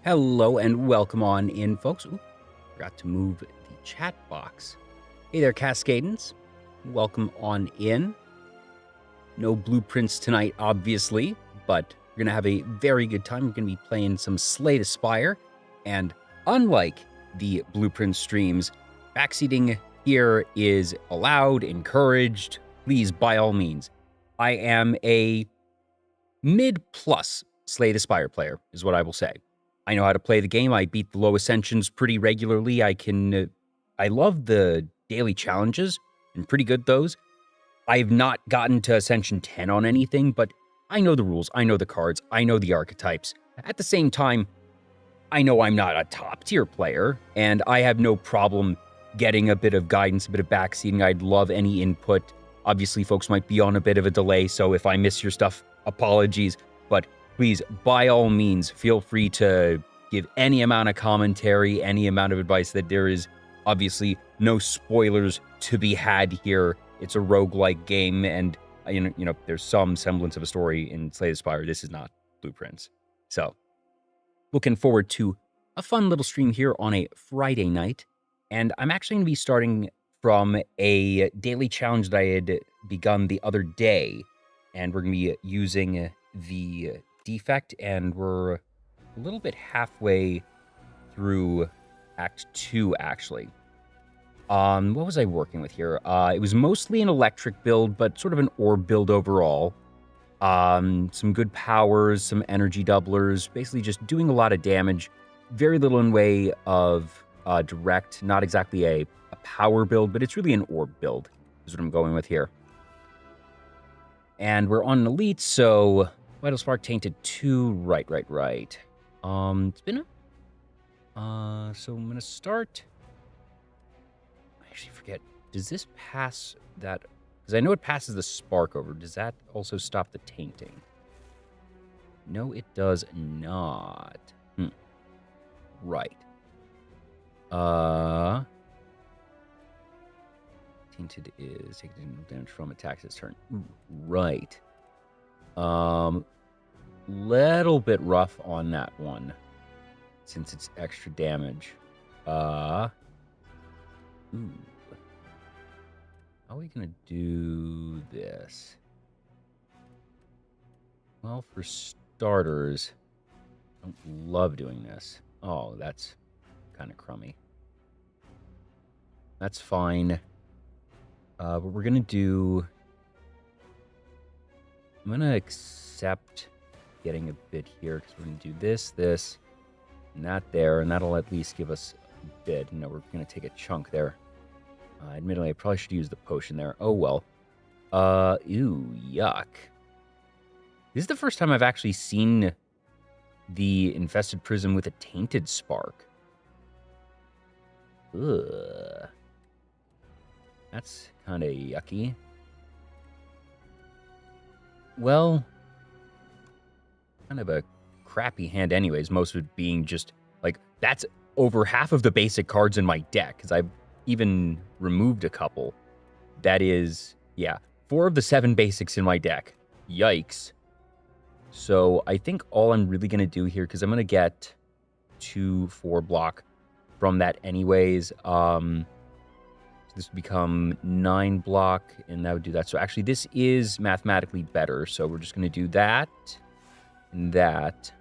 Hello and welcome on in, folks. Ooh, forgot to move the chat box. Hey there, Cascadens. Welcome on in. No blueprints tonight, obviously, but we're going to have a very good time. We're going to be playing some Slay the Spire. And unlike the blueprint streams, backseating here is allowed, encouraged. Please, by all means. I am a mid-plus Slay the Spire player, is what I will say. I know how to play the game. I beat the low ascensions pretty regularly. I love the daily challenges and pretty good those. I've not gotten to Ascension 10 on anything, but I know the rules. I know the cards. I know the archetypes. At the same time, I know I'm not a top tier player, and I have no problem getting a bit of guidance, a bit of backseating. I'd love any input. Obviously, folks might be on a bit of a delay, so if I miss your stuff, apologies. But please, by all means, feel free to give any amount of commentary, any amount of advice. That there is obviously no spoilers to be had here. It's a roguelike game, and you know there's some semblance of a story in Slay the Spire. This is not blueprints. So, looking forward to a fun little stream here on a Friday night. And I'm actually going to be starting from a daily challenge that I had begun the other day. And we're going to be using the defect, and we're a little bit halfway through Act 2, actually. What was I working with here? It was mostly an electric build, but sort of an orb build overall. Some good powers, some energy doublers, basically just doing a lot of damage. Very little in way of direct, not exactly a power build, but it's really an orb build is what I'm going with here. And we're on an elite, so Vital Spark Tainted 2, right. It's been so I'm gonna start. I actually forget. Does this pass that? Because I know it passes the spark over. Does that also stop the tainting? No, it does not. Right. Tainted is taking damage from attacks this turn. Right. Little bit rough on that one, since it's extra damage. How are we gonna do this? Well, for starters, I don't love doing this. Oh, that's kind of crummy. That's fine. But we're gonna do. I'm gonna accept getting a bit here because we're gonna do this, and that there, and that'll at least give us a bit. No, we're gonna take a chunk there. Admittedly, I probably should use the potion there. Oh well. Ew, yuck. This is the first time I've actually seen the infested prism with a tainted spark. Ugh. That's kind of yucky. Well, kind of a crappy hand anyways, most of it being just, like, that's over half of the basic cards in my deck, because I've even removed a couple. That is, yeah, 4 of the 7 basics in my deck. Yikes. So I think all I'm really going to do here, because I'm going to get 2/4 block from that anyways. This would become 9 block, and that would do that. So actually, this is mathematically better. So we're just going to do that and that.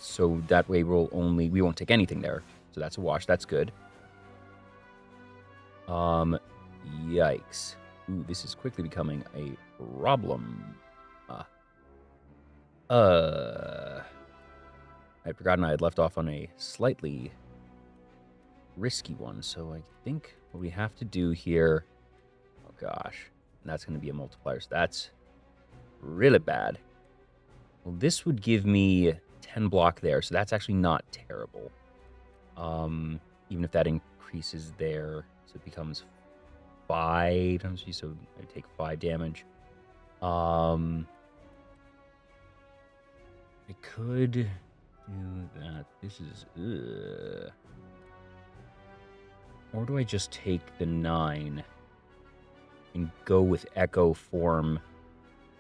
So that way we won't take anything there. So that's a wash. That's good. Yikes. Ooh, this is quickly becoming a problem. I'd forgotten I had left off on a slightly risky one, so I think what we have to do here, oh gosh, and that's going to be a multiplier, so that's really bad. Well, this would give me 10 block there, so that's actually not terrible. Even if that increases there, so it becomes 5 times, so I take 5 damage. I could do that. This is, or do I just take the 9 and go with Echo Form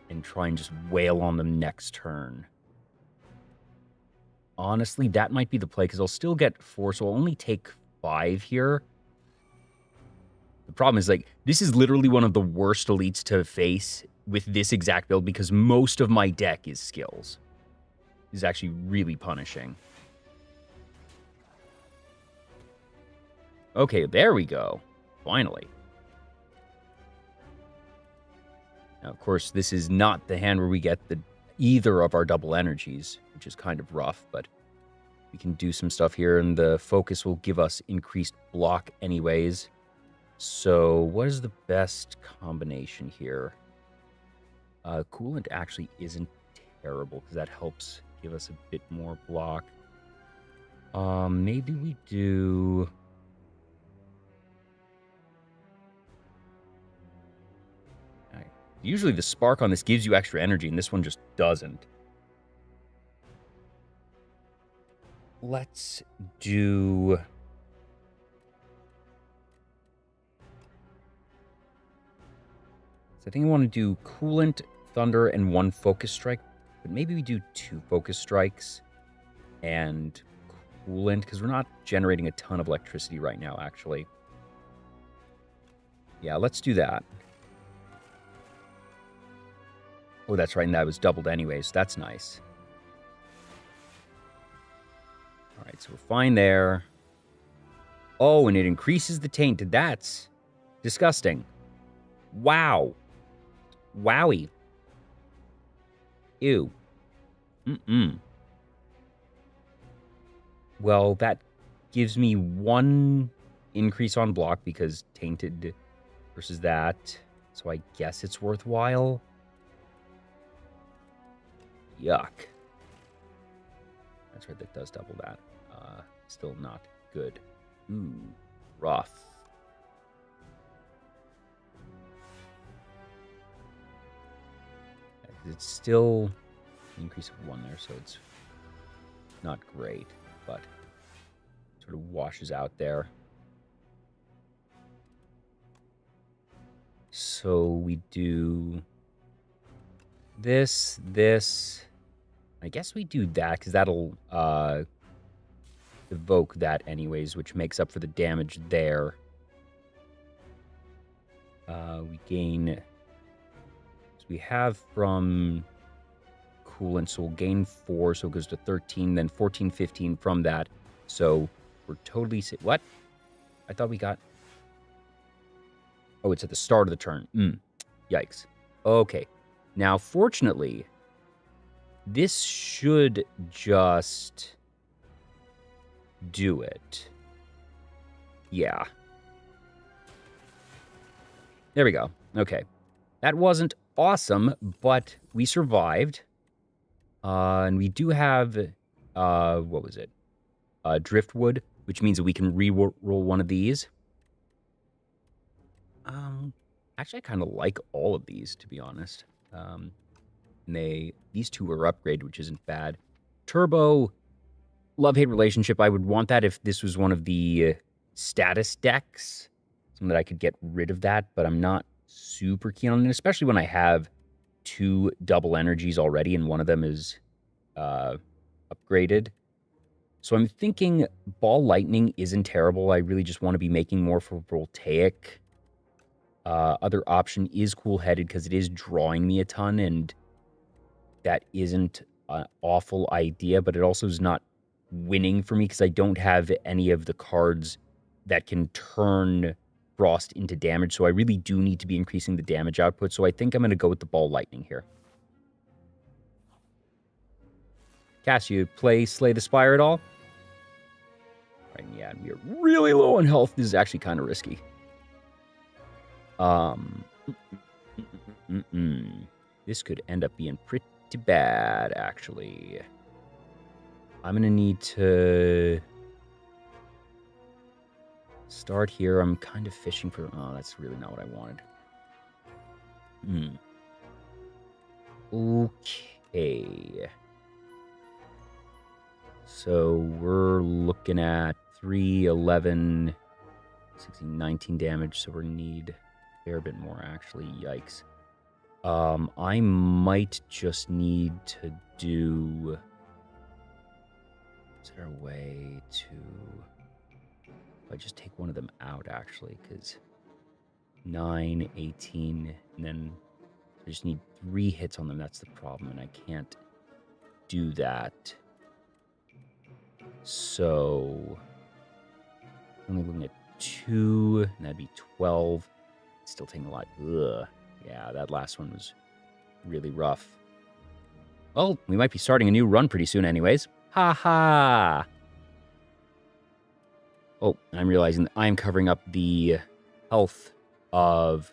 and try and just wail on them next turn? Honestly, that might be the play, because I'll still get 4, so I'll only take 5 here. The problem is, like, this is literally one of the worst elites to face with this exact build, because most of my deck is skills. This is actually really punishing. Okay, there we go. Finally. Now, of course, this is not the hand where we get either of our double energies, which is kind of rough, but we can do some stuff here, and the focus will give us increased block anyways. So what is the best combination here? Coolant actually isn't terrible, because that helps give us a bit more block. Maybe we do... Usually the spark on this gives you extra energy, and this one just doesn't. Let's do... So I think I want to do Coolant, Thunder, and 1 Focus Strike. But maybe we do 2 Focus Strikes and Coolant, because we're not generating a ton of electricity right now, actually. Yeah, let's do that. Oh, that's right, and that was doubled anyways. That's nice. All right, so we're fine there. Oh, and it increases the tainted. That's disgusting. Wow. Wowie. Ew. Well, that gives me 1 increase on block, because tainted versus that. So I guess it's worthwhile. Yuck. That's right, that does double that. Still not good. Ooh, rough. It's still an increase of 1 there, so it's not great, but sort of washes out there. So we do this. I guess we do that, because that'll evoke that anyways, which makes up for the damage there. We gain... So we have from Coolant, so we'll gain 4, so it goes to 13, then 14, 15 from that. So we're totally... What? I thought we got... Oh, it's at the start of the turn. Yikes. Okay. Now, fortunately, this should just do it. Yeah. There we go. Okay. That wasn't awesome, but we survived. And we do have, what was it? Driftwood, which means that we can re-roll one of these. Actually, I kind of like all of these, to be honest. And these 2 are upgraded, which isn't bad. Turbo, love-hate relationship. I would want that if this was one of the status decks, so that I could get rid of that, but I'm not super keen on it, especially when I have 2 double energies already, and one of them is upgraded. So I'm thinking Ball Lightning isn't terrible. I really just want to be making more for Voltaic. Other option is Cool-Headed, because it is drawing me a ton, and that isn't an awful idea, but it also is not winning for me, because I don't have any of the cards that can turn Frost into damage, so I really do need to be increasing the damage output, so I think I'm going to go with the Ball Lightning here. Cass, you play Slay the Spire at all? Right, yeah, we are really low on health. This is actually kind of risky. This could end up being pretty bad, actually. I'm going to need to start here. I'm kind of fishing for... Oh, that's really not what I wanted. Okay. So we're looking at 3, 11, 16, 19 damage. So we're going to need a fair bit more, actually. Yikes. I might just need to do... Is there a way to... I just take one of them out, actually, because 9, 18, and then I just need 3 hits on them. That's the problem, and I can't do that. So, only looking at 2, and that'd be 12. Still taking a lot. Ugh. Yeah, that last one was really rough. Well, we might be starting a new run pretty soon anyways. Ha ha! Oh, I'm realizing that I'm covering up the health of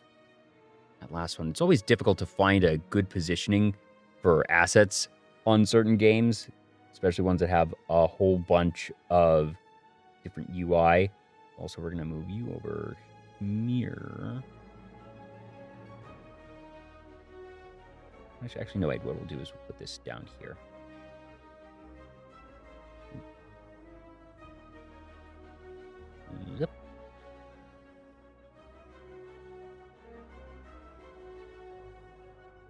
that last one. It's always difficult to find a good positioning for assets on certain games, especially ones that have a whole bunch of different UI. Also, we're going to move you over here. Actually, no, wait. What we'll do is we'll put this down here. Yep.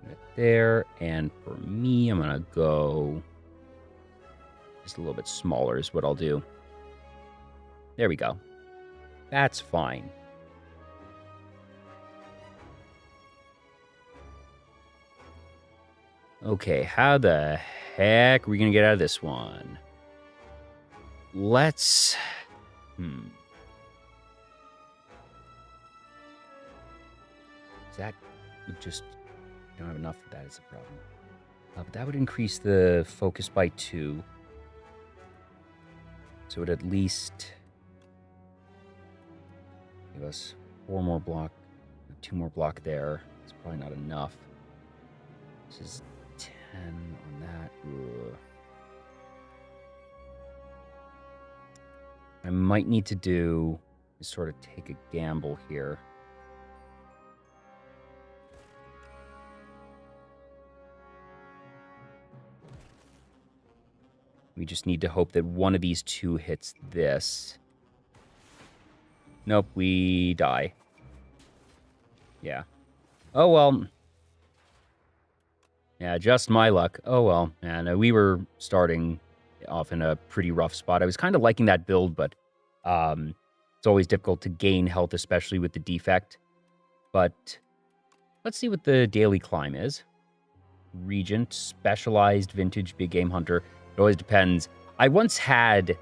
Right there. And for me, I'm going to go just a little bit smaller is what I'll do. There we go. That's fine. Okay, how the heck are we going to get out of this one? Let's... That would just... I don't have enough for that is the problem. But that would increase the focus by 2. So it would at least give us 4 more block, 2 more block there. It's probably not enough. This is 10 on that. Ugh. I might need to do is sort of take a gamble here. We just need to hope that one of these 2 hits this. Nope, we die. Yeah. Oh, well. Yeah, just my luck. Oh, well. Man, we were starting off in a pretty rough spot. I was kind of liking that build, but it's always difficult to gain health, especially with the defect. But let's see what the daily climb is. Regent, Specialized, Vintage, Big Game Hunter. It always depends. I once had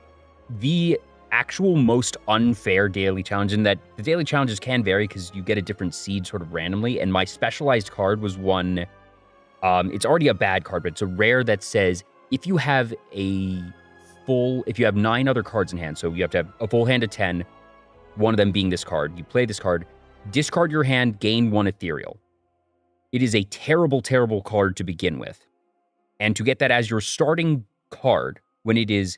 the actual most unfair daily challenge, in that the daily challenges can vary because you get a different seed sort of randomly, and my Specialized card was one... it's already a bad card, but it's a rare that says if you have if you have 9 other cards in hand, so you have to have a full hand of 10, one of them being this card, you play this card, discard your hand, gain 1 ethereal. It is a terrible, terrible card to begin with. And to get that as your starting card, when it is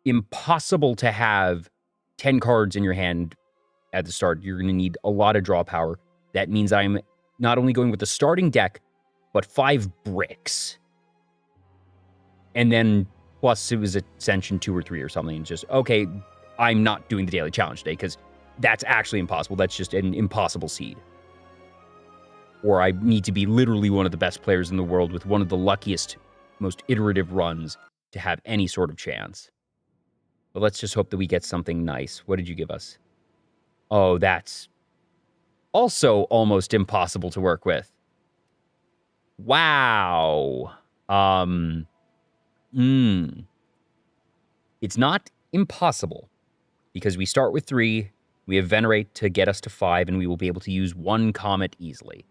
impossible to have 10 cards in your hand at the start, you're going to need a lot of draw power. That means I'm not only going with the starting deck, but 5 bricks. And then, plus it was Ascension 2 or 3 or something. And just, okay, I'm not doing the daily challenge today, because that's actually impossible. That's just an impossible seed. Or I need to be literally one of the best players in the world with one of the luckiest, most iterative runs to have any sort of chance. But let's just hope that we get something nice. What did you give us? Oh, that's also almost impossible to work with. Wow. It's not impossible, because we start with 3, we have Venerate to get us to 5, and we will be able to use 1 Comet easily.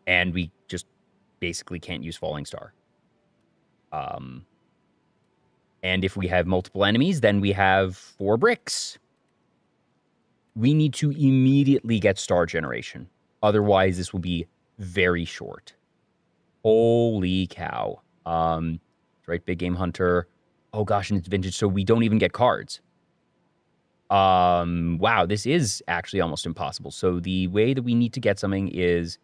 And we just basically can't use Falling Star. And if we have multiple enemies, then we have 4 bricks. We need to immediately get Star Generation. Otherwise, this will be very short. Holy cow. Right, Big Game Hunter. Oh gosh, and it's Vintage, so we don't even get cards. Wow, this is actually almost impossible. So the way that we need to get something is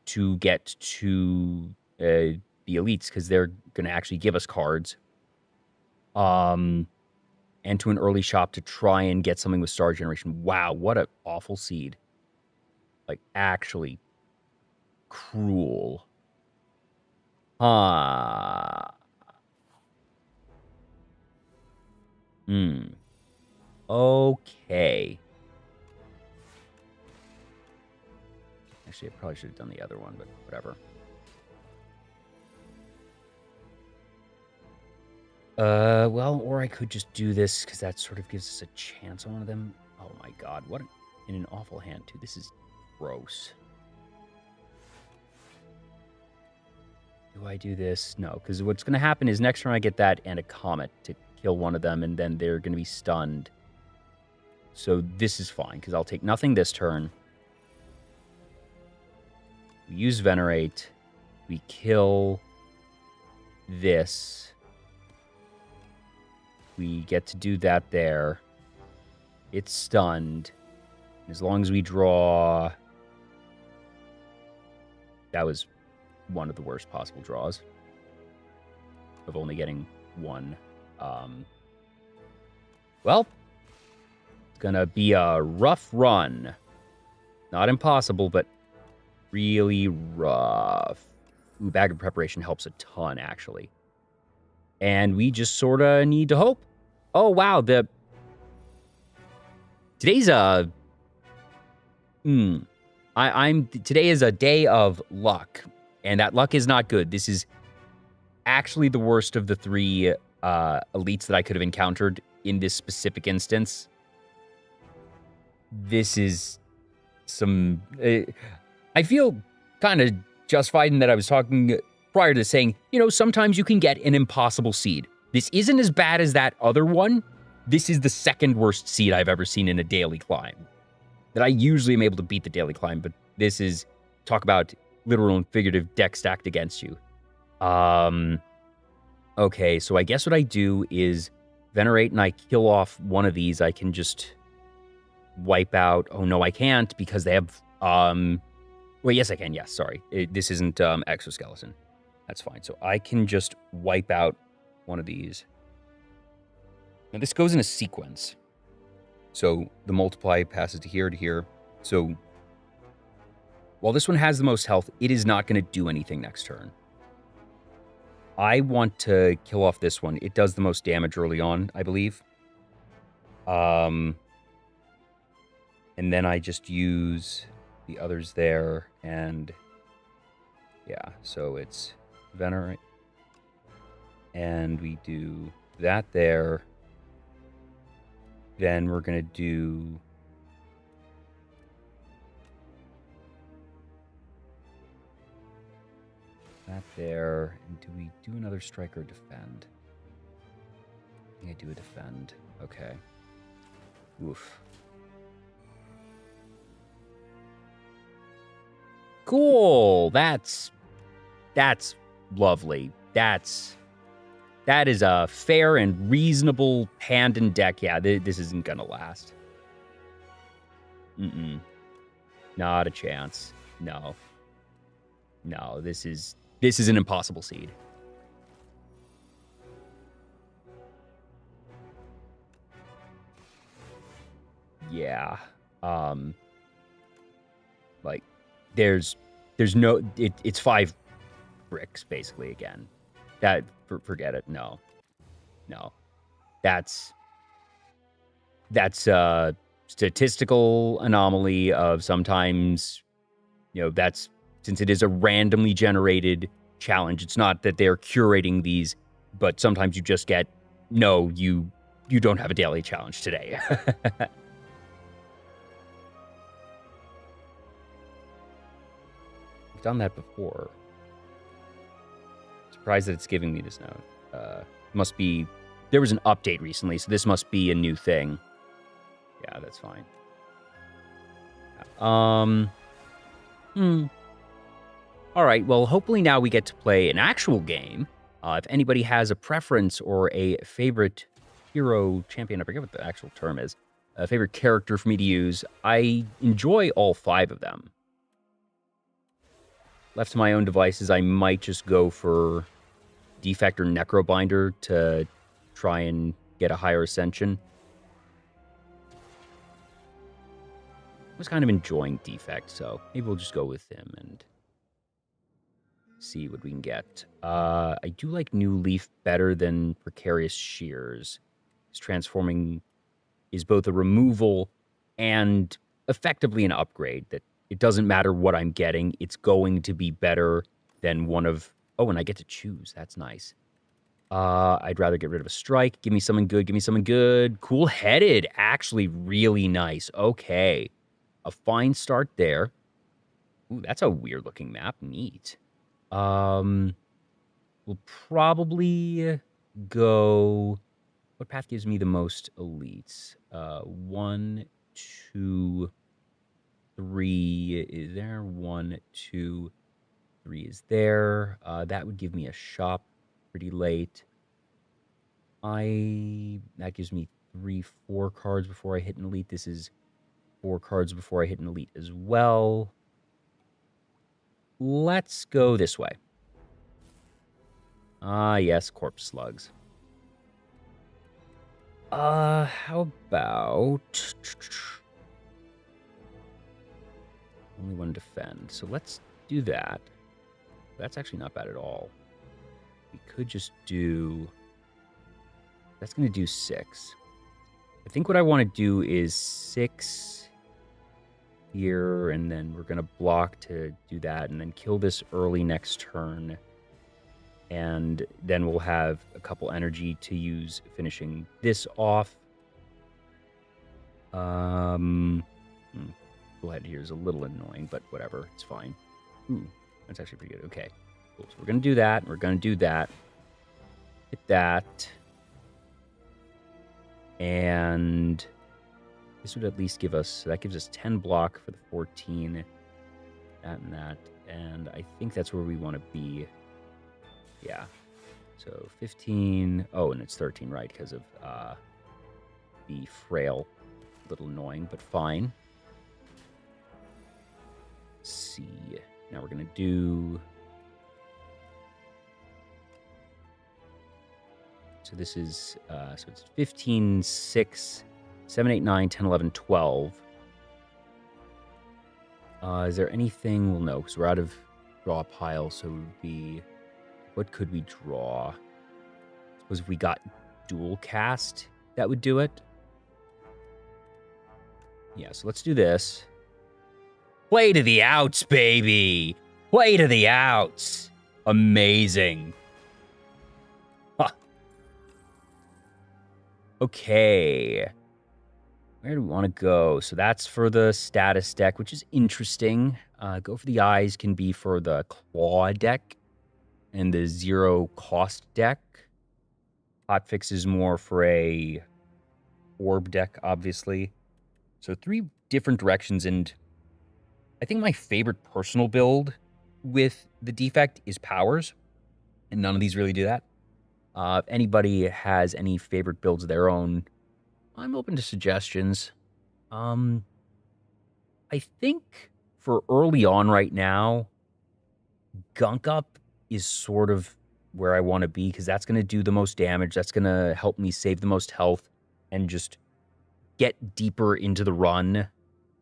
to get to the elites, because they're going to actually give us cards. And to an early shop to try and get something with Star Generation. Wow, what an awful seed. Like, actually cruel. Okay. Actually, I probably should have done the other one, but whatever. Well, or I could just do this, because that sort of gives us a chance on one of them. Oh my god, what in an awful hand, too. This is gross. Do I do this? No, because what's going to happen is next turn I get that and a comet to kill one of them, and then they're going to be stunned. So this is fine, because I'll take nothing this turn. We use Venerate. We kill this. We get to do that there. It's stunned. As long as we draw... That was one of the worst possible draws. Of only getting one. Well, it's going to be a rough run. Not impossible, but really rough. Ooh, Bag of Preparation helps a ton, actually. And we just sort of need to hope. Oh, wow. Today's a... Today is a day of luck. And that luck is not good. This is actually the worst of the three elites that I could have encountered in this specific instance. This is some... I feel kind of justified in that I was talking prior to saying, you know, sometimes you can get an impossible seed. This isn't as bad as that other one. This is the second worst seed I've ever seen in a daily climb. That I usually am able to beat the daily climb, but this is, talk about literal and figurative deck stacked against you. Okay, so I guess what I do is Venerate and I kill off one of these. I can just wipe out... Oh, no, I can't because they have... Well, yes, I can. Yes, sorry. This isn't Exoskeleton. That's fine. So I can just wipe out one of these. Now, this goes in a sequence. So the multiply passes to here. So while this one has the most health, it is not going to do anything next turn. I want to kill off this one. It does the most damage early on, I believe. And then I just use the others there, and yeah, so it's Venerate. And we do that there. Then we're going to do... that there. And do we do another strike or defend? I think I do a defend. Okay. Oof. Cool. That's lovely. That is a fair and reasonable hand and deck. Yeah, this isn't gonna last. Not a chance. No. This is an impossible seed. Yeah. Like, there's no... It's 5 bricks, basically, again. That... Forget it. No. That's a statistical anomaly of sometimes, you know, that's... Since it is a randomly generated challenge, it's not that they're curating these, but sometimes you just get, no, you don't have a daily challenge today. I've done that before. Surprised that it's giving me this note. Must be... There was an update recently, so this must be a new thing. Yeah, that's fine. All right, well, hopefully now we get to play an actual game. If anybody has a preference or a favorite hero champion, I forget what the actual term is, a favorite character for me to use, I enjoy all 5 of them. Left to my own devices, I might just go for Defect or Necrobinder to try and get a higher ascension. I was kind of enjoying Defect, so maybe we'll just go with him and see what we can get. I do like New Leaf better than Precarious Shears. Because transforming is both a removal and effectively an upgrade, that it doesn't matter what I'm getting, it's going to be better than one of... Oh, and I get to choose. That's nice. I'd rather get rid of a strike. Give me something good. Give me something good. Cool-headed. Actually, really nice. Okay. A fine start there. Ooh, that's a weird-looking map. Neat. We'll probably go... What path gives me the most elites? 1, 2, 3 is there. 1, 2, 3 is there. That would give me a shop pretty late. That gives me 3, 4 cards before I hit an elite. This is 4 cards before I hit an elite as well. Let's go this way. Yes, corpse slugs. How about... Only one defend. So let's do that. That's actually not bad at all. We could just do... That's going to do 6. I think what I want to do is 6 here, and then we're going to block to do that, and then kill this early next turn. And then we'll have a couple energy to use finishing this off. Cool head here is a little annoying, but whatever, it's fine. Ooh, that's actually pretty good. Okay, cool. So we're going to do that. We're going to do that. Hit that. And this would at least give us... So that gives us 10 block for the 14. That and that. And I think that's where we want to be. Yeah. So 15. Oh, and it's 13, right? Because of the frail. A little annoying, but fine. Let's see. Now we're going to do... So this is... so it's 15, 6, 7, 8, 9, 10, 11, 12. Is there anything... Well, no, because we're out of draw pile, so it would be... What could we draw? I suppose if we got dual cast, that would do it. Yeah, so let's do this. Play to the outs, baby! Play to the outs! Amazing. Huh. Okay. Where do we want to go? So that's for the status deck, which is interesting. Go for the eyes can be for the claw deck and the 0 cost deck. Hotfix is more for a orb deck, obviously. So 3 different directions, and I think my favorite personal build with the defect is powers, and none of these really do that. If anybody has any favorite builds of their own, I'm open to suggestions. I think for early on right now, Gunk Up is sort of where I want to be, because that's going to do the most damage. That's going to help me save the most health and just get deeper into the run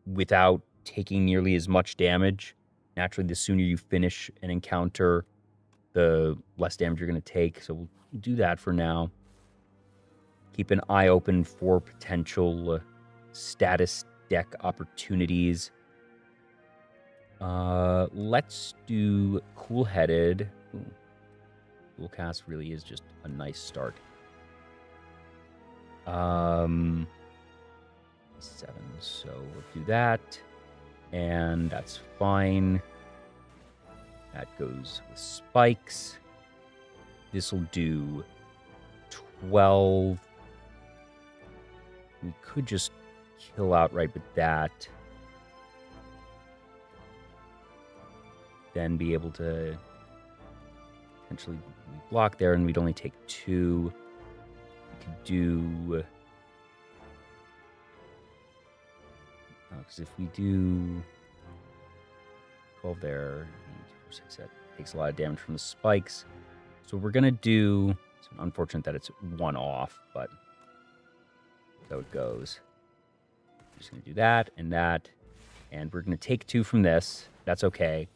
without taking nearly as much damage. Naturally, the sooner you finish an encounter, the less damage you're going to take. So we'll do that for now. Keep an eye open for potential status deck opportunities. Let's do Cool-Headed. Dual Cast really is just a nice start. 7, so we'll do that. And that's fine. That goes with spikes. This will do 12. We could just kill outright with that. Then be able to potentially block there, and we'd only take 2. We could do... Because if we do 12 there, 4, 6, that takes a lot of damage from the spikes. So we're going to do... It's unfortunate that it's 1 off, but so it goes. We're just going to do that, and we're going to take 2 from this. That's okay.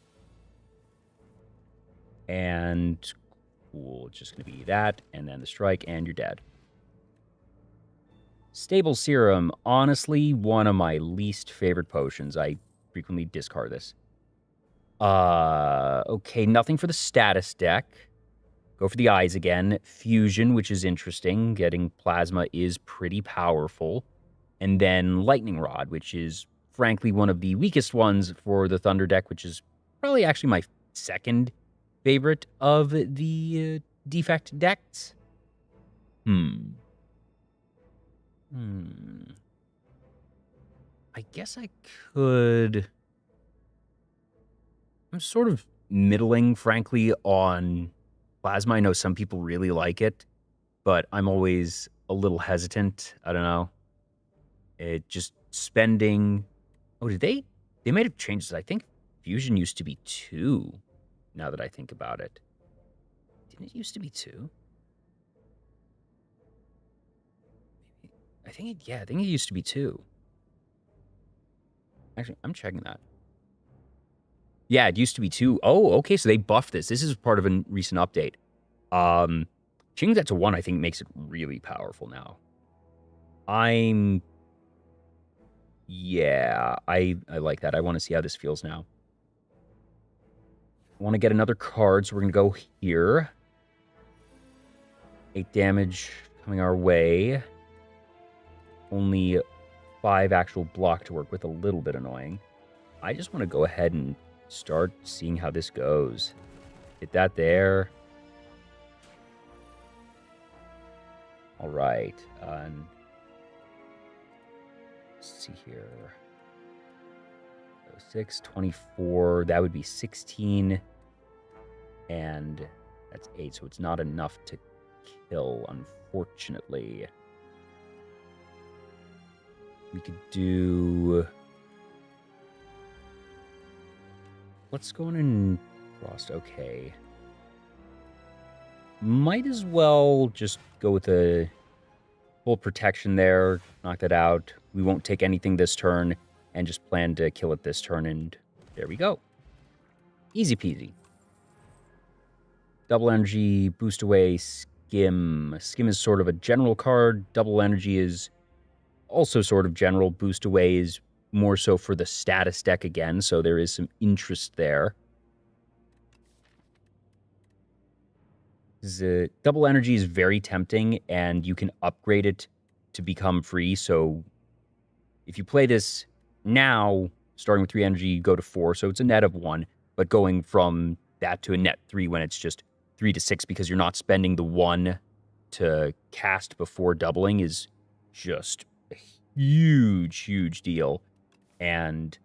And cool, it's just going to be that, and then the strike, and you're dead. Stable Serum, honestly, one of my least favorite potions. I frequently discard this. Okay, nothing for the status deck. Go for the eyes again. Fusion, which is interesting. Getting Plasma is pretty powerful. And then Lightning Rod, which is frankly one of the weakest ones for the Thunder deck, which is probably actually my second favorite of the defect decks. I guess I could... I'm sort of middling, frankly, on Plasma. I know some people really like it, but I'm always a little hesitant. I don't know. It just spending... Oh, did they? They might have changed it. I think Fusion used to be 2, now that I think about it. Didn't it used to be 2? I think it used to be 2. Actually, I'm checking that. Yeah, it used to be 2. Oh, okay, so they buffed this. This is part of a recent update. Changing that to 1, I think, makes it really powerful now. Yeah, I like that. I want to see how this feels now. I want to get another card, so we're going to go here. 8 damage coming our way. Only 5 actual block to work with, a little bit annoying. I just want to go ahead and start seeing how this goes. Hit that there. All right. Let's see here. 6, 24. That would be 16. And that's 8, so it's not enough to kill, unfortunately. We could do... Let's go in and Frost. Okay. Might as well just go with a full protection there. Knock that out. We won't take anything this turn and just plan to kill it this turn. And there we go. Easy peasy. Double energy, boost away, skim. Skim is sort of a general card. Double energy is also sort of general. Boost away is more so for the status deck again, so there is some interest there. Double energy is very tempting, and you can upgrade it to become free. So if you play this now, starting with 3 energy, you go to 4, so it's a net of 1. But going from that to a net 3 when it's just 3 to 6 because you're not spending the 1 to cast before doubling is just a huge deal. And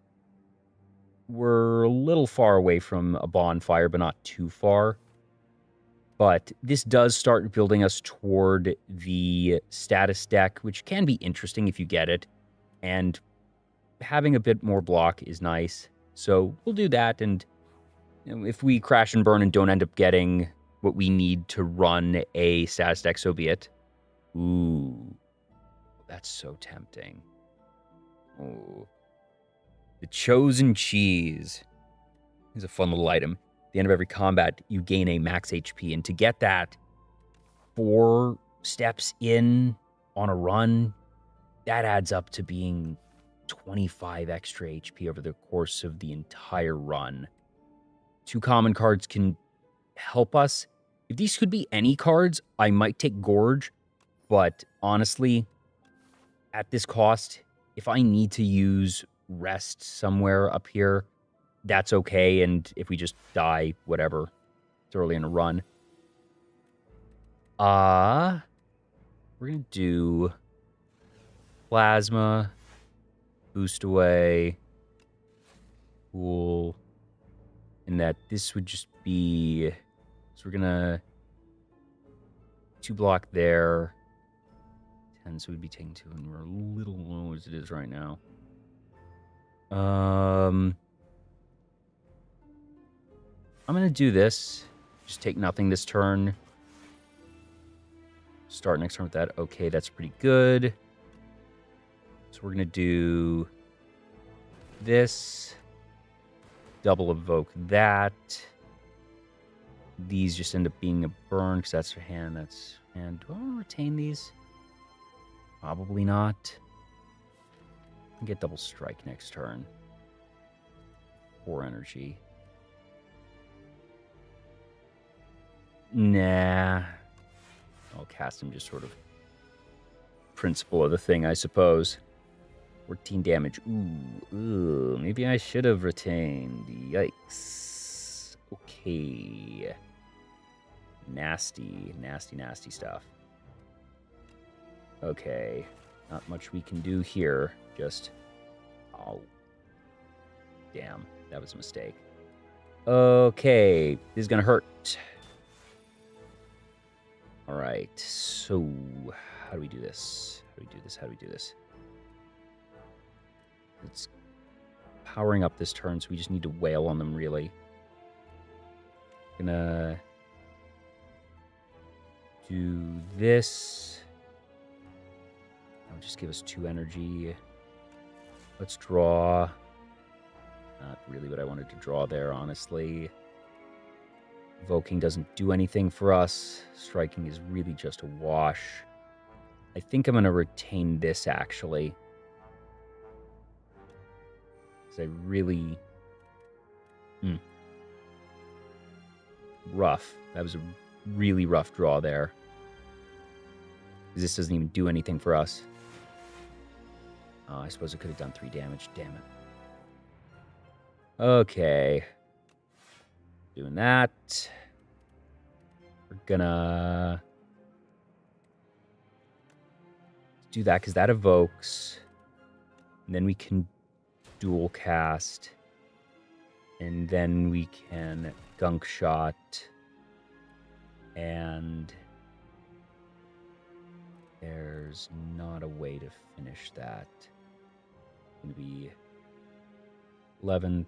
we're a little far away from a bonfire, but not too far. But this does start building us toward the status deck, which can be interesting if you get it. And having a bit more block is nice. So we'll do that. And if we crash and burn and don't end up getting what we need to run a status deck, so be it. Ooh, that's so tempting. Oh. The Chosen Cheese is a fun little item. At the end of every combat, you gain a max HP. And to get that 4 steps in on a run, that adds up to being 25 extra HP over the course of the entire run. 2 common cards can help us. If these could be any cards, I might take Gorge. But honestly, at this cost, if I need to use Rest somewhere up here, that's okay. And if we just die, whatever, it's early in a run. We're gonna do Plasma, boost away, cool, and that this would just be, so we're gonna 2 block there, 10, so we'd be taking 2, and we're a little low as it is right now. I'm gonna do this. Just take nothing this turn. Start next turn with that. Okay, that's pretty good. So we're gonna do this. Double evoke that. These just end up being a burn because that's your hand. That's hand. Do I want to retain these? Probably not. Get double strike next turn. 4 energy. Nah. I'll cast him just sort of principle of the thing, I suppose. 14 damage. Ooh, maybe I should have retained. Yikes. Okay. Nasty stuff. Okay. Not much we can do here. Just... Oh. Damn. That was a mistake. Okay. This is gonna hurt. Alright. So, how do we do this? How do we do this? It's powering up this turn, so we just need to wail on them, really. Gonna do this. That'll just give us 2 energy. Let's draw. Not really what I wanted to draw there, honestly. Evoking doesn't do anything for us. Striking is really just a wash. I think I'm going to retain this, actually. Because I really... Rough. That was a really rough draw there. This doesn't even do anything for us. Oh, I suppose it could have done 3 damage. Damn it. Okay. Doing that. We're gonna do that because that evokes. And then we can dual cast. And then we can gunk shot. And there's not a way to finish that. It's going to be 11,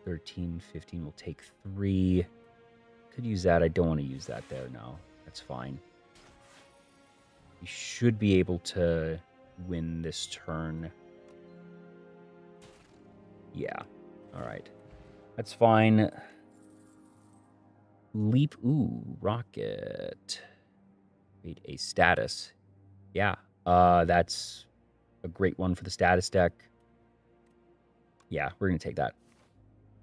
13, 15. We'll take 3. Could use that. I don't want to use that there. No, that's fine. We should be able to win this turn. Yeah. All right. That's fine. Leap. Ooh, rocket. Wait, a status. Yeah. That's a great one for the status deck. Yeah, we're going to take that.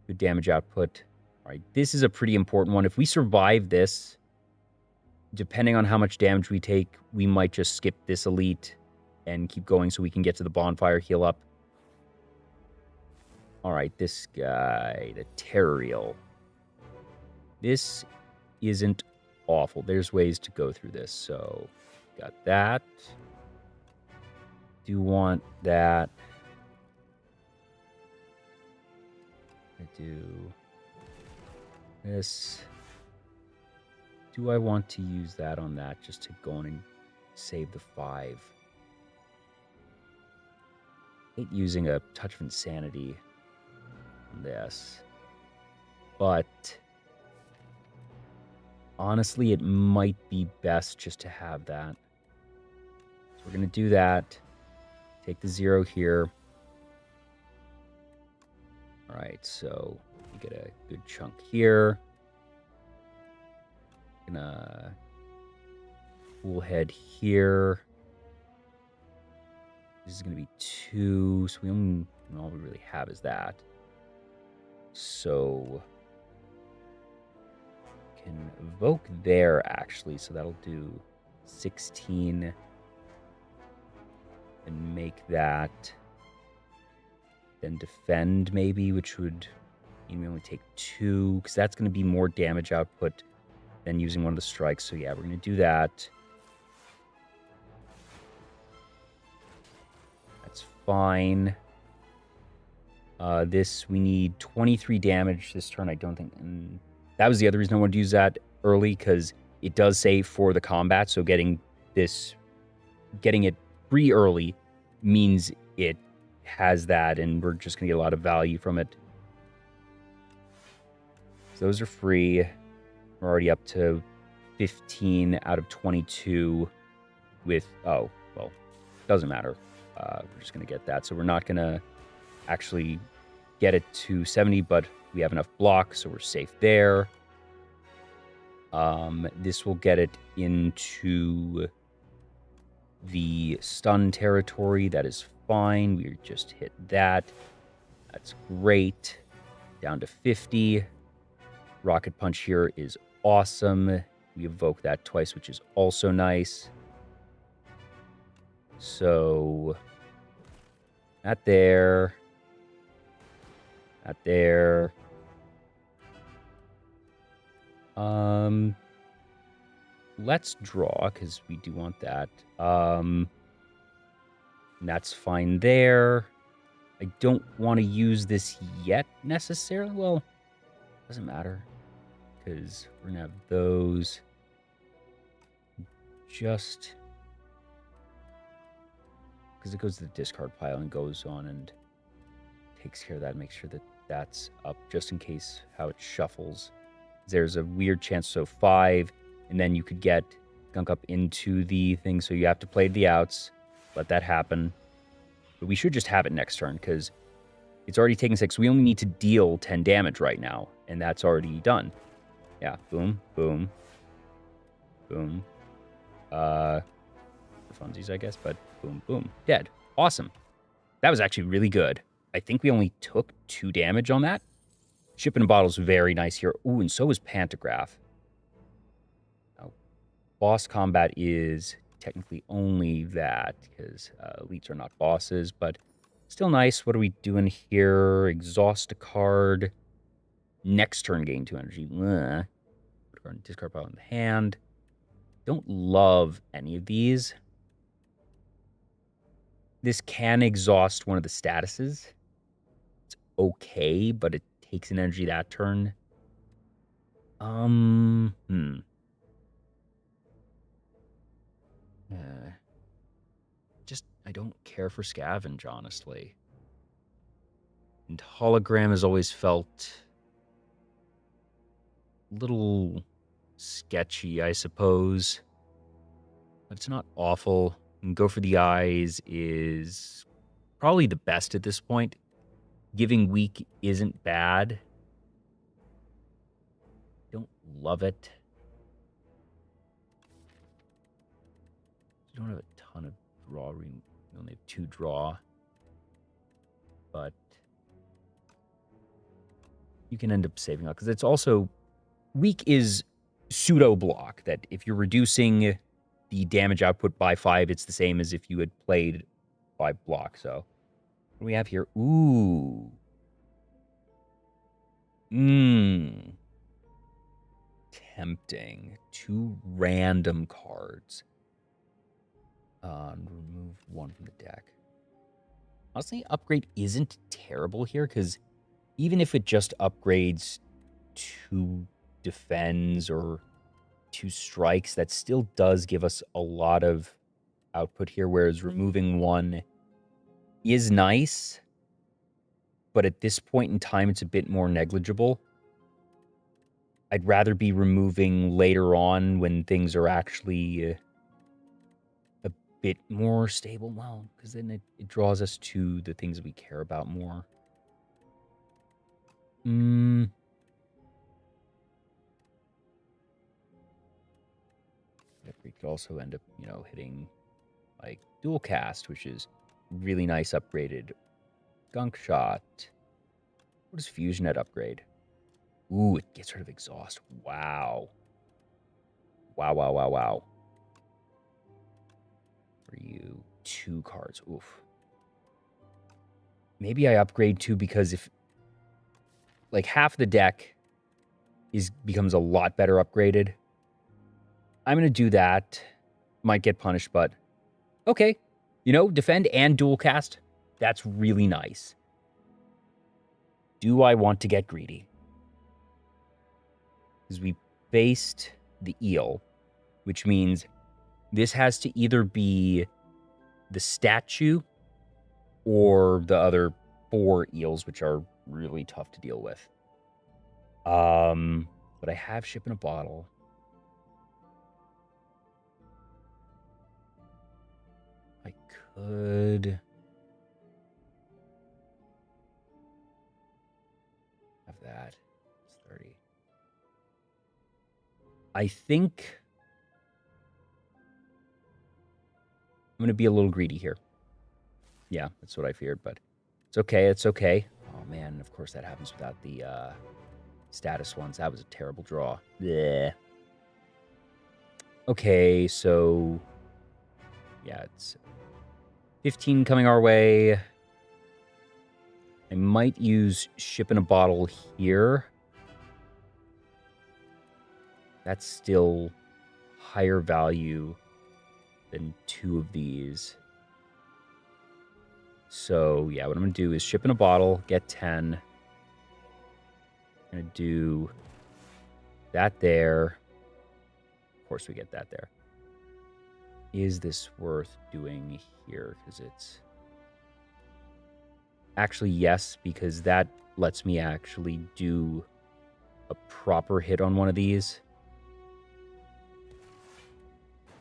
Good damage output. All right, this is a pretty important one. If we survive this, depending on how much damage we take, we might just skip this elite and keep going so we can get to the bonfire, heal up. All right, this guy, the Terriel. This isn't awful. There's ways to go through this. So, got that. Do want that. I do this. Do I want to use that on that just to go in and save the 5? I hate using a touch of insanity on this. But honestly, it might be best just to have that. So we're going to do that. Take the 0 here. All right, so you get a good chunk here. Gonna full head here. This is gonna be 2, so all we really have is that. So can evoke there actually, so that'll do 16 and make that. Then defend maybe, which would mean we only take 2, because that's going to be more damage output than using one of the strikes. So yeah, we're going to do that. That's fine. This, we need 23 damage this turn, I don't think. And that was the other reason I wanted to use that early, because it does say for the combat, so getting it free early means it has that, and we're just going to get a lot of value from it. So those are free. We're already up to 15 out of 22 with, oh, well, doesn't matter. We're just going to get that. So we're not going to actually get it to 70, but we have enough block, so we're safe there. This will get it into the stun territory. That is fine. We just hit that. That's great. Down to 50. Rocket Punch here is awesome. We evoke that twice, which is also nice. So, not there. Not there. Let's draw, because we do want that. That's fine there. I don't want to use this yet, necessarily. Well, doesn't matter, because we're going to have those. Just because it goes to the discard pile and goes on and takes care of that, makes sure that that's up, just in case how it shuffles. There's a weird chance, so 5, and then you could get gunk up into the thing, so you have to play the outs. Let that happen. But we should just have it next turn, because it's already taken 6. We only need to deal 10 damage right now, and that's already done. Yeah, boom, boom, boom. For funsies, I guess, but boom, boom. Dead. Awesome. That was actually really good. I think we only took 2 damage on that. Ship in a bottle is very nice here. Ooh, and so is Pantograph. Now, boss combat is technically only that, because elites are not bosses, but still nice. What are we doing here? Exhaust a card. Next turn, gain 2 energy. Discard pile in the hand. Don't love any of these. This can exhaust one of the statuses. It's okay, but it takes an energy that turn. Just, I don't care for Scavenge, honestly. And Hologram has always felt a little sketchy, I suppose. But it's not awful. And Go for the Eyes is probably the best at this point. Giving Weak isn't bad. Don't love it. You don't have a ton of draw. We only have 2 draw. But you can end up saving up, because it's also... Weak is pseudo block, that if you're reducing the damage output by 5, it's the same as if you had played 5 block. So what do we have here? Ooh. Tempting. 2 random cards. Remove 1 from the deck. Honestly, upgrade isn't terrible here, because even if it just upgrades 2 defends or 2 strikes, that still does give us a lot of output here, whereas removing 1 is nice, but at this point in time, it's a bit more negligible. I'd rather be removing later on when things are actually a bit more stable. Well, because then it draws us to the things that we care about more. We could also end up, hitting like dual cast, which is really nice upgraded. Gunk shot. What does fusion at upgrade? Ooh, it gets rid of exhaust. Wow. Wow, wow, wow, wow. For you, 2 cards. Oof. Maybe I upgrade 2, because if like half the deck becomes a lot better upgraded, I'm going to do that. Might get punished, but okay. Defend and dual cast. That's really nice. Do I want to get greedy? Because we faced the eel, which means this has to either be the statue or the other 4 eels, which are really tough to deal with. But I have ship in a bottle. I could have that. It's 30. I think going to be a little greedy here. Yeah, that's what I feared, but it's okay. It's okay. Oh, man. Of course, that happens without the status ones. That was a terrible draw. Blech. Okay, so... yeah, it's 15 coming our way. I might use ship in a bottle here. That's still higher value than 2 of these. So, yeah, what I'm going to do is ship in a bottle, get 10. I'm going to do that there. Of course, we get that there. Is this worth doing here? Because it's... actually, yes, because that lets me actually do a proper hit on one of these.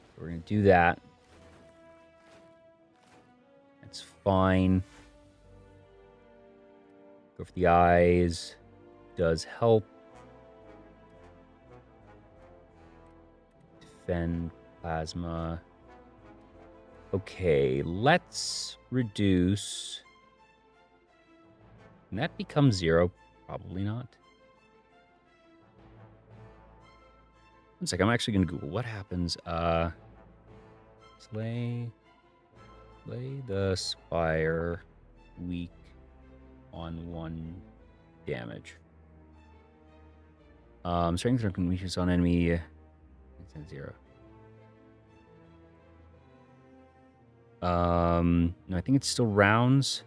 So we're going to do that. That's fine. Go for the eyes. Does help. Defend plasma. Okay, let's reduce. Can that become 0? Probably not. One sec, I'm actually going to Google what happens. Slay the Spire weak on 1 damage. Strength or weakness on enemy. It's at 0. No, I think it's still rounds.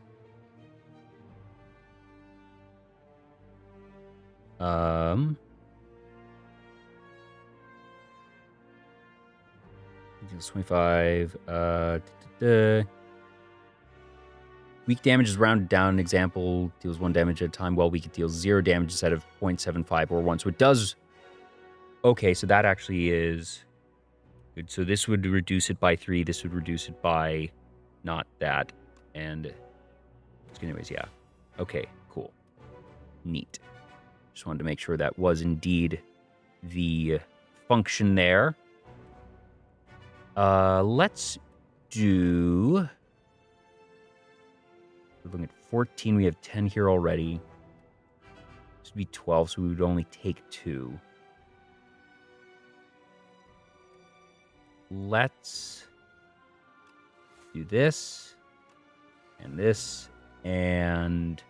Deals 25. Weak damage is rounded down. Example, deals 1 damage at a time, while weak it deals 0 damage instead of 0.75 or 1. So it does... okay, so that actually is good. So this would reduce it by 3. This would reduce it by not that. And anyways, yeah. Okay, cool. Neat. Just wanted to make sure that was indeed the function there. Let's do... we're looking at 14. We have 10 here already. This would be 12, so we would only take 2. Let's do this, and this, and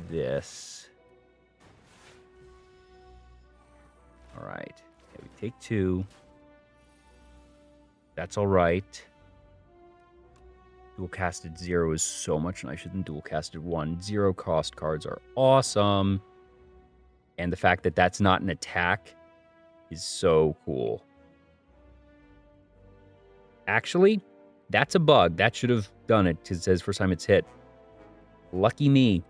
this. All right. Okay, we take 2. That's all right. Dual casted 0 is so much nicer than dual casted 1. 0 cost cards are awesome. And the fact that that's not an attack is so cool. Actually, that's a bug. That should have done it, because it says first time it's hit. Lucky me.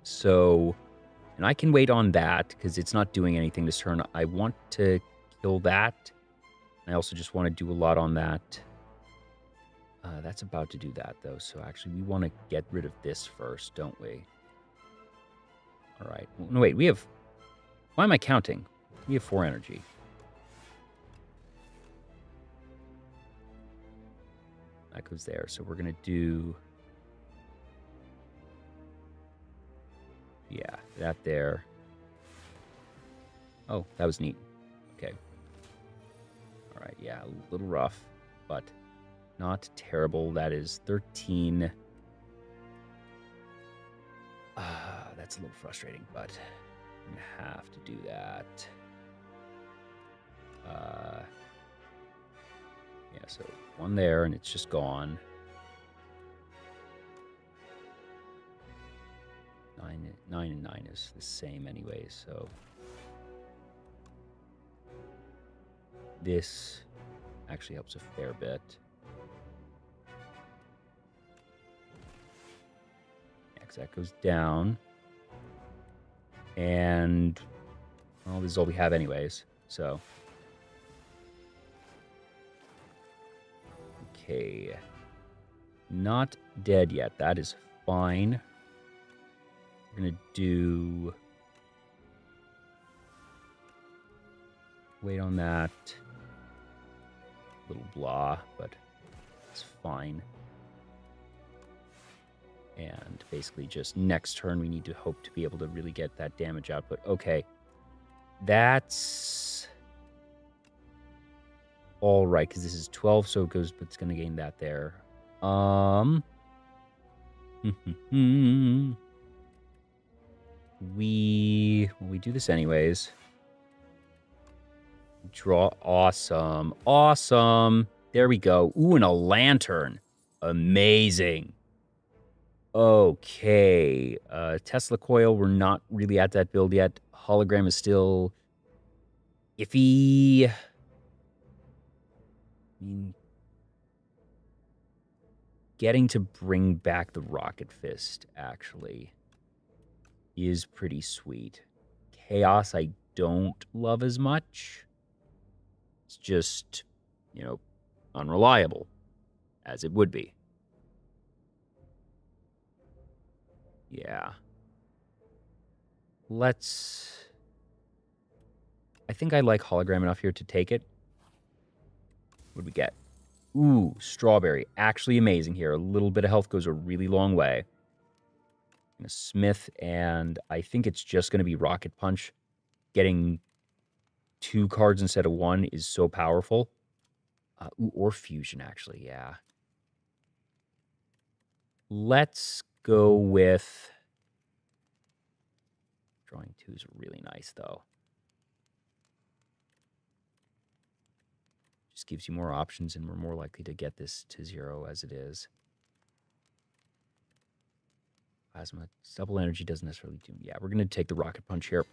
So, and I can wait on that, because it's not doing anything this turn. I want to kill that. I also just want to do a lot on that. That's about to do that, though. So actually, we want to get rid of this first, don't we? All right. No, wait, we have... why am I counting? We have 4 energy. That goes there. So we're going to do... yeah, that there. Oh, that was neat. Okay. All right, yeah, a little rough, but not terrible. That is 13. That's a little frustrating, but I'm going to have to do that. Yeah, so 1 there, and it's just gone. 9 and 9 is the same anyway, so this actually helps a fair bit. Yeah, 'cause that goes down. And, well, this is all we have anyways, so. Okay. Not dead yet. That is fine. We're going to do... wait on that. Little blah, but it's fine. And basically just next turn, we need to hope to be able to really get that damage output. Okay. That's all right, because this is 12, so it goes, but it's going to gain that there. we do this anyways. Draw. Awesome. Awesome. There we go. Ooh, and a lantern. Amazing. Okay. Tesla coil, we're not really at that build yet. Hologram is still iffy. I mean, getting to bring back the Rocket Fist, actually, is pretty sweet. Chaos, I don't love as much. It's just, you know, unreliable, as it would be. Yeah. I think I like Hologram enough here to take it. What do we get? Ooh, Strawberry. Actually amazing here. A little bit of health goes a really long way. And a Smith, and I think it's just going to be Rocket Punch. Getting 2 cards instead of 1 is so powerful. Ooh, or Fusion, actually, yeah. Let's go with... Drawing 2 is really nice, though. Just gives you more options, and we're more likely to get this to 0 as it is. Plasma. Double energy doesn't necessarily do... Yeah, we're going to take the Rocket Punch here.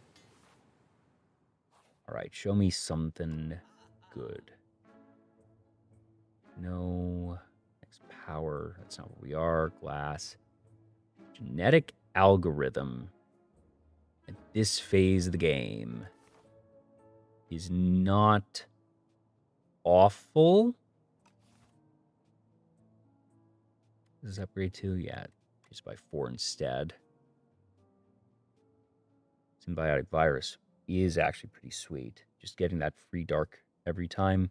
All right, show me something good. No. Next power. That's not what we are. Glass. Genetic algorithm. At this phase of the game is not awful. This is upgrade 2? Yeah, just by 4 instead. Symbiotic virus is actually pretty sweet. Just getting that free dark every time.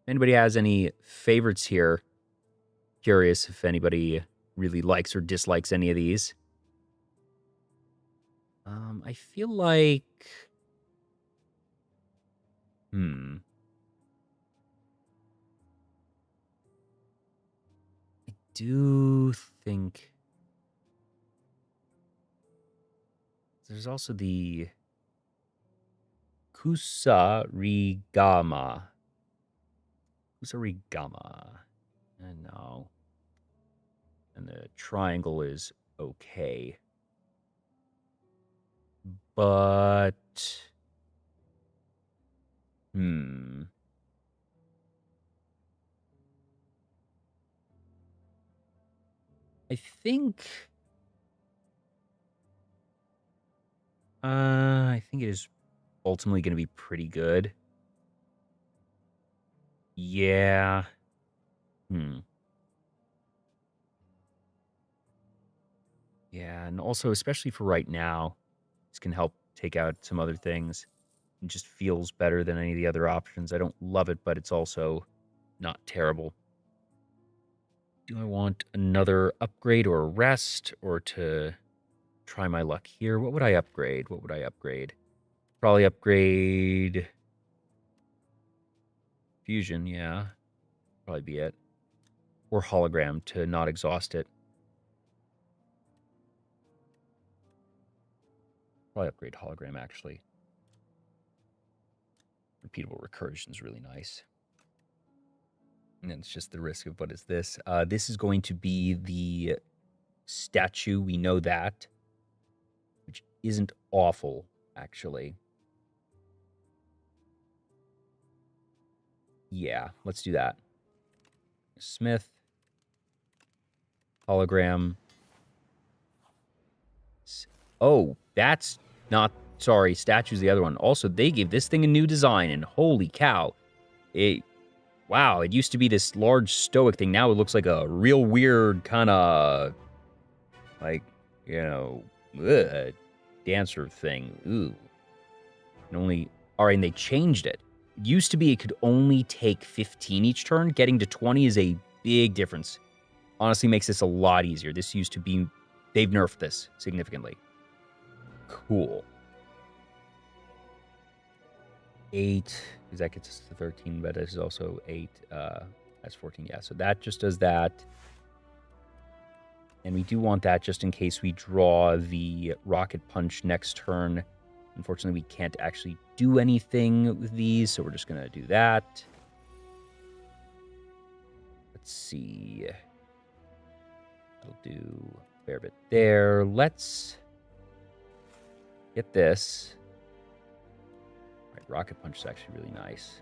Anybody has any favorites here? Curious if anybody really likes or dislikes any of these. I feel like... I do think... There's also the... Kusarigama. No. And the triangle is okay. But... I think it is ultimately going to be pretty good. Yeah. Yeah, and also, especially for right now, this can help take out some other things. It just feels better than any of the other options. I don't love it, but it's also not terrible. Do I want another upgrade or a rest, or to try my luck here? What would I upgrade? Probably upgrade Fusion, yeah. Probably be it. Or Hologram to not exhaust it. Probably upgrade Hologram, actually. Repeatable recursion is really nice. And then it's just the risk of what is this? This is going to be the statue. We know that. Which isn't awful, actually. Yeah, let's do that. Smith. Hologram. Oh, that's not... Sorry, statue's the other one. Also, they gave this thing a new design, and holy cow. Wow, it used to be this large stoic thing. Now it looks like a real weird kind of... Like, you know... Dancer thing. Ooh. And only... All right, and they changed it. It used to be it could only take 15 each turn. Getting to 20 is a big difference. Honestly makes this a lot easier. This used to be... They've nerfed this significantly. Cool. 8, because that gets us to 13, but this is also 8. That's 14, yeah. So that just does that. And we do want that just in case we draw the Rocket Punch next turn. Unfortunately, we can't actually do anything with these, so we're just going to do that. Let's see. I'll do a fair bit there. Let's get this. All right, Rocket Punch is actually really nice.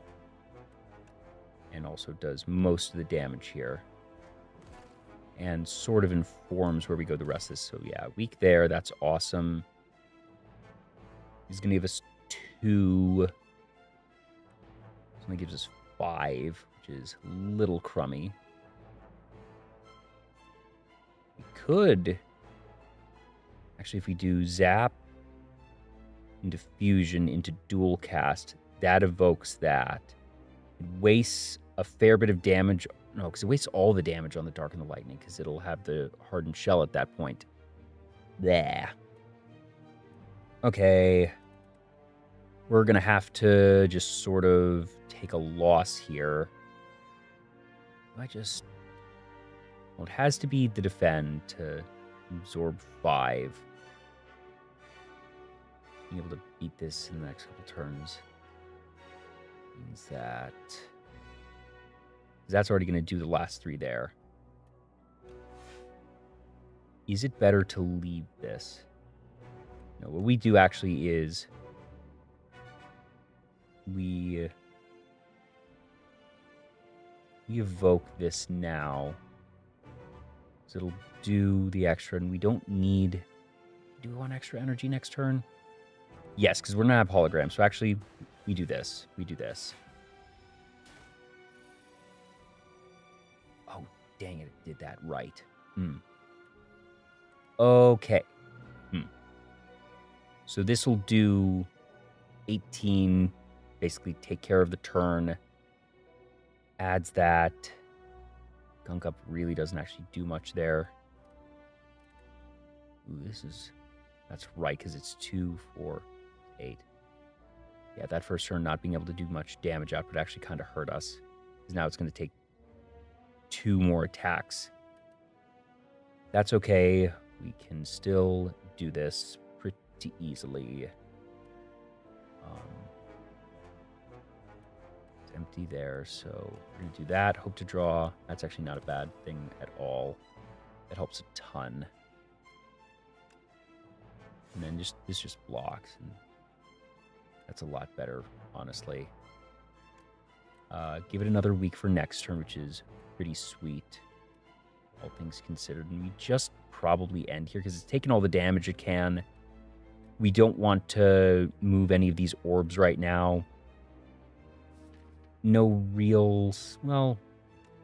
And also does most of the damage here. And sort of informs where we go the rest of this. So yeah, weak there. That's awesome. He's going to give us 2. This only gives us 5, which is a little crummy. We could... Actually, if we do Zap into Fusion into Dual Cast, that evokes that. It wastes a fair bit of damage. No, because it wastes all the damage on the Dark and the Lightning, because it'll have the Hardened Shell at that point. There. Okay. We're going to have to just sort of take a loss here. I just... Well, it has to be the defend to absorb 5. Being able to beat this in the next couple turns means that... That's already going to do the last 3 there. Is it better to leave this? No, what we do actually is we evoke this now. So it'll do the extra, and we don't need... Do we want extra energy next turn? Yes, because we're going to have holograms. So actually, we do this. We do this. Oh, dang it. It did that right. Okay. So this will do 18, basically take care of the turn. Adds that. Gunk Up really doesn't actually do much there. Ooh, that's right, because it's 2, 4, 8. Yeah, that first turn not being able to do much damage out would actually kind of hurt us. Because now it's going to take 2 more attacks. That's okay. We can still do this pretty easily. It's empty there, so we're going to do that. Hope to draw. That's actually not a bad thing at all. That helps a ton. And then this just blocks. And that's a lot better, honestly. Give it another week for next turn, which is pretty sweet, all things considered. And we just probably end here because it's taken all the damage it can. We don't want to move any of these orbs right now. No reals. Well,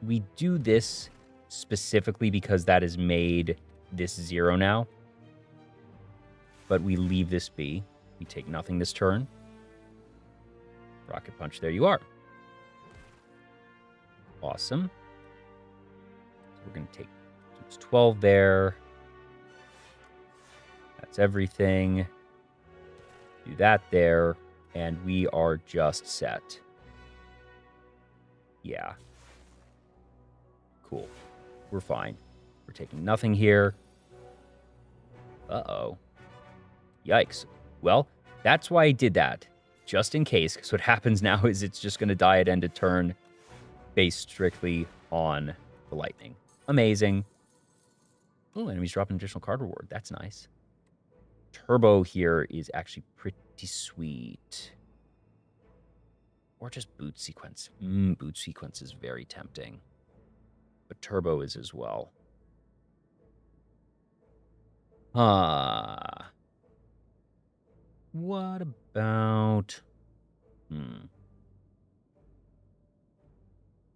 we do this specifically because that has made this 0 now. But we leave this be. We take nothing this turn. Rocket Punch, there you are. Awesome. So we're going to take 12 there. That's everything. Do that there. And we are just set. Yeah. Cool. We're fine. We're taking nothing here. Uh-oh. Yikes. Well, that's why I did that. Just in case. Because what happens now is it's just going to die at end of turn. Based strictly on the lightning. Amazing. Oh, enemies drop an additional card reward. That's nice. Turbo here is actually pretty sweet. Or just boot sequence. Boot sequence is very tempting. But turbo is as well. What about... Let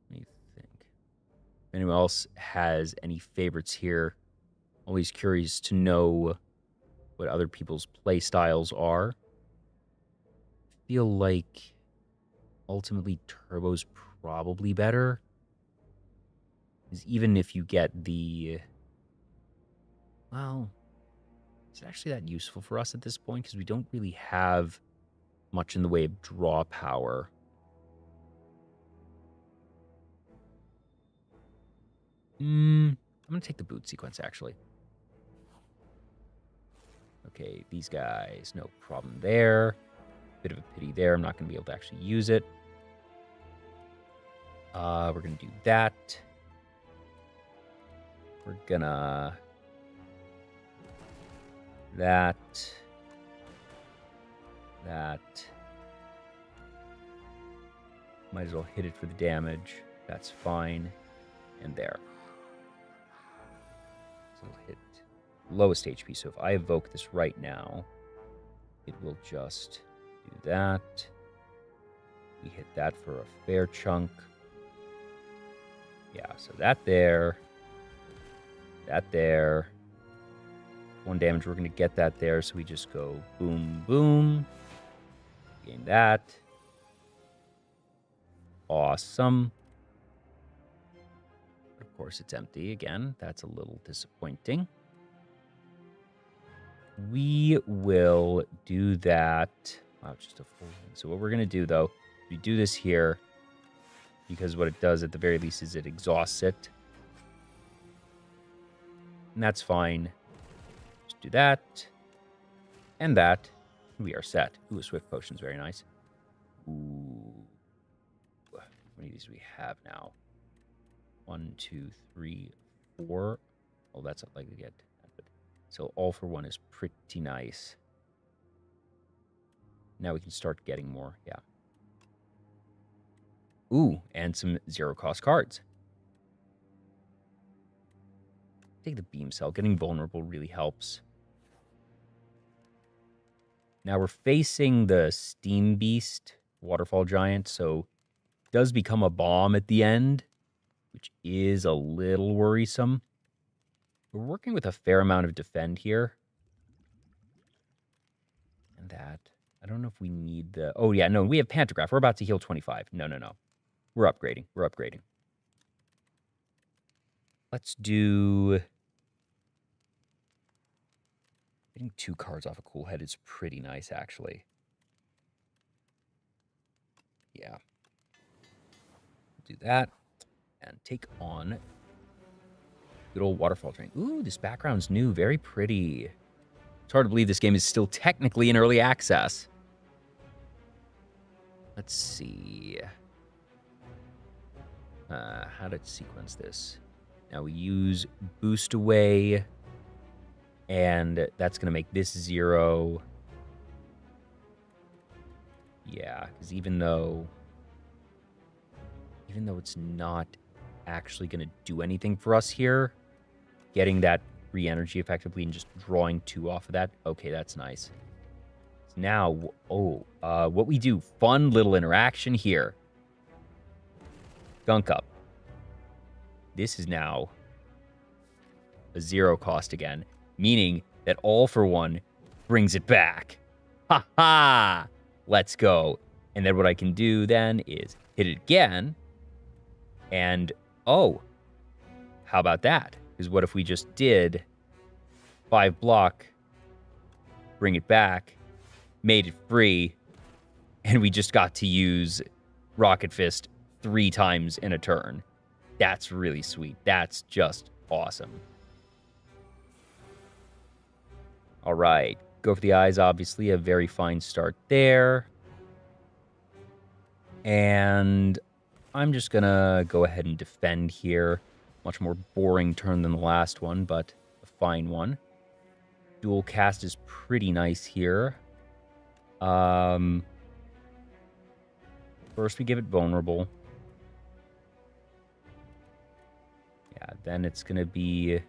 me think. If anyone else has any favorites here, always curious to know what other people's play styles are. I feel like ultimately Turbo's probably better. Because even if you get the... Well, is it actually that useful for us at this point? Because we don't really have much in the way of draw power. I'm going to take the boot sequence, actually. Okay, these guys, no problem there. Bit of a pity there. I'm not going to be able to actually use it. We're going to do that. We're gonna... That. Might as well hit it for the damage. That's fine. And there. So it'll hit lowest HP. So if I evoke this right now, it will just do that. We hit that for a fair chunk. Yeah, so that there. That there. 1 damage. We're going to get that there. So we just go boom, boom. Gain that. Awesome. Of course, it's empty again. That's a little disappointing. We will do that. Wow, just a full one. So what we're going to do, though, we do this here because what it does at the very least is it exhausts it. And that's fine. Just do that. And that. We are set. Ooh, a Swift Potion's very nice. Ooh. How many of these do we have now? 1, 2, 3, 4. Oh, that's not likely to get. So all for one is pretty nice. Now we can start getting more. Yeah. Ooh, and some zero-cost cards. Take the Beam Cell. Getting vulnerable really helps. Now we're facing the Steam Beast, Waterfall Giant, so it does become a bomb at the end, which is a little worrisome. We're working with a fair amount of defend here. And that. I don't know if we need the... Oh, yeah, no, we have Pantograph. We're about to heal 25. No. We're upgrading. We're upgrading. Let's do... Getting 2 cards off a Cool Head is pretty nice, actually. Yeah. Do that. And take on good old Waterfall Drain. Ooh, this background's new. Very pretty. It's hard to believe this game is still technically in early access. Let's see. How to sequence this. Now we use Boost Away. And that's going to make this 0. Yeah, because even though it's not actually going to do anything for us here, getting that free energy effectively and just drawing 2 off of that, okay, that's nice. So now, what we do, fun little interaction here. Gunk Up. This is now a 0 cost again, meaning that all for one brings it back. Ha ha! Let's go. And then what I can do then is hit it again. And, oh, how about that? Because what if we just did 5 block, bring it back, made it free, and we just got to use Rocket Fist 3 times in a turn. That's really sweet. That's just awesome. All right. Go for the eyes, obviously. A very fine start there. And I'm just going to go ahead and defend here. Much more boring turn than the last one, but a fine one. Dual cast is pretty nice here. First, we give it vulnerable. Yeah, then it's going to be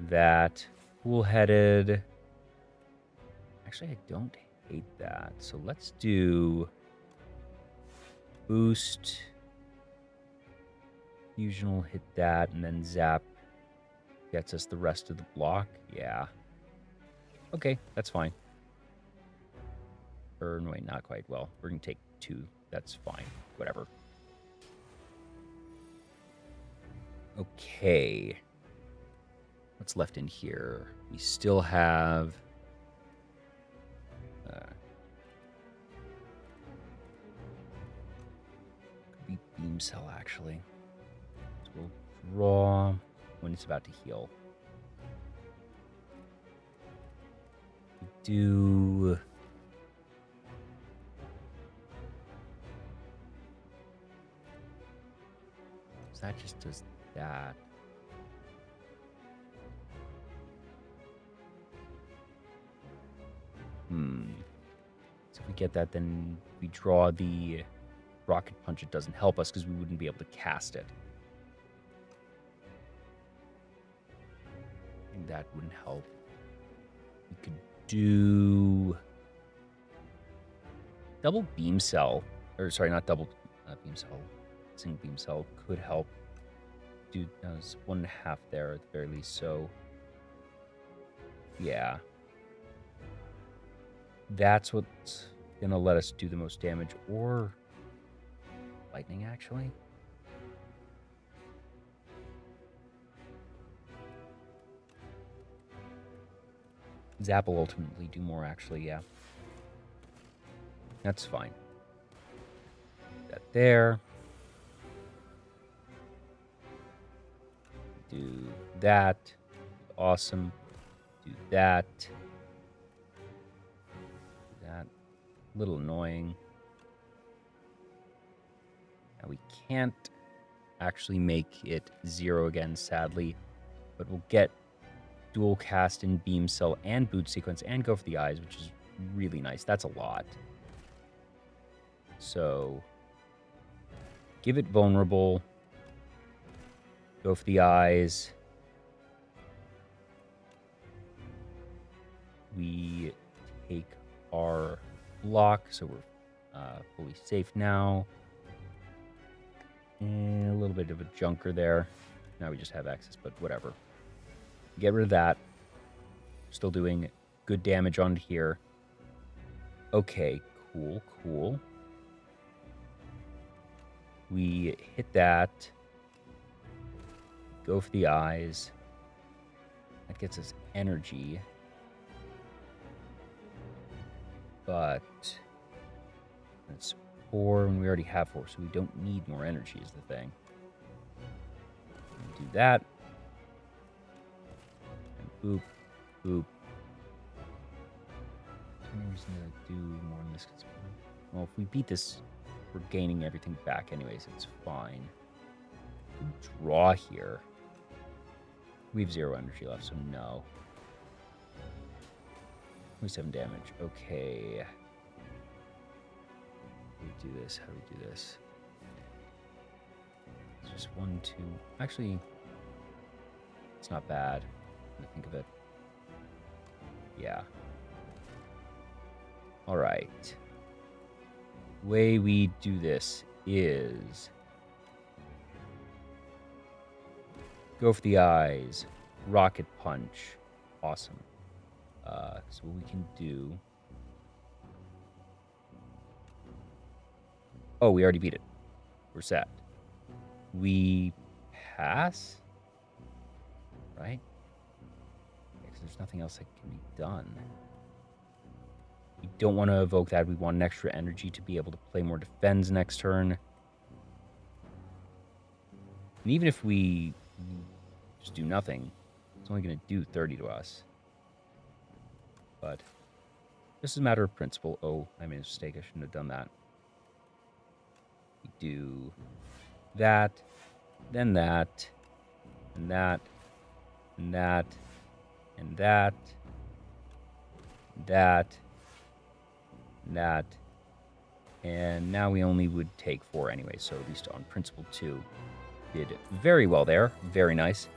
that cool-headed. Actually, I don't hate that. So let's do boost. Fusion will hit that, and then zap gets us the rest of the block. Yeah. Okay, that's fine. Or, no, wait, not quite. Well, we're going to take 2. That's fine. Whatever. Okay. What's left in here? We still have... could be beam cell, actually. So we'll draw when it's about to heal. We do... so that just does that. So if we get that, then we draw the rocket punch. It doesn't help us because we wouldn't be able to cast it. And that wouldn't help. We could do double beam cell. Or sorry, not double beam cell. Single beam cell could help. Dude, that was 1.5 there at the very least. So yeah. That's what's going to let us do the most damage. Or lightning, actually. Zap will ultimately do more, actually, yeah. That's fine. That there. Do that. Awesome. Do that. That. A little annoying. Now we can't actually make it 0 again, sadly. But we'll get dual cast in beam cell and boot sequence and go for the eyes, which is really nice. That's a lot. So give it vulnerable. Go for the eyes. We take our block, so we're fully safe now. And a little bit of a junker there. Now we just have access, but whatever. Get rid of that. Still doing good damage on here. Okay, cool, cool. We hit that. Go for the eyes. That gets us energy. But that's 4, and we already have 4, so we don't need more energy is the thing. Do that. And boop, boop. Any reason to do more in this? Well, if we beat this, we're gaining everything back anyways. It's fine. Draw here. We have 0 energy left, so no. 27 damage. Okay. How do we do this? How do we do this? It's just 1, 2. Actually, it's not bad when I think of it. Yeah. All right. The way we do this is go for the eyes, rocket punch. Awesome. So what we can do... oh, we already beat it. We're set. We pass? Right? Yeah, 'cause there's nothing else that can be done. We don't want to evoke that. We want an extra energy to be able to play more defense next turn. And even if we just do nothing, it's only going to do 30 to us. But this is a matter of principle. Oh, I made a mistake. I shouldn't have done that. We do that, then that, and that, and that, and that, and that, and that. And now we only would take 4 anyway, so at least on principle 2. Did very well there. Very nice.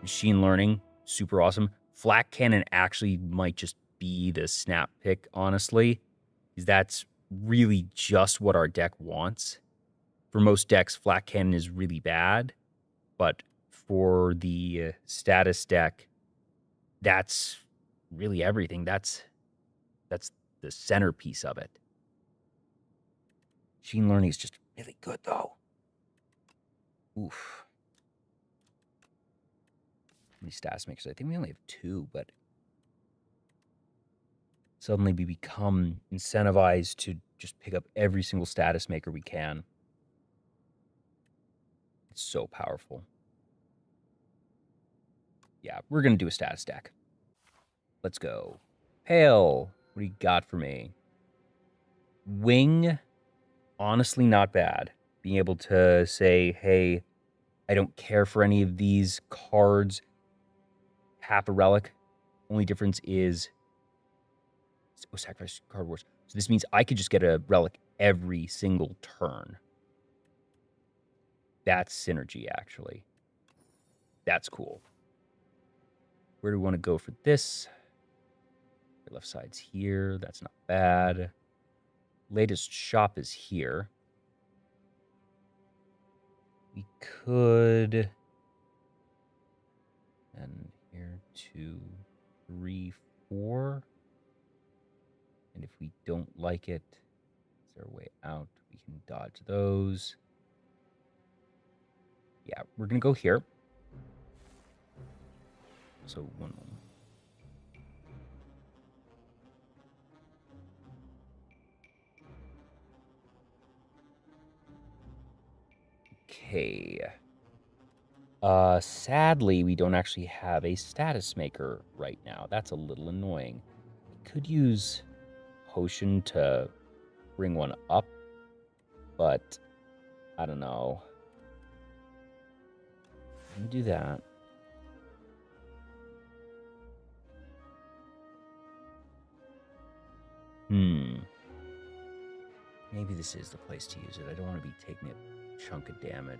Machine learning, super awesome. Flak cannon actually might just be the snap pick, honestly. Because that's really just what our deck wants. For most decks, flak cannon is really bad. But for the status deck, that's really everything. That's the centerpiece of it. Machine learning is just really good, though. Oof. How many status makers? I think we only have 2, but suddenly we become incentivized to just pick up every single status maker we can. It's so powerful. Yeah, we're going to do a status deck. Let's go. Hail, what do you got for me? Wing, honestly not bad. Being able to say, hey, I don't care for any of these cards. Half a relic. Only difference is sacrifice card wars. So this means I could just get a relic every single turn. That's synergy, actually. That's cool. Where do we want to go for this? The left side's here. That's not bad. Latest shop is here. We could... And here, 2, 3, 4. And if we don't like it, is there a way out? We can dodge those. Yeah, we're going to go here. So 1, 1. Okay. Sadly, we don't actually have a status maker right now. That's a little annoying. We could use potion to bring one up, but I don't know. Let me do that. Maybe this is the place to use it. I don't want to be taking a chunk of damage.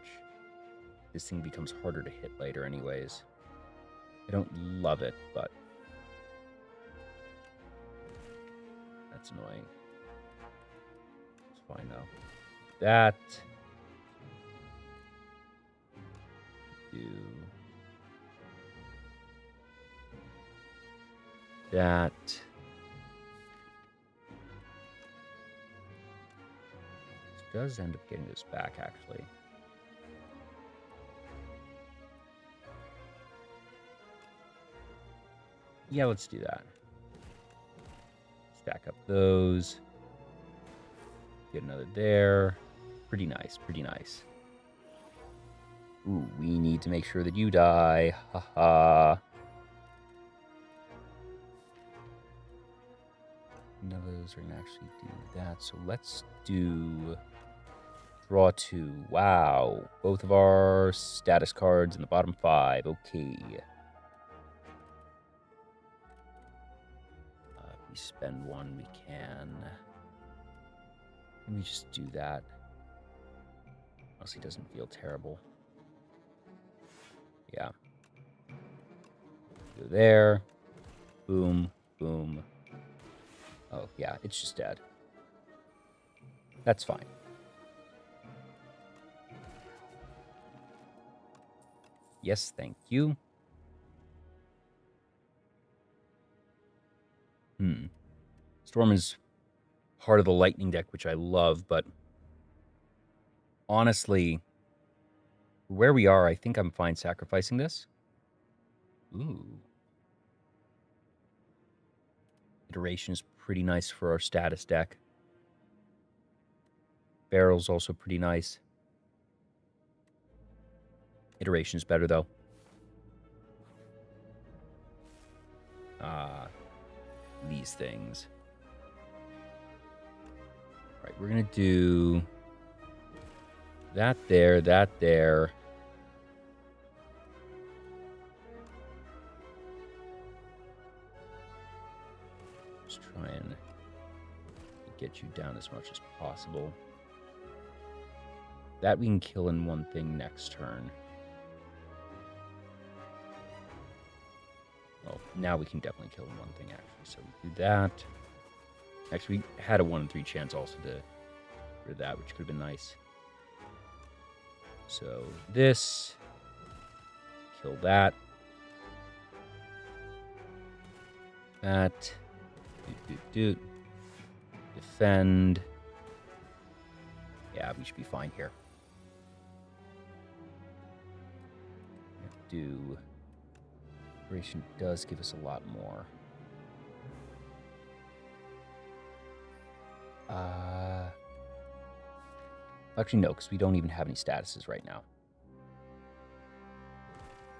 This thing becomes harder to hit later anyways. I don't love it, but that's annoying. It's fine though. That. Do that. This does end up getting this back, actually. Yeah, let's do that. Stack up those. Get another there. Pretty nice, pretty nice. Ooh, we need to make sure that you die. Haha. None of those are going to actually do that. So let's do draw 2. Wow. Both of our status cards in the bottom 5. Okay. If we spend 1, we can. Let me just do that. Honestly, doesn't feel terrible. Yeah. Go there. Boom. Boom. Oh, yeah, it's just dead. That's fine. Yes, thank you. Storm is part of the lightning deck, which I love, but honestly, where we are, I think I'm fine sacrificing this. Ooh. Iteration is pretty nice for our status deck. Barrel's also pretty nice. Iteration is better, though. These things. All right, we're going to do that there, that there. Just try and get you down as much as possible. That we can kill in one thing next turn. Well, now we can definitely kill in one thing, actually. So we do that. Actually, we had a 1 in 3 chance also to get rid of that, which could have been nice. So this. Kill that. That. Defend. Yeah, we should be fine here. Do. Duration does give us a lot more. Actually, no, because we don't even have any statuses right now.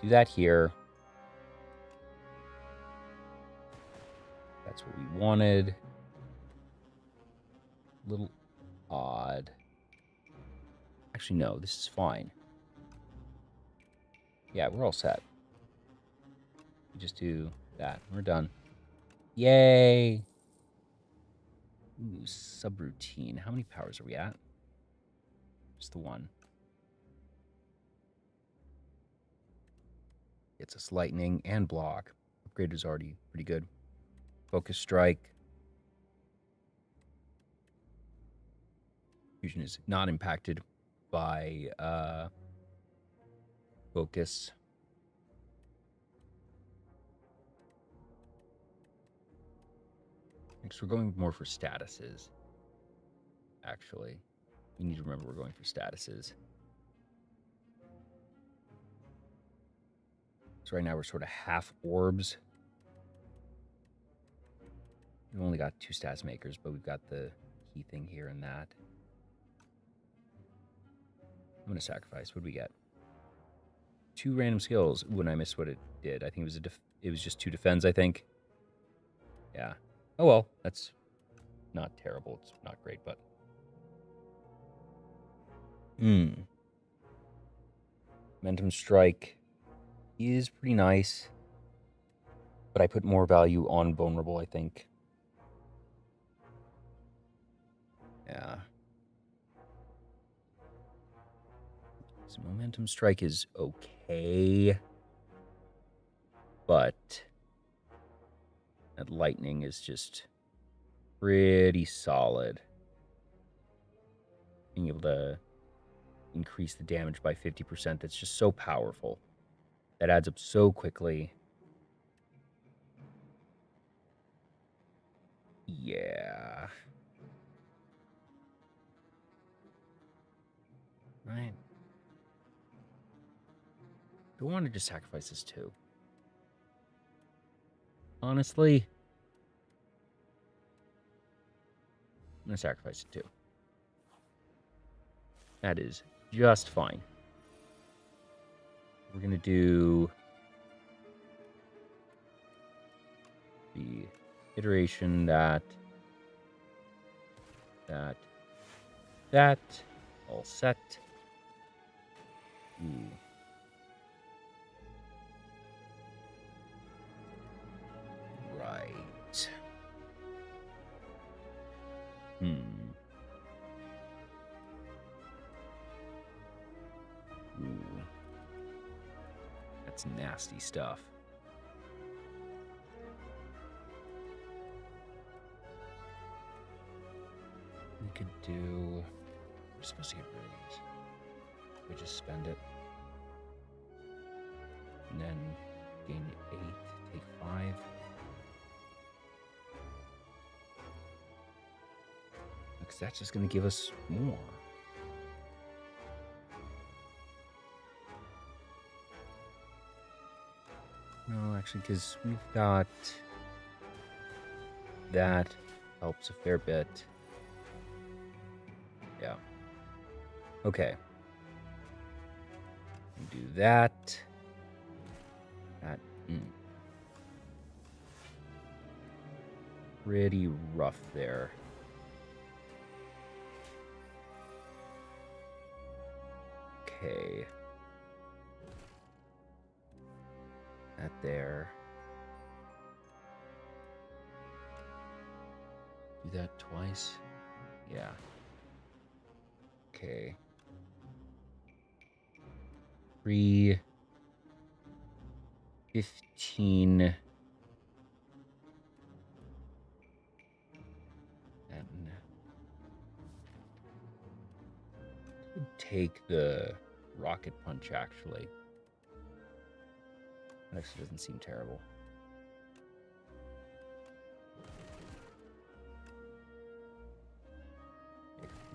Do that here. That's what we wanted. A little odd. Actually, no, this is fine. Yeah, we're all set. We just do that. We're done. Yay! Ooh, subroutine. How many powers are we at? Just the one. Gets us lightning and block. Upgrader's already pretty good. Focus strike. Fusion is not impacted by focus. Next, we're going more for statuses. Actually, we need to remember we're going for statuses. So right now we're sort of half orbs. We've only got 2 stats makers, but we've got the key thing here and that. I'm going to sacrifice. What do we get? 2 random skills. Ooh, and I missed what it did. I think it was just 2 defends, I think. Yeah. Oh, well. That's not terrible. It's not great, but... Momentum Strike is pretty nice. But I put more value on Vulnerable, I think. Yeah. So Momentum Strike is okay. But that Lightning is just pretty solid. Being able to increase the damage by 50%, that's just so powerful. That adds up so quickly. Yeah. Right. Do I want to just sacrifice this too? Honestly, I'm going to sacrifice it too. That is just fine. We're going to do the iteration that, all set. Ooh. Right. Ooh. That's nasty stuff. We could do... We're supposed to get rid of these. We just spend it. And then gain 8, take 5. Because that's just going to give us more. No, actually, because we've got... That helps a fair bit. Yeah. Okay. Do that. That. Pretty rough there. Okay. That there. Do that twice? Yeah. Okay. 3, 15. And take the rocket punch, actually. That actually doesn't seem terrible.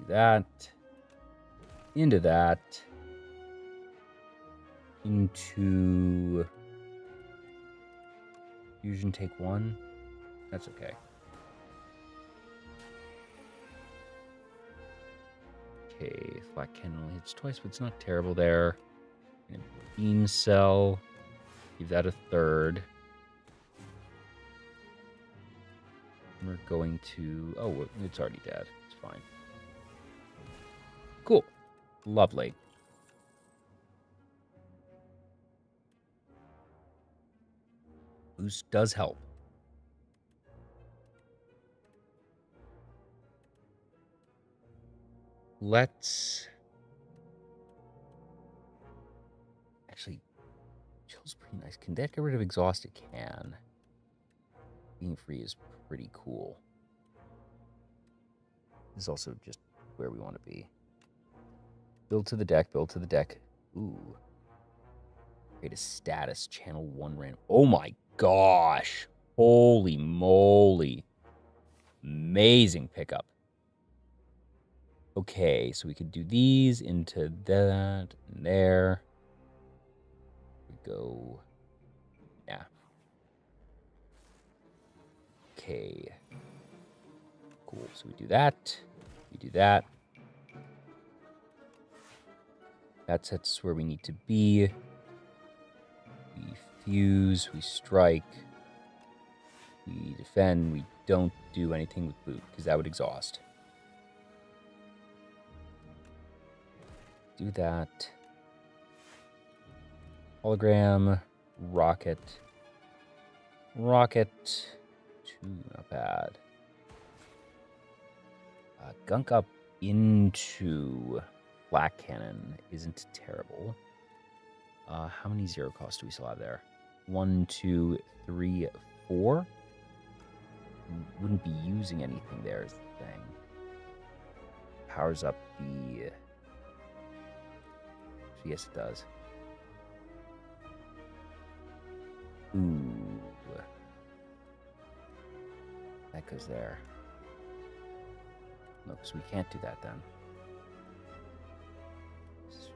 do that. Into that. Into fusion, take 1. That's okay. Okay, flat cannon only hits twice, but it's not terrible there. Beam cell. Give that a 3rd. We're going to... Oh, it's already dead. It's fine. Cool. Lovely. Boost does help. Let's... Actually, chill's pretty nice. Can that get rid of exhaust? It can. Being free is pretty cool. This is also just where we want to be. Build to the deck, build to the deck. Ooh. Create a status, channel 1 random. Oh my gosh. Holy moly. Amazing pickup. Okay, so we could do these into that and there. We go. Yeah. Okay. Cool. So we do that. We do that. That sets us where we need to be. We fuse. We strike. We defend. We don't do anything with boot because that would exhaust. Do that. Hologram. Rocket. Rocket. 2, not bad. Gunk up into Black Cannon isn't terrible. How many 0 costs do we still have there? 1, 2, 3, 4. Wouldn't be using anything there is the thing. Powers up the... Yes, it does. Ooh. That goes there. No, because we can't do that then.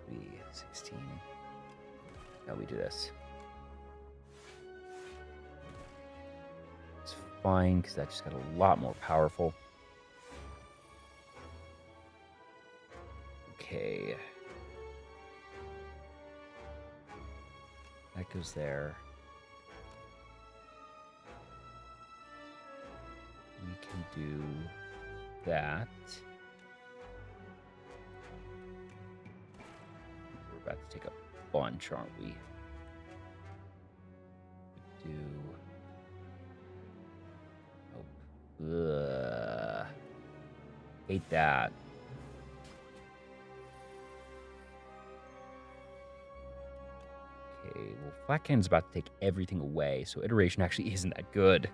3, 16. No, we do this. It's fine, because that just got a lot more powerful. Okay. That goes there. We can do that. We're about to take a bunch, aren't we? Do... Oh. Ugh. Hate that. Okay, well, Flat Cannon's about to take everything away, so iteration actually isn't that good.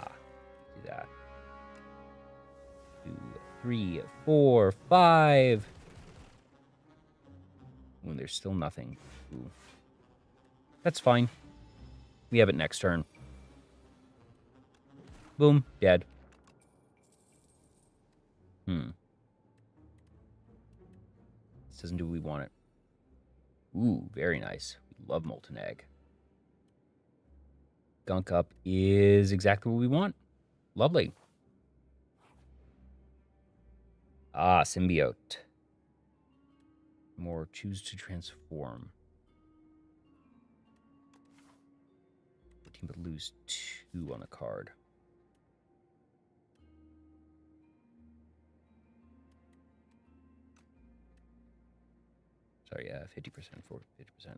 Do that. 2, 3, 4, 5. When there's still nothing. Ooh. That's fine. We have it next turn. Boom, dead. This doesn't do what we want it. Ooh, very nice. We love Molten Egg. Gunk up is exactly what we want. Lovely. Ah, Symbiote. More choose to transform. 14, but lose 2 on the card. Sorry, 50% for 50%.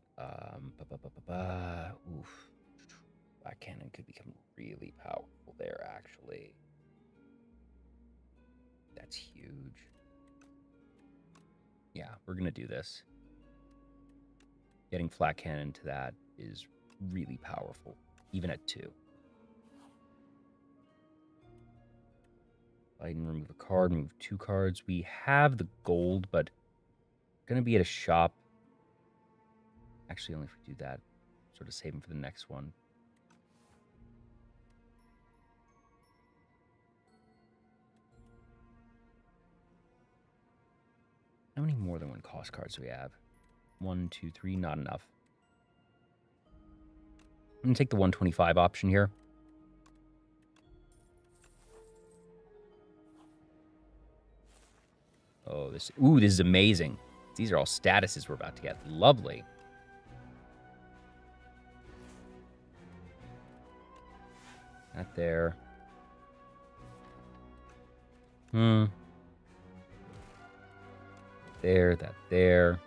Oof. Black Cannon could become really powerful there, actually. That's huge. Yeah, we're going to do this. Getting Flat Cannon to that is really powerful, even at 2. I can remove a card, move 2 cards. We have the gold, but going to be at a shop. Actually, only if we do that. Sort of save them for the next one. more than one cost card so we have? 1, 2, 3, not enough. I'm going to take the 125 option here. Oh, this is amazing. These are all statuses we're about to get. Lovely. That there. There, that there.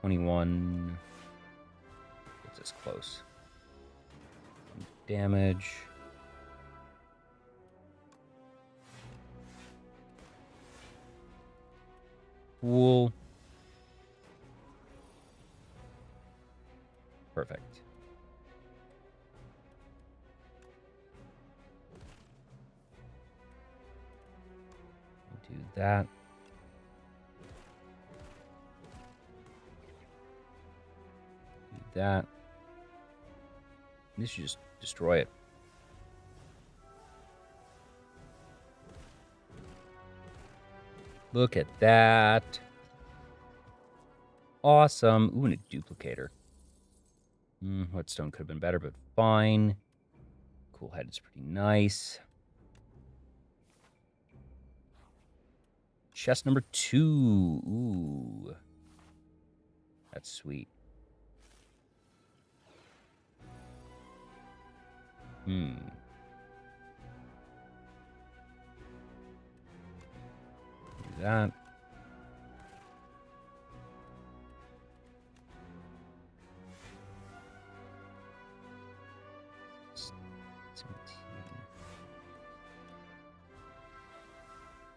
21. Gets us close. Damage. Cool. Perfect. Do that. Do that. This should just destroy it. Look at that. Awesome. Ooh, and a duplicator. Whetstone could have been better, but fine. Cool head is pretty nice. Chest number 2. Ooh. That's sweet. Do that.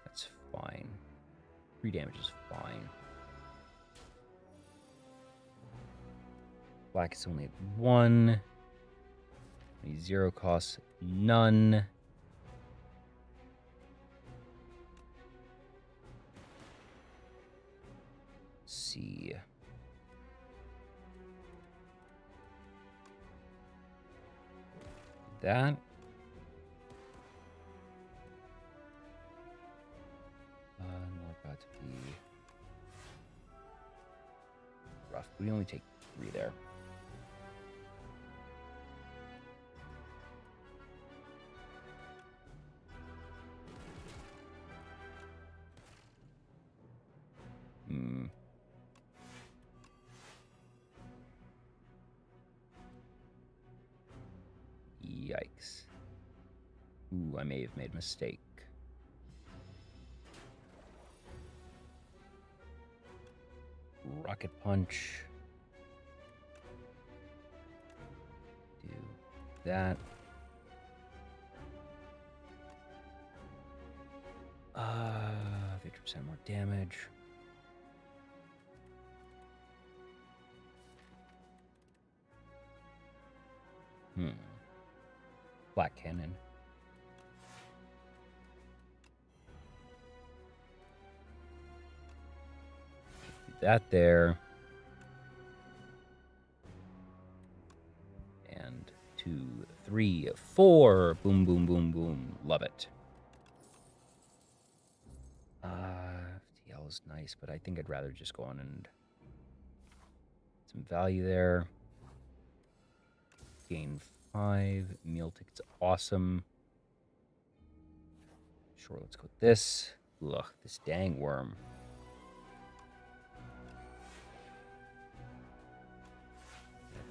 That's fine. 3 damage is fine. Black is only at 1. 0 costs none. Let's see. That. Not about to be rough. We only take 3 there. Yikes. Ooh, I may have made a mistake. Rocket Punch. Do that. 50% more damage. Black Cannon. Do that there. And 2, 3, 4. Boom, boom, boom, boom. Love it. FTL is nice, but I think I'd rather just go on and some value there. Gain 5. Meal ticket's awesome. Sure, let's go with this. Ugh, this dang worm.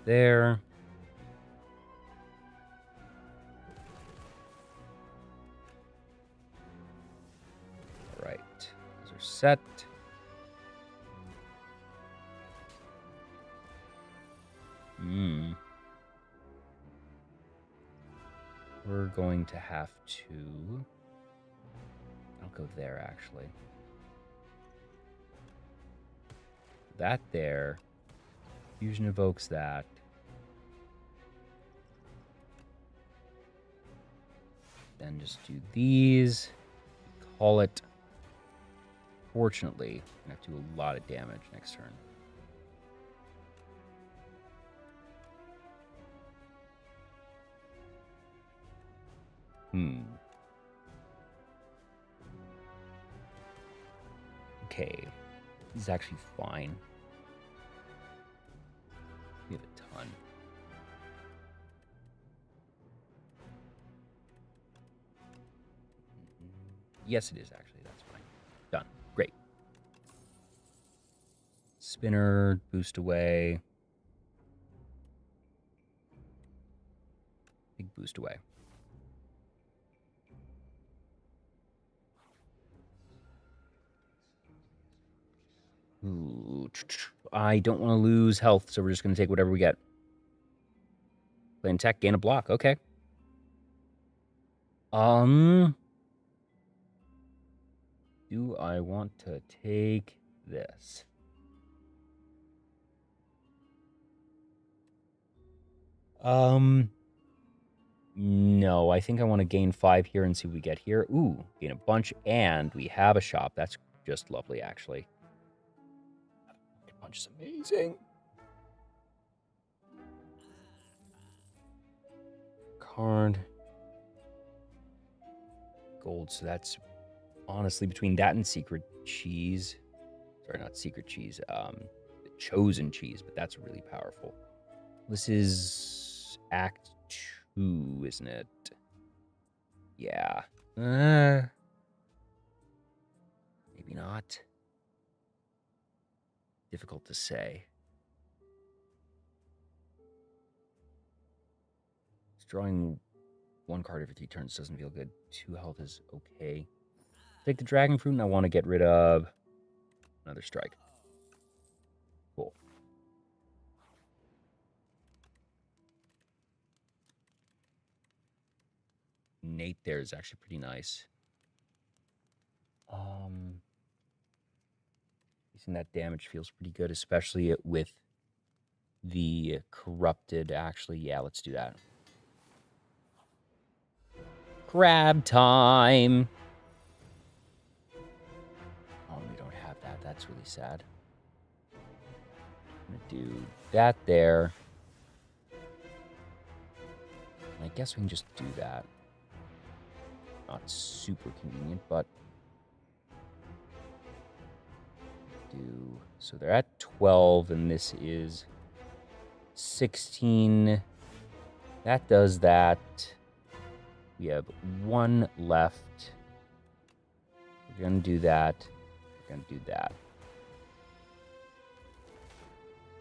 There. All right, those are set. We're going to have to... I'll go there, actually. That there. Fusion evokes that. Then just do these. Call it. Fortunately, I have to do a lot of damage next turn. okay. He's actually fine. We have a ton. Yes, it is actually. That's fine. Done. Great. Spinner, boost away. Big boost away. Ooh, I don't want to lose health, so we're just going to take whatever we get. Play tech, gain a block. Okay. Do I want to take this? No, I think I want to gain 5 here and see what we get here. Ooh, gain a bunch, and we have a shop. That's just lovely, actually. A bunch is amazing. Card. Gold, so that's honestly between that and secret cheese. Sorry, not secret cheese. The chosen cheese, but that's really powerful. This is Act 2, isn't it? Yeah. Maybe not. Difficult to say. Drawing 1 card every 3 turns doesn't feel good. 2 health is okay. Take the dragon fruit, and I want to get rid of another strike. Cool. Nate there is actually pretty nice. Using that damage feels pretty good, especially with the corrupted. Actually, yeah, let's do that. Grab time. Oh, we don't have that. That's really sad. I'm gonna do that there. And I guess we can just do that. Not super convenient, but do. So they're at 12, and this is 16. That does that. We have 1 left. We're going to do that. We're going to do that.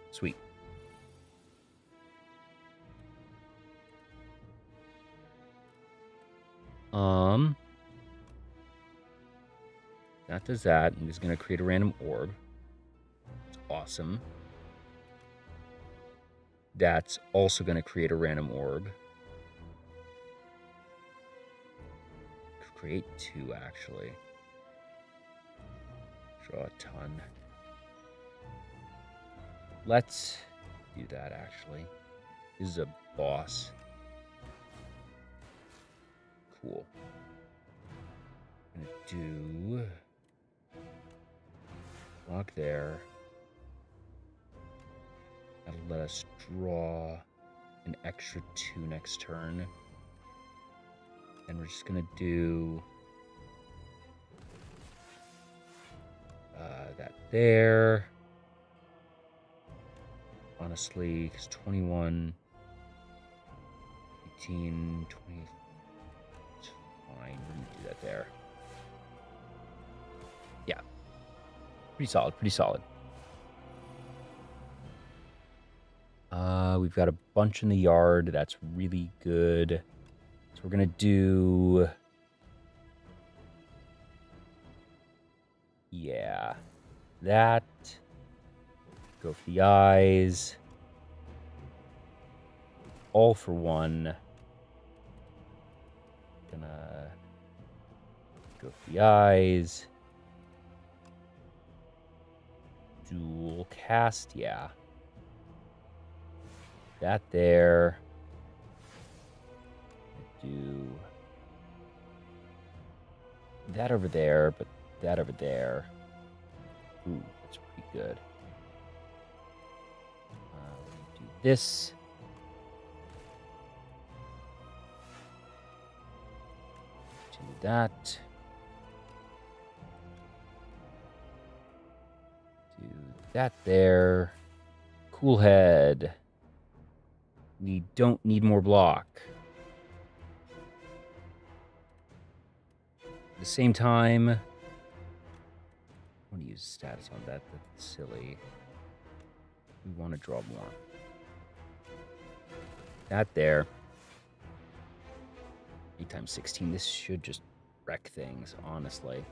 Sweet. That does that. I'm just going to create a random orb. It's awesome. That's also going to create a random orb. Create 2, actually. Draw a ton. Let's do that, actually. This is a boss. Cool. I'm going to do... block there. That'll let us draw an extra 2 next turn. And we're just going to do that there. Honestly, because 21, 18, 20. It's fine. We're going to do that there. Yeah. Pretty solid, pretty solid. We've got a bunch in the yard. That's really good. So we're going to do... yeah. That. Go for the eyes. All for 1. Gonna go for the eyes. Dual cast, yeah. That there. Do that over there, but that over there. Ooh, that's pretty good. Do this. Do that. That there. Cool head. We don't need more block. At the same time, I want to use status on that. That's silly. We want to draw more. That there. 8 times 16. This should just wreck things, honestly.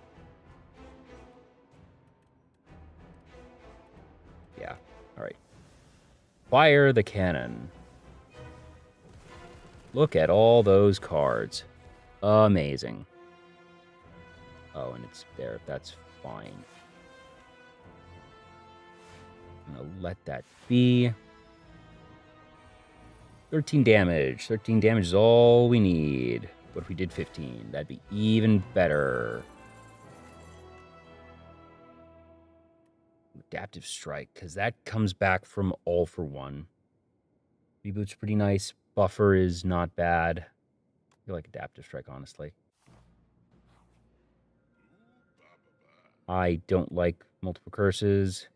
Yeah. All right. Fire the cannon. Look at all those cards. Amazing. Oh, and it's there. That's fine. I'm going to let that be. 13 damage. 13 damage is all we need. What if we did 15? That'd be even better. Adaptive Strike, because that comes back from all for one. Reboot's pretty nice. Buffer is not bad. I feel like Adaptive Strike, honestly. I don't like multiple curses.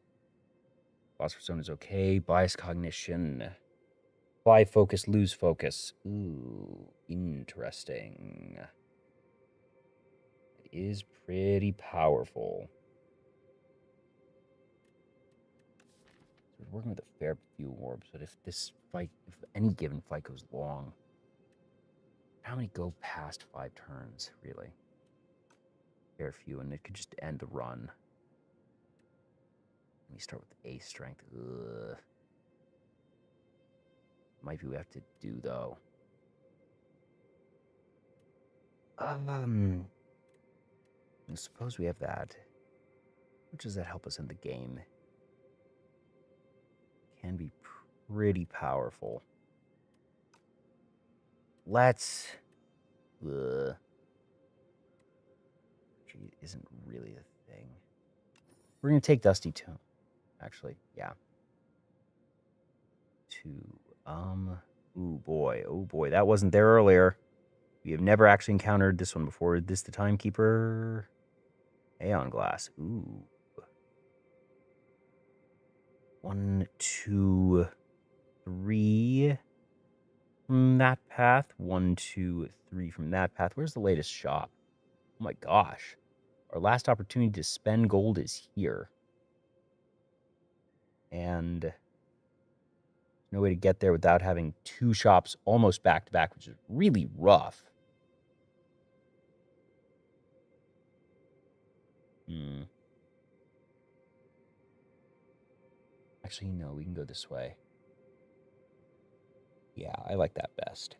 Phosphorus Zone is okay. Bias Cognition. Buy focus, lose focus. Ooh, interesting. It is pretty powerful. We're working with a fair few orbs, but if any given fight goes long, how many go past 5 turns, really? Fair few, and it could just end the run. Let me start with A strength. Ugh. Might be what we have to do, though. I suppose we have that. Which does that help us in the game? Can be pretty powerful. Let's... She isn't really a thing. We're going to take Dusty Tomb. Actually, yeah. 2. Ooh, boy. Oh, boy. That wasn't there earlier. We have never actually encountered this one before. Is this the Timekeeper? Aeon Glass. Ooh. 1, 2, 3 from that path. 1, 2, 3 from that path. Where's the latest shop? Oh my gosh. Our last opportunity to spend gold is here. And no way to get there without having 2 shops almost back to back, which is really rough. Actually, no, we can go this way. Yeah, I like that best.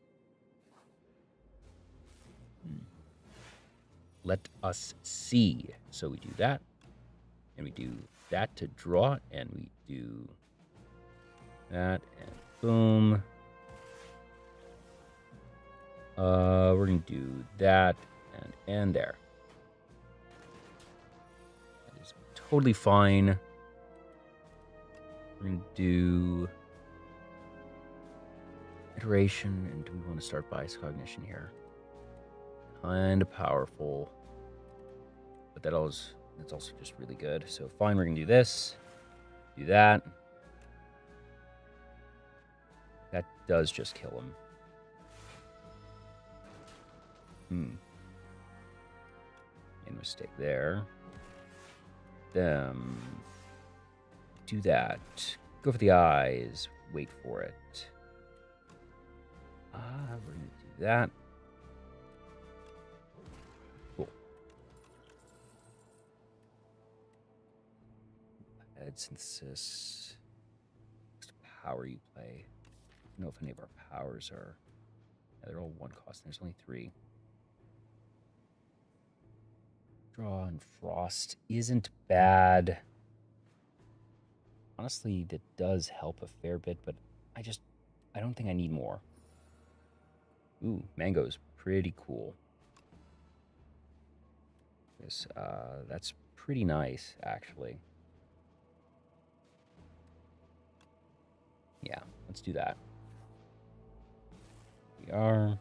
Let us see. So we do that, and we do that to draw, and we do that, and boom. We're gonna do that, and there. That is totally fine. We're gonna do iteration, and do we want to start bias cognition here? Kind of powerful, but that's also just really good. So fine, we're gonna do this, do that. That does just kill him. Made a mistake there. Do that. Go for the eyes. Wait for it. We're gonna do that. Cool. Head synthesis. What's the power you play? I don't know if any of our powers are. Yeah, they're all 1 cost. There's only 3. Draw and Frost isn't bad. Honestly, that does help a fair bit, but I don't think I need more. Ooh, mango's pretty cool. That's pretty nice, actually. Yeah, let's do that. We are.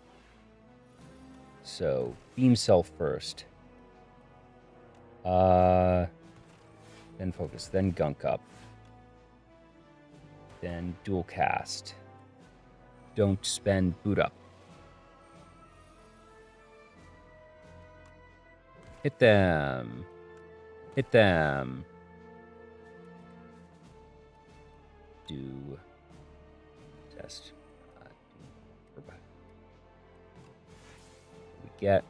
So, beam cell first. Then focus, then gunk up. Then dual cast. Don't spend boot up. Hit them. Hit them. Do test. We get.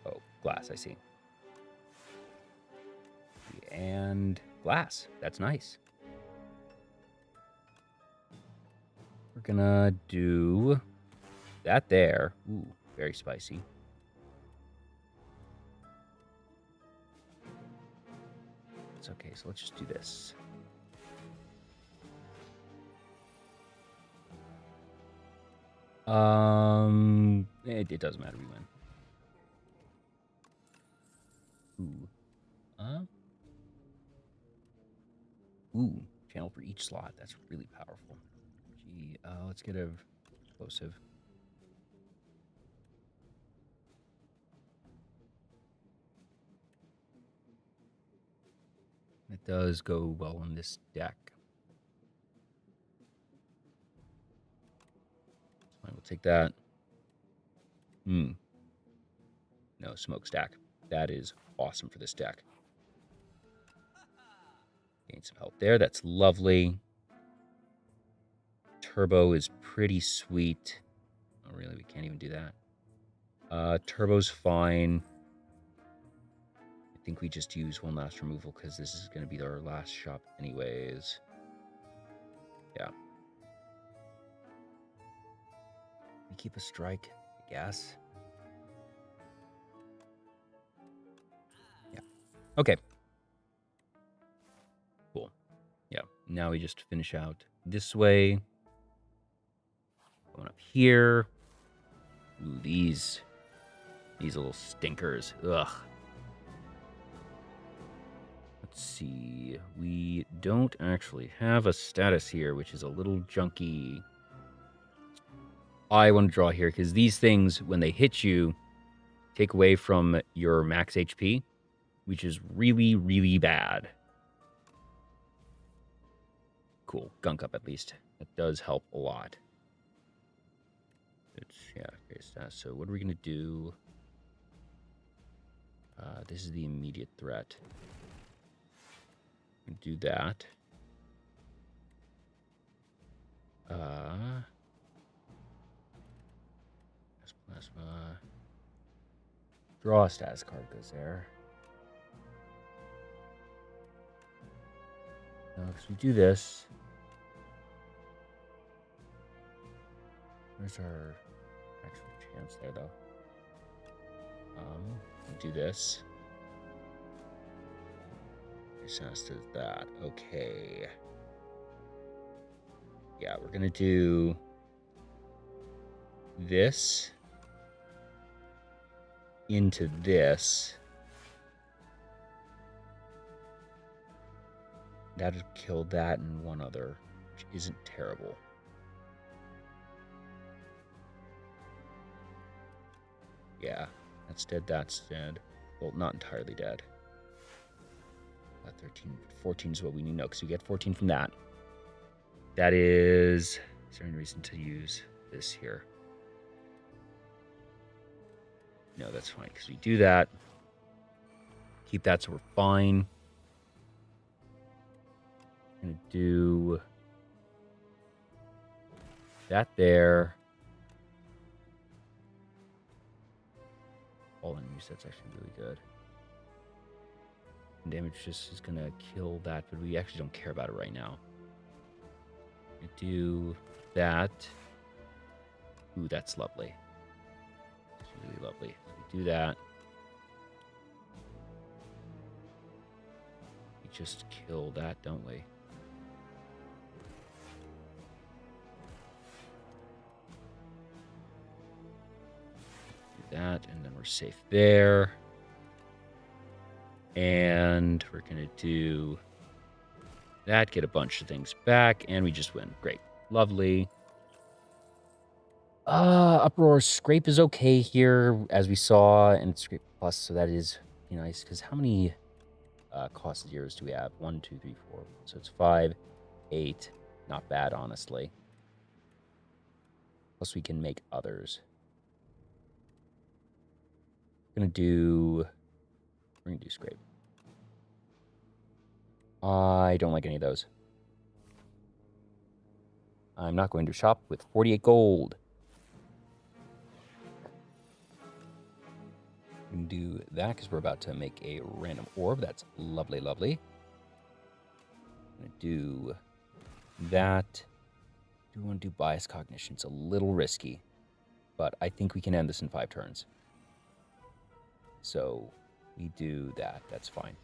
Oh, glass. I see. And glass. That's nice. We're gonna do that there. Ooh, very spicy. It's okay, so let's just do this. It doesn't matter, we win. Ooh, channel for each slot. That's really powerful. Gee, let's get a explosive. It does go well on this deck. Fine, we'll take that. No, smokestack. That is awesome for this deck. Gain some health there. That's lovely. Turbo is pretty sweet. Oh, really? We can't even do that. Turbo's fine. I think we just use one last removal because this is going to be our last shop anyways. Yeah. We keep a strike, I guess. Yeah. Okay. Cool. Yeah. Now we just finish out this way. Going up here. Ooh, these little stinkers. Ugh. Let's see. We don't actually have a status here, which is a little junky. I want to draw here because these things, when they hit you, take away from your max HP, which is really, really bad. Cool. Gunk up at least. That does help a lot. Okay, so what are we going to do? This is the immediate threat. Do that. Plasma. Draw a status card goes there. No, because we do this. Where's our actual chance there, though? Do this. This does that. Okay. Yeah, we're gonna do this into this. That would kill that and one other, which isn't terrible. Yeah, that's dead, that's dead. Well, not entirely dead. 13, 14 is what we need to know, because we get 14 from that. That is there any reason to use this here? No, that's fine, because we do that. Keep that so we're fine. I'm going to do that there. All in use, that's actually really good. And damage just is going to kill that, but we actually don't care about it right now. I'm going to do that. Ooh, that's lovely. That's really lovely. So we do that. We just kill that, don't we? That, and then we're safe there. And we're gonna do that, get a bunch of things back, and we just win. Great. Lovely. Uproar Scrape is okay here, as we saw, and Scrape Plus, so that is nice, because how many cost zeros do we have? 1, 2, 3, 4. So it's 5. 8. Not bad, honestly. Plus we can make others. We're gonna do scrape. I don't like any of those. I'm not going to shop with 48 gold. We can do that because we're about to make a random orb. That's lovely, lovely. I'm going to do that. Do we want to do bias cognition? It's a little risky, but I think we can end this in 5 turns. So we do that. That's fine.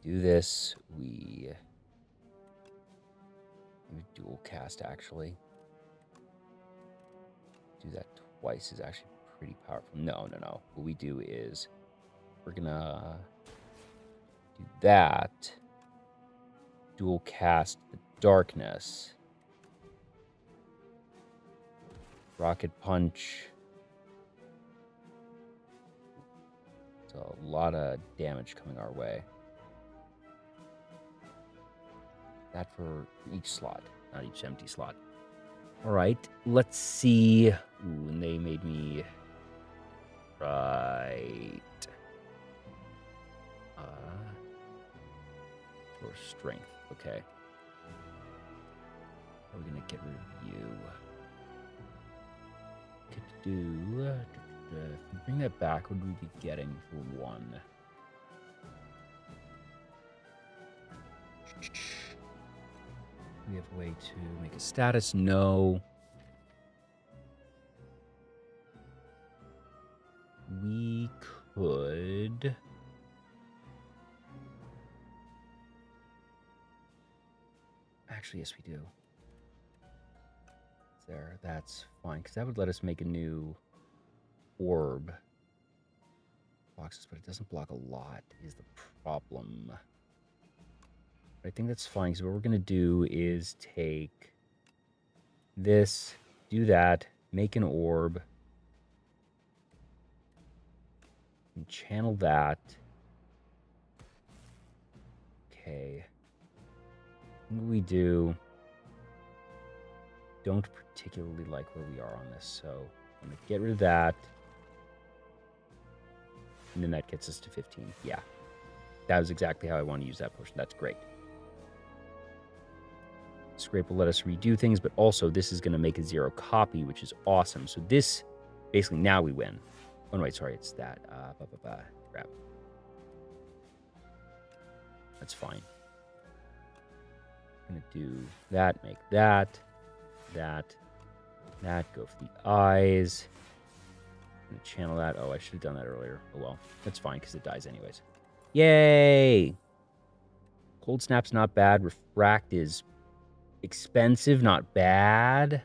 Do this. We dual cast, actually. Do that twice is actually pretty powerful. No. What we do is we're gonna do that. Dual cast the darkness. Rocket punch. It's a lot of damage coming our way. That for each slot, not each empty slot. All right, let's see. Ooh, and they made me right. For strength, okay. How are we gonna get rid of you? Could do. Bring that back. What would we be getting for 1? We have a way to make a status. No. We could. Actually, yes, we do. There, that's fine, because that would let us make a new orb. Boxes, but it doesn't block a lot, is the problem. But I think that's fine, because what we're going to do is take this, do that, make an orb, and channel that. Okay. What we do, don't particularly like where we are on this, so I'm going to get rid of that. And then that gets us to 15. Yeah. That was exactly how I want to use that potion. That's great. Scrape will let us redo things, but also this is going to make a 0 copy, which is awesome. So this, basically, now we win. Oh, no, wait, sorry, it's that. Crap. That's fine. I'm going to do that, make that, go for the eyes. I'm going to channel that. Oh, I should have done that earlier. Oh, well, that's fine because it dies anyways. Yay! Cold Snap's not bad. Refract is expensive, not bad.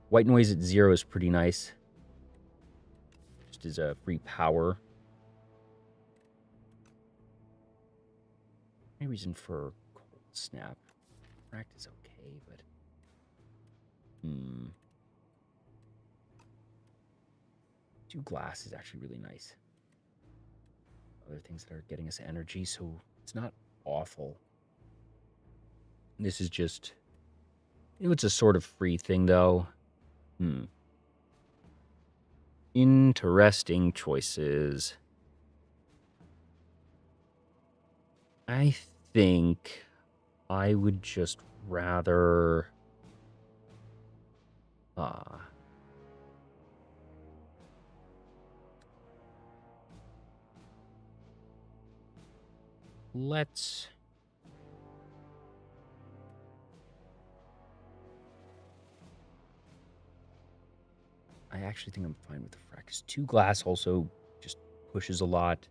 White Noise at 0 is pretty nice. Just as a free power. Any reason for Cold Snap? Refract is okay, but... Do glass is actually really nice. Other things that are getting us energy, so it's not awful. This is just... it's a sort of free thing, though. Interesting choices. I think I would just rather... let's... I actually think I'm fine with the frac, because 2 glass also just pushes a lot.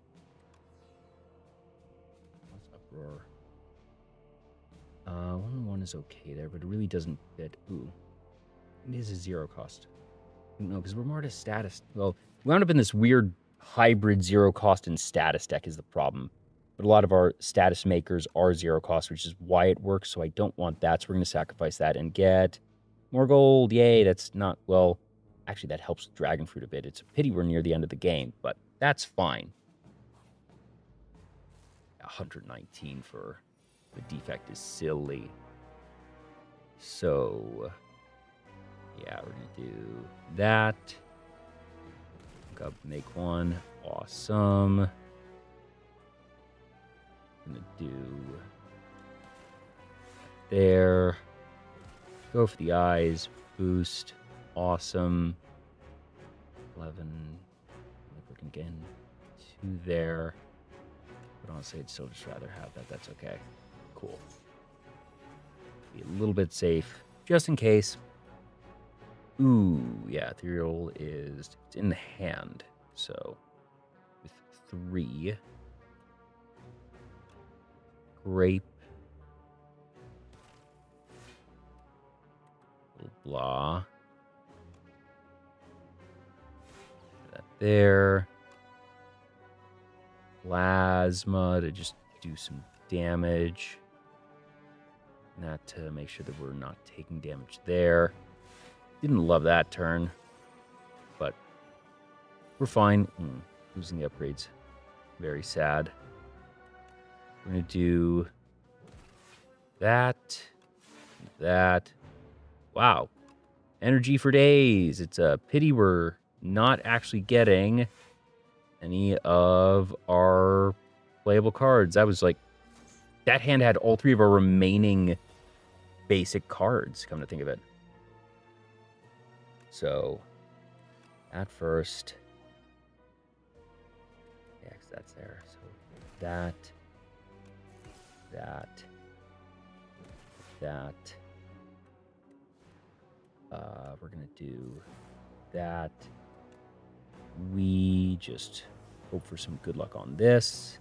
What's uproar? 1 is okay there, but it really doesn't fit. Ooh. It is a 0 cost. No, because we're more at a status. Well, we wound up in this weird hybrid 0 cost and status deck is the problem. But a lot of our status makers are 0 cost, which is why it works, so I don't want that. So we're going to sacrifice that and get more gold. Yay, that's not... well, actually, that helps Dragon Fruit a bit. It's a pity we're near the end of the game, but that's fine. 119 for the defect is silly. So, yeah, we're going to do that. Go make one. Awesome. Going to do there. Go for the eyes. Boost. Awesome. 11. Again. 2 there. But honestly, I'd still just rather have that. That's okay. Cool. Be a little bit safe, just in case. Ooh, yeah, ethereal is it's in the hand. So, with 3. Grape. Blah. That there. Plasma to just do some damage. And that to make sure that we're not taking damage there. Didn't love that turn, but we're fine. Losing the upgrades. Very sad. We're going to do that. That. Wow. Energy for days. It's a pity we're not actually getting any of our playable cards. That was like, that hand had all 3 of our remaining basic cards, come to think of it. So, at first, yeah, 'cause that's there. So, that. We're going to do that. We just hope for some good luck on this.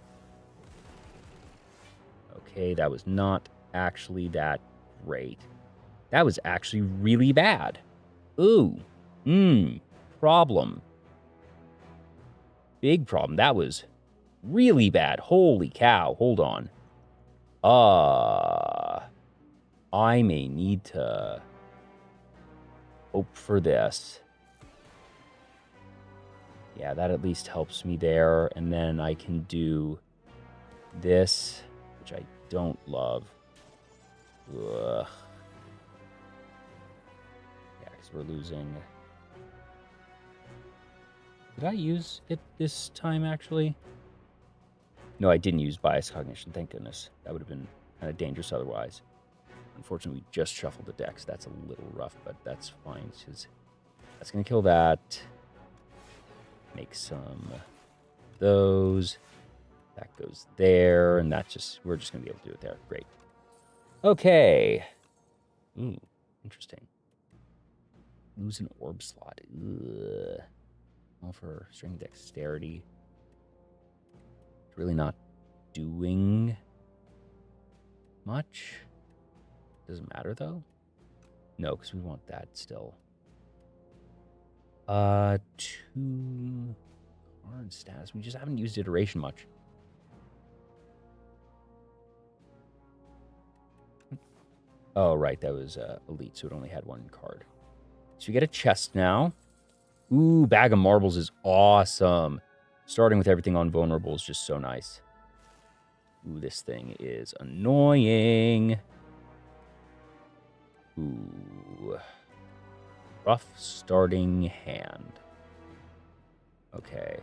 Okay, that was not actually that great. That was actually really bad. Ooh. Problem. Big problem. That was really bad. Holy cow. Hold on. I may need to hope for this. Yeah, that at least helps me there. And then I can do this, which I don't love. Ugh. Yeah, because we're losing. Did I use it this time, actually? No, I didn't use bias cognition. Thank goodness. That would have been kind of dangerous otherwise. Unfortunately, we just shuffled the deck, so that's a little rough, but that's fine. Because that's going to kill that. Make some of those. That goes there, and that just, we're just going to be able to do it there. Great. Okay. Ooh, interesting. Lose an orb slot. Ugh. All for string dexterity. It's really not doing much. Doesn't matter, though. No, because we want that still. 2 card status. We just haven't used iteration much. Oh, right. That was elite, so it only had 1 card. So we get a chest now. Ooh, Bag of Marbles is awesome. Starting with everything on vulnerable is just so nice. Ooh, this thing is annoying. Ooh. Rough starting hand. Okay.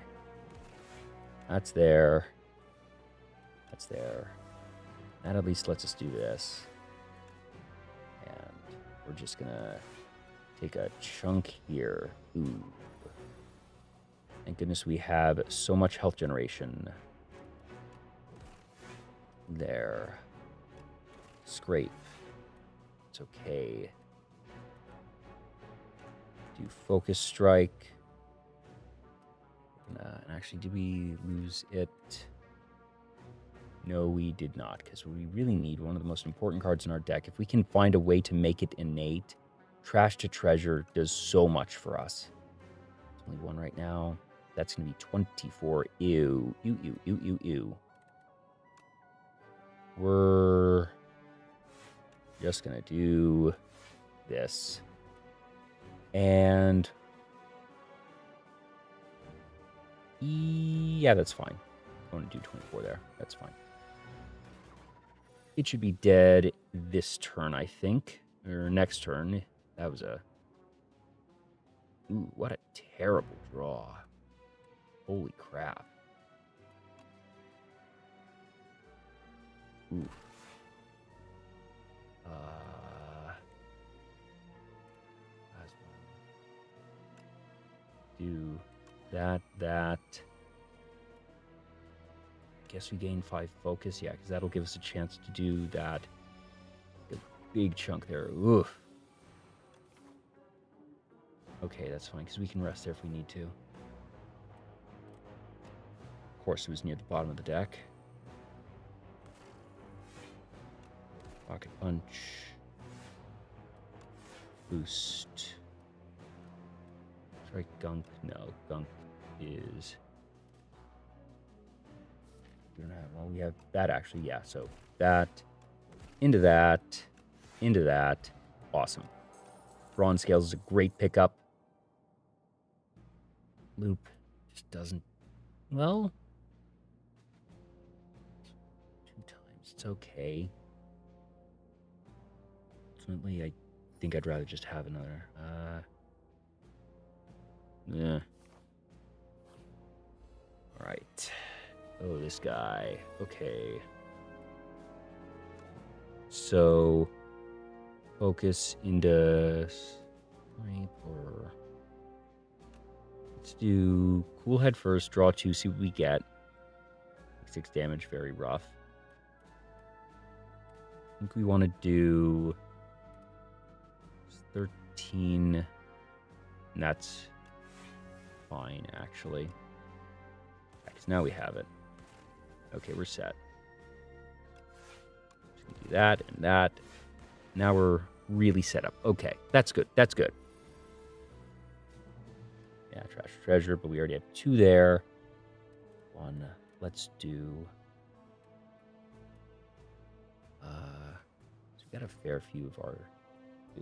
That's there. That's there. That at least lets us do this. And we're just gonna take a chunk here. Ooh. Thank goodness we have so much health generation. There. Scrape. It's okay. Do focus strike. And actually, did we lose it? No, we did not, because we really need one of the most important cards in our deck. If we can find a way to make it innate, Trash to Treasure does so much for us. There's only 1 right now. That's going to be 24. Ew. Ew, ew, ew, ew, ew. We're just going to do this. And yeah, that's fine. I want to do 24 there. That's fine. It should be dead this turn, I think. Or next turn. That was a... Ooh, what a terrible draw. Holy crap. Ooh. Do that. Guess we gain 5 focus. Yeah, because that'll give us a chance to do that. A big chunk there. Oof. Okay, that's fine, because we can rest there if we need to. Of course, it was near the bottom of the deck. Pocket punch. Boost. Try gunk. No, gunk is... We don't have... Well, we have that, actually. Yeah, so that. Into that. Into that. Awesome. Bronze Scales is a great pickup. Loop just doesn't... Well... 2 times. It's okay. Ultimately, I think I'd rather just have another. Yeah. Alright. Oh, this guy. Okay. So, focus into snipe or... Let's do cool head first, draw 2, see what we get. 6 damage, very rough. I think we want to do 13, and that's fine, actually. Because now we have it. Okay, we're set. Just gonna do that and that. Now we're really set up. Okay, that's good. That's good. Yeah, trash treasure, but we already have 2 there. 1. Let's do... So we got a fair few of our...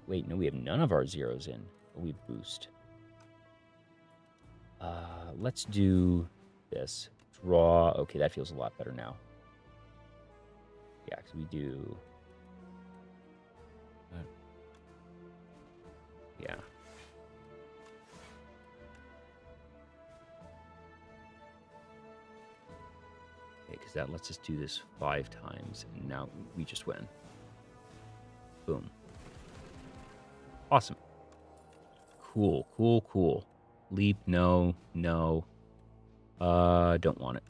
Wait, no, we have none of our zeros in. But we boost. Let's do this. Draw. Okay, that feels a lot better now. Yeah, because we do... yeah. Okay, because that lets us do this 5 times, and now we just win. Boom. Awesome. Cool, cool, cool. Leap, no, no. Don't want it.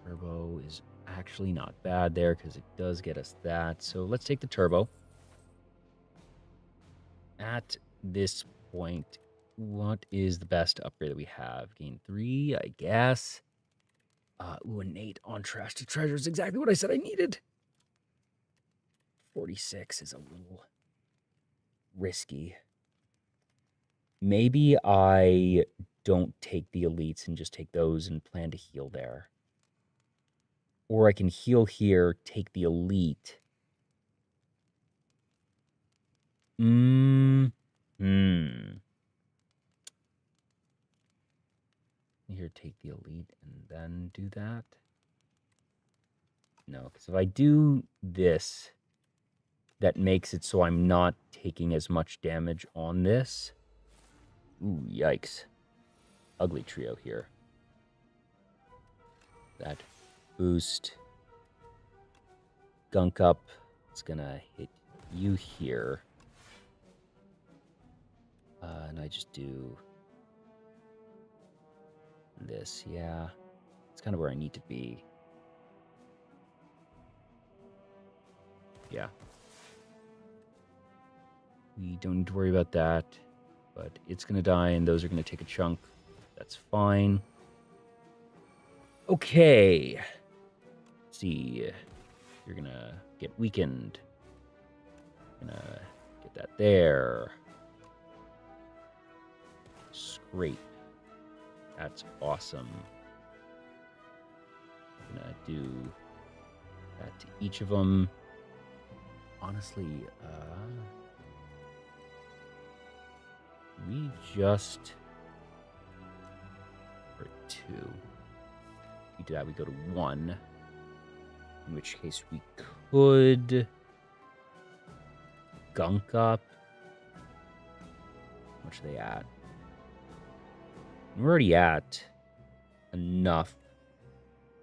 Turbo is actually not bad there, because it does get us that. So let's take the turbo. At this point, what is the best upgrade that we have? Gain 3, I guess. Ooh, an 8 on trash to treasure is exactly what I said I needed. 46 is a little risky. Maybe I don't take the elites and just take those and plan to heal there. Or I can heal here, take the elite. Here, take the elite and then do that. No, because if I do this, that makes it so I'm not taking as much damage on this. Ooh, yikes. Ugly trio here. That boost. Gunk up. It's gonna hit you here. And I just do this. Yeah. It's kind of where I need to be. Yeah. We don't need to worry about that. But it's going to die, and those are going to take a chunk. That's fine. Okay. Let's see. You're going to get weakened. Going to get that there. Scrape. That's awesome. I'm going to do that to each of them. Honestly, we just... for 2. We do that, we go to 1. In which case we could gunk up. How much are they at? We're already at enough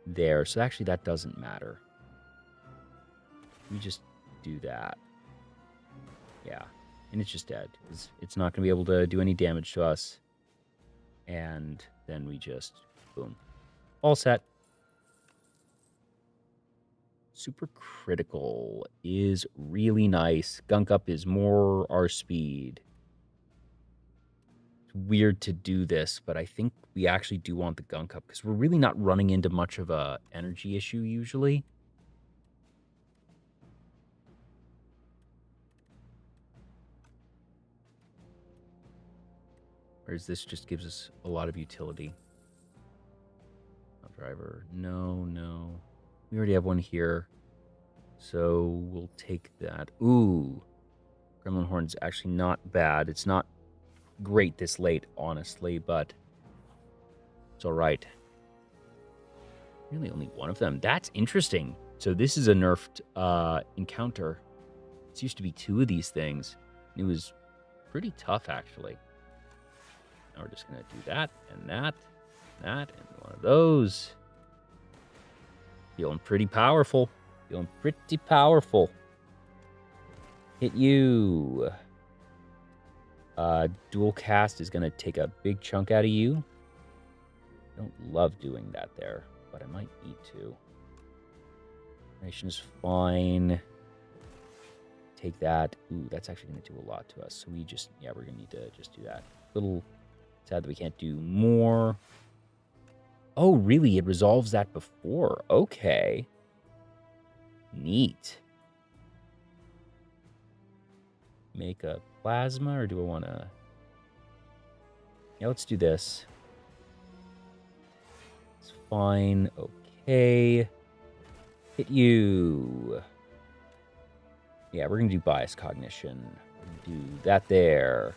there. So actually that doesn't matter. We just do that. Yeah. And it's just dead. It's not going to be able to do any damage to us. And then we just, boom. All set. Super critical is really nice. Gunk up is more our speed. It's weird to do this, but I think we actually do want the gunk up because we're really not running into much of a energy issue usually. Whereas this just gives us a lot of utility. Driver, no. We already have one here. So we'll take that. Ooh. Gremlin Horn's actually not bad. It's not great this late, honestly, but it's all right. Really only one of them. That's interesting. So this is a nerfed encounter. It used to be 2 of these things. It was pretty tough, actually. Now we're just going to do that, and that, and one of those. Feeling pretty powerful. Feeling pretty powerful. Hit you. Dual cast is going to take a big chunk out of you. I don't love doing that there, but I might need to. Nation is fine. Take that. Ooh, that's actually going to do a lot to us. So we just, yeah, we're going to need to just do that. A little sad that we can't do more. Oh, really? It resolves that before. Okay. Neat. Make a plasma, or do I want to... Yeah, let's do this. It's fine. Okay. Hit you. Yeah, we're going to do bias cognition. We're going to do that there.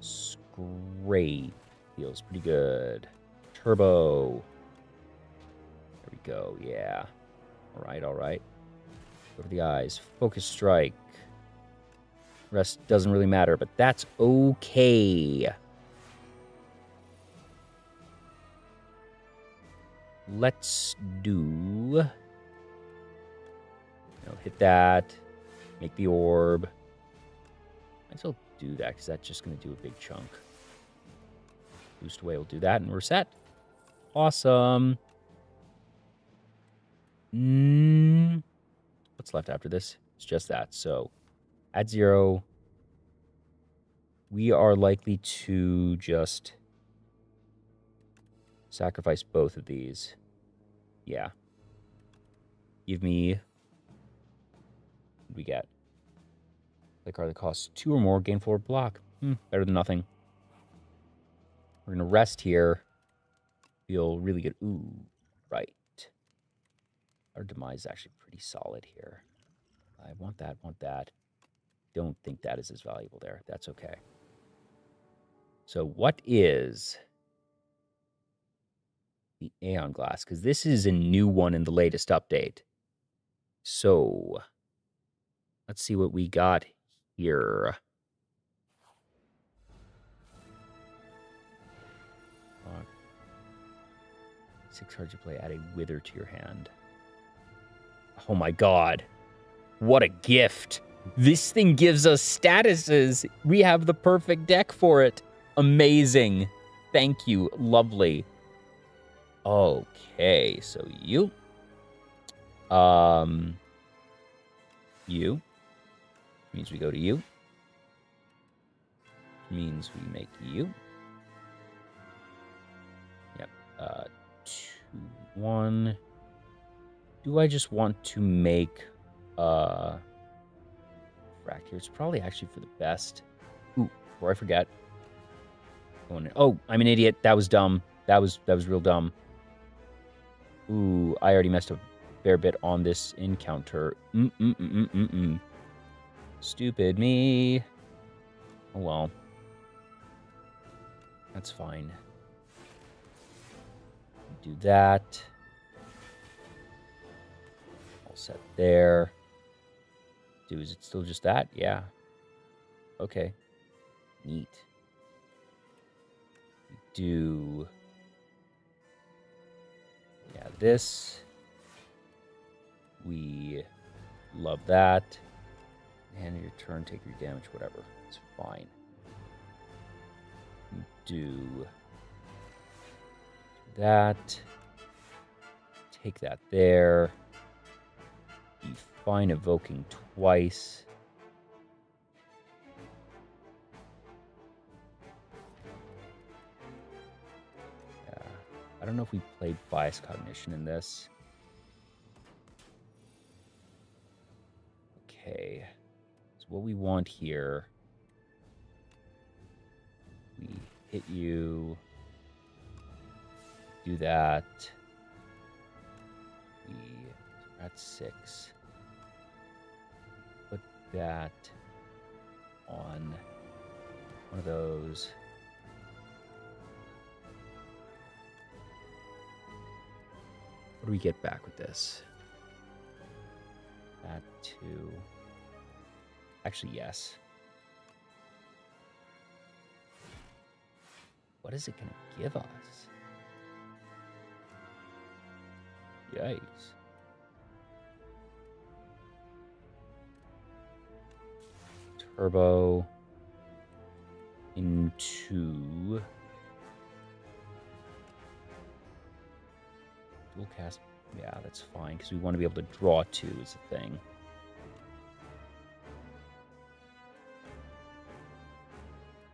Scrape. Feels pretty good. Turbo. There we go. Yeah. All right. Over the eyes. Focus strike. Rest doesn't really matter, but that's okay. Let's do... hit that. Make the orb. Might as well do that, because that's just going to do a big chunk. Boost away, we'll do that, and we're set. Awesome. What's left after this? It's just that. So, at 0, we are likely to just sacrifice both of these. Yeah. Give me... What do we get? Play card that costs 2 or more, gain forward block. Better than nothing. We're going to rest here. Feel really good. Ooh, right. Our demise is actually pretty solid here. I want that. Don't think that is as valuable there. That's okay. So what is the Aeon Glass? Because this is a new one in the latest update. So let's see what we got here. 6 cards you play, add a Wither to your hand. Oh my god. What a gift. This thing gives us statuses. We have the perfect deck for it. Amazing. Thank you. Lovely. Okay, so you. You. Means we go to you. Means we make you. Yep. 2, 1. Do I just want to make Fracture? It's probably actually for the best. Ooh, before I forget. Oh, I'm an idiot. That was dumb. That was real dumb. Ooh, I already messed up a fair bit on this encounter. Stupid me. Oh well. That's fine. Do that. All set there. Dude, is it still just that? Yeah. Okay. Neat. Do... yeah, this. We love that. And your turn, take your damage, whatever. It's fine. Do that. Take that there. Be fine evoking twice. Yeah. I don't know if we played bias cognition in this. Okay. So what we want here, we hit you, do that. We're at 6. Put that on one of those. What do we get back with this? That 2. Actually, yes. What is it going to give us? Yikes. Turbo into dual cast. Yeah, that's fine because we want to be able to draw 2 is the thing.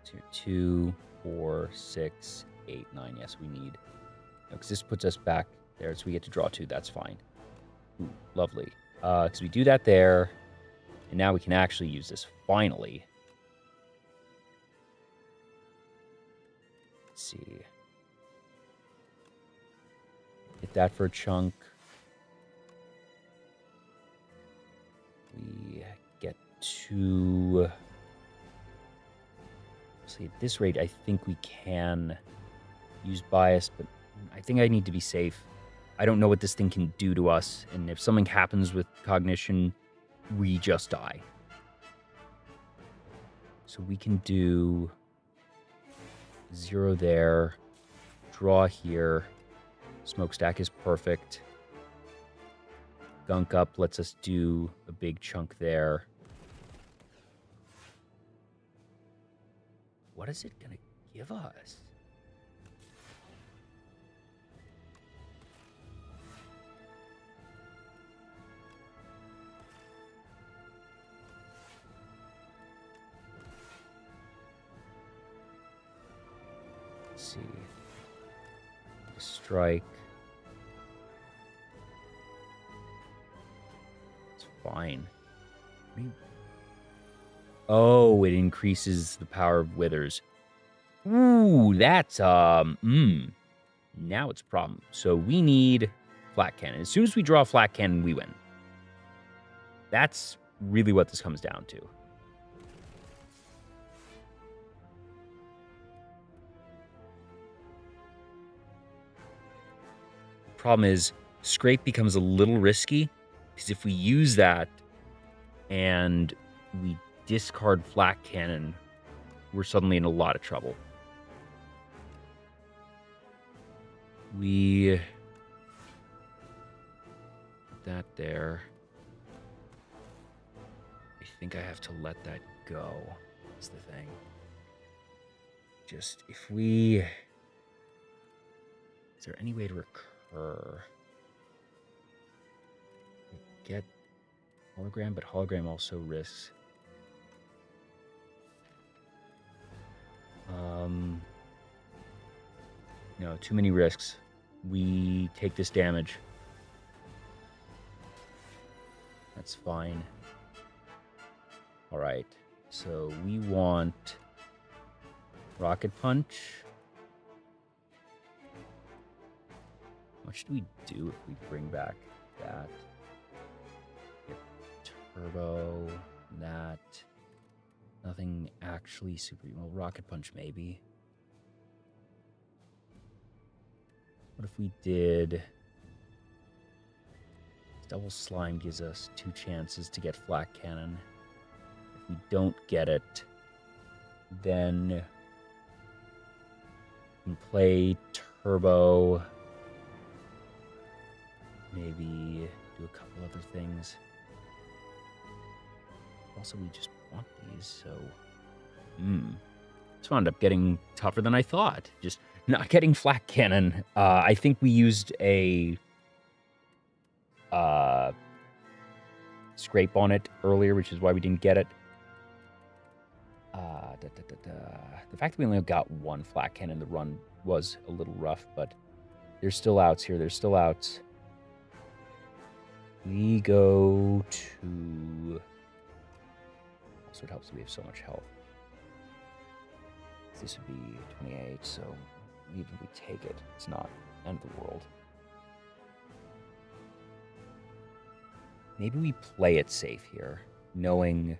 So here 2, 4, 6, 8, 9. Yes, we need. Because this puts us back there, so we get to draw 2. That's fine. Ooh, lovely. Because we do that there, and now we can actually use this finally. Let's see. Hit that for a chunk. We get to. See, at this rate, I think we can use bias, but I think I need to be safe. I don't know what this thing can do to us, and if something happens with cognition, we just die. So we can do 0 there, draw here, smokestack is perfect. Gunk up lets us do a big chunk there. What is it going to give us? Let's see. Strike. It's fine. Oh, it increases the power of withers. Ooh, that's now it's a problem. So we need flat cannon. As soon as we draw a flat cannon, we win. That's really what this comes down to. The problem is scrape becomes a little risky because if we use that and we discard flat cannon, we're suddenly in a lot of trouble. We put that there. I think I have to let that go. Is the thing. Just if we, is there any way to recur? Get hologram, but hologram also risks. No, too many risks. We take this damage. That's fine. All right. So we want rocket punch. What should we do if we bring back that? Get turbo, that. Nothing actually super. Well, rocket punch maybe. What if we did Double slime gives us 2 chances to get flak cannon. If we don't get it, then we can play turbo. Maybe do a couple other things. Also, we just want these, so... This wound up getting tougher than I thought. Just not getting flak cannon. I think we used a... scrape on it earlier, which is why we didn't get it. The fact that we only got 1 flak cannon in the run was a little rough, but there's still outs here. There's still outs. We go to... Also, it helps that we have so much health. This would be 28, so even if we take it, it's not the end of the world. Maybe we play it safe here, knowing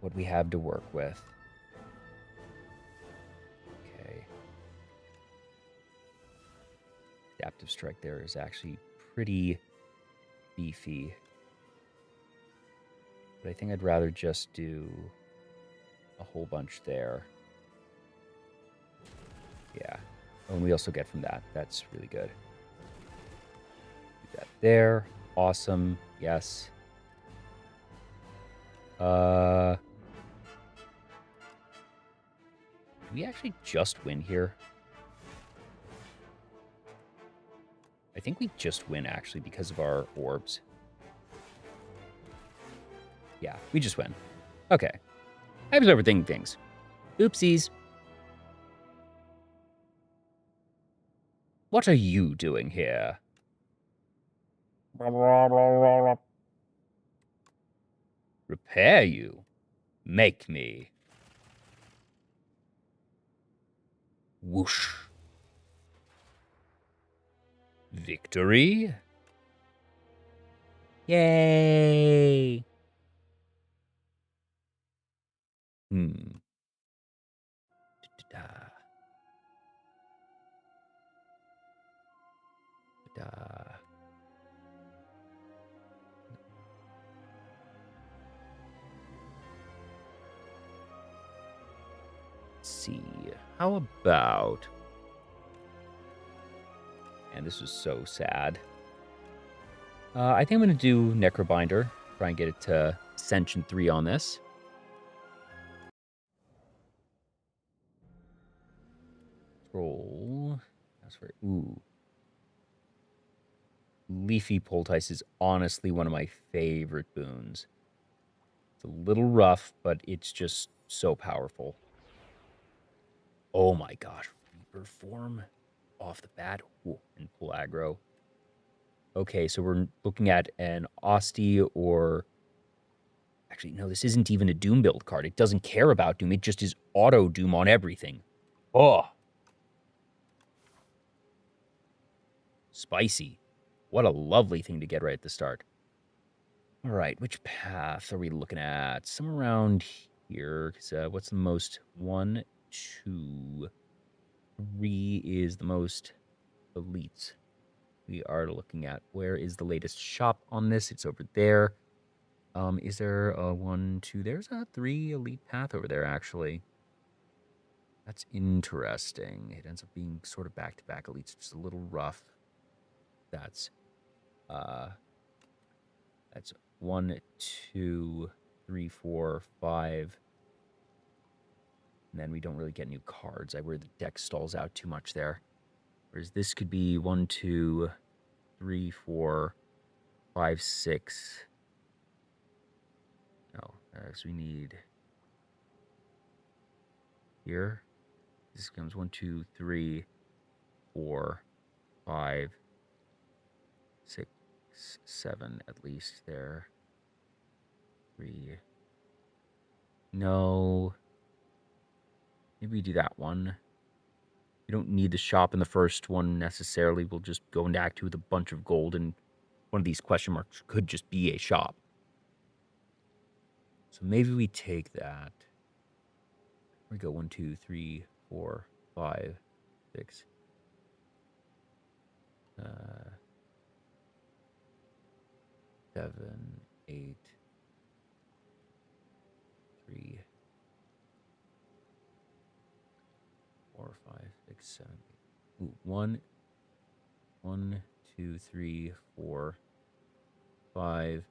what we have to work with. Okay. Adaptive strike there is actually pretty beefy. But I think I'd rather just do a whole bunch there. Yeah. Oh, and we also get from that. That's really good. Do that there. Awesome. Yes. Do we actually just win here? I think we just win, actually, because of our orbs. Yeah, we just win. Okay. I was overthinking things. Oopsies. What are you doing here? Repair you? Make me. Whoosh. Victory? Yay! Let's see. How about... And this was so sad. I think I'm going to do Necrobinder. Try and get it to Ascension 3 on this. Roll. That's for... Ooh. Leafy Poultice is honestly one of my favorite boons. It's a little rough, but it's just so powerful. Oh my gosh. Reaper form off the bat. Ooh, and pull aggro. Okay, so we're looking at an Osti or... Actually, no, this isn't even a Doom build card. It doesn't care about Doom. It just is auto Doom on everything. Oh. Spicy. What a lovely thing to get right at the start. All right, which path are we looking at? Somewhere around here. Because what's the most? 1, 2, 3 is the most elites we are looking at. Where is the latest shop on this? It's over there. Is there a 1, 2? There's a 3 elite path over there, actually. That's interesting. It ends up being sort of back-to-back elites, just a little rough. That's 1, 2, 3, 4, 5. And then we don't really get new cards. I worry the deck stalls out too much there. Whereas this could be 1, 2, 3, 4, 5, 6. No, so we need here. This comes 1, 2, 3, 4, 5, 6, 7 at least there. 3. No. Maybe we do that one. We don't need the shop in the first one necessarily. We'll just go into Act 2 with a bunch of gold, and one of these question marks could just be a shop. So maybe we take that. We go 1, 2, 3, 4, 5, 6. 7, 8, 3, 4, 5, 6, 7, 8. Ooh, 1, 2, 3, 4, 5,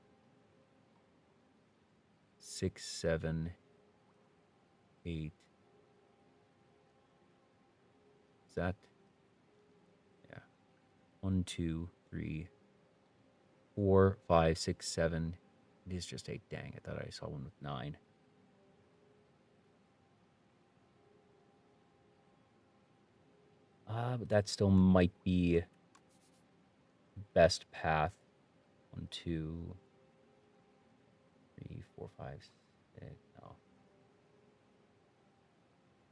6, 7, 8. Is that? Yeah. 1, 2, 3, 4, 5, 6, 7. It is just 8. Dang, I thought I saw one with 9. But that still might be best path. 1, 2, 3, 4, 5, 6. No.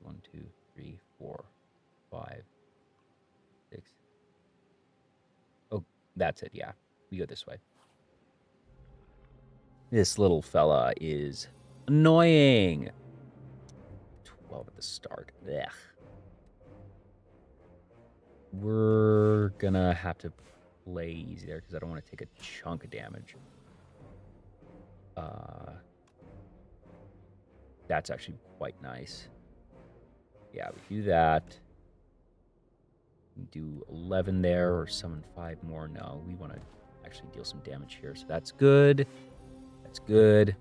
1, 2, 3, 4, 5, 6. Oh, that's it. Yeah, we go this way. This little fella is annoying. 12 at the start. Ugh. We're gonna have to play easy there because I don't want to take a chunk of damage. That's actually quite nice. Yeah, we do that. We do 11 there or summon 5 more. No, we want to actually deal some damage here. So that's good. That's good.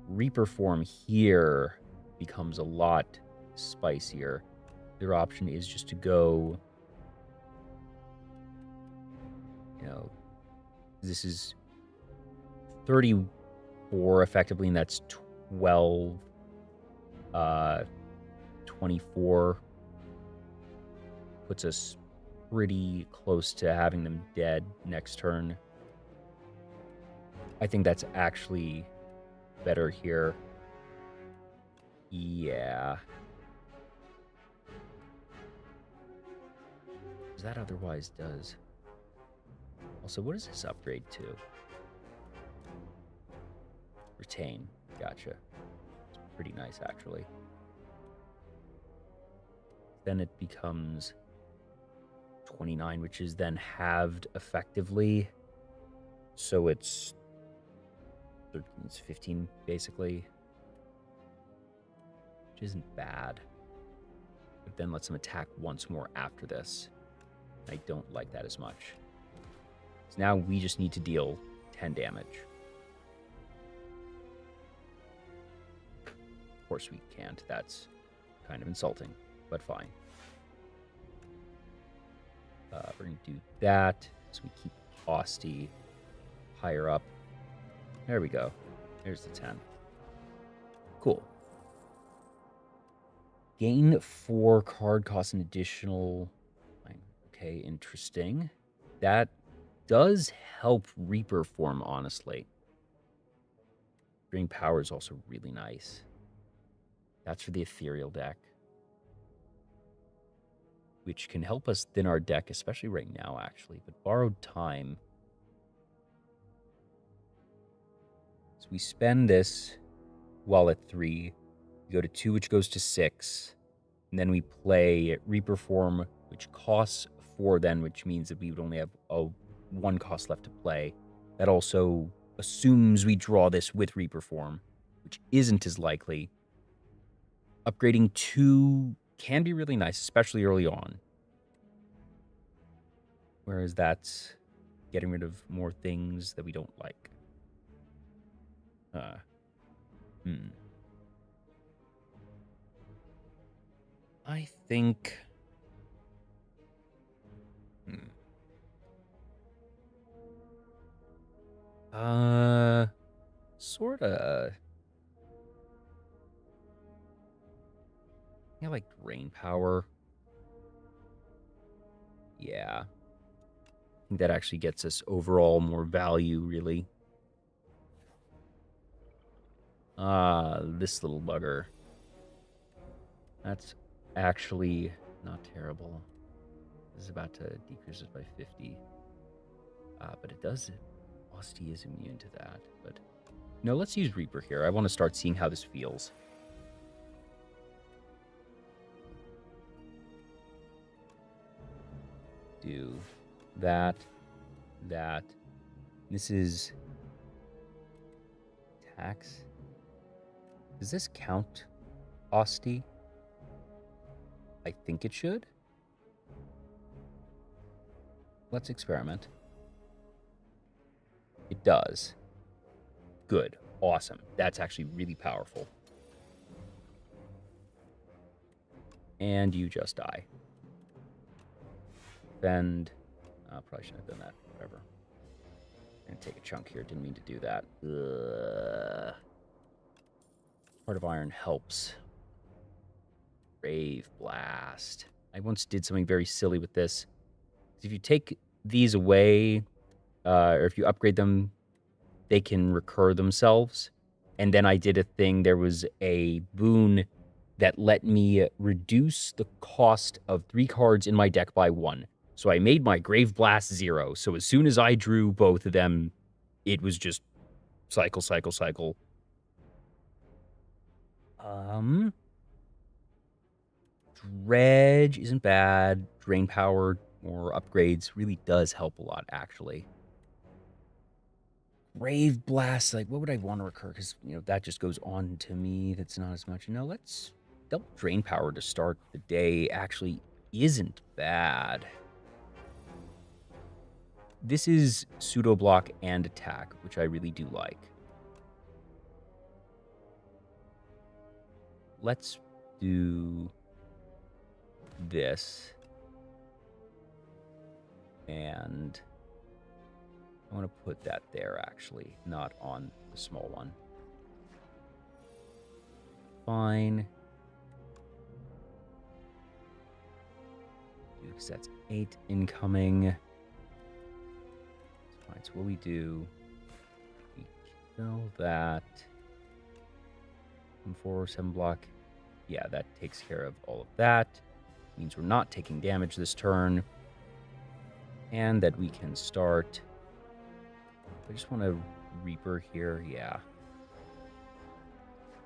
Reaper form here becomes a lot spicier. Their option is just to go, this is 34 effectively, and that's 12, 24. Puts us pretty close to having them dead next turn. I think that's actually better here. Yeah. That otherwise does. Also, what does this upgrade to? Retain. Gotcha. It's pretty nice, actually. Then it becomes 29, which is then halved effectively. So it's 13, it's 15, basically. Which isn't bad. But then lets them attack once more after this. I don't like that as much. So now we just need to deal 10 damage. Of course we can't. That's kind of insulting, but fine. We're going to do that. So we keep Austy higher up. There we go. There's the 10. Cool. Gain 4 card costs an additional... Okay, interesting. That does help Reaper form, honestly. Drain power is also really nice. That's for the Ethereal deck, which can help us thin our deck, especially right now, actually. But Borrowed Time. So we spend this while at 3. We go to 2, which goes to 6. And then we play Reaper form, which costs 4 then, which means that we would only have 1 cost left to play. That also assumes we draw this with Reaper form, which isn't as likely. Upgrading 2 can be really nice, especially early on. Whereas that's getting rid of more things that we don't like. I think... Sorta. I like drain power. Yeah. I think that actually gets us overall more value, really. This little bugger. That's actually not terrible. This is about to decrease it by 50. But it does... Austy is immune to that, but... No, let's use Reaper here. I want to start seeing how this feels. Do that, that, This is tax. Does this count Osti? I think it should. Let's experiment. It does. Good. Awesome. That's actually really powerful. And you just die. Bend. Probably shouldn't have done that. Whatever. I'm going to take a chunk here. Didn't mean to do that. Ugh. Heart of Iron helps. Brave Blast. I once did something very silly with this. If you take these away, or if you upgrade them, they can recur themselves. And then I did a thing. There was a boon that let me reduce the cost of 3 cards in my deck by 1. So I made my Grave Blast 0. So as soon as I drew both of them, it was just cycle, cycle, cycle. Dredge isn't bad. Drain power or upgrades really does help a lot, actually. Grave Blast, like, what would I want to recur? Because, you know, that just goes on to me. That's not as much. No, let's... Double drain power to start the day actually isn't bad. This is pseudo block and attack, which I really do like. Let's do this. And I want to put that there, actually, not on the small one. Fine. Because that's 8 incoming. That's fine. So what we do, we kill that. 4, 7 block. Yeah, that takes care of all of that. Means we're not taking damage this turn. And that we can start. I just want to Reaper here. Yeah.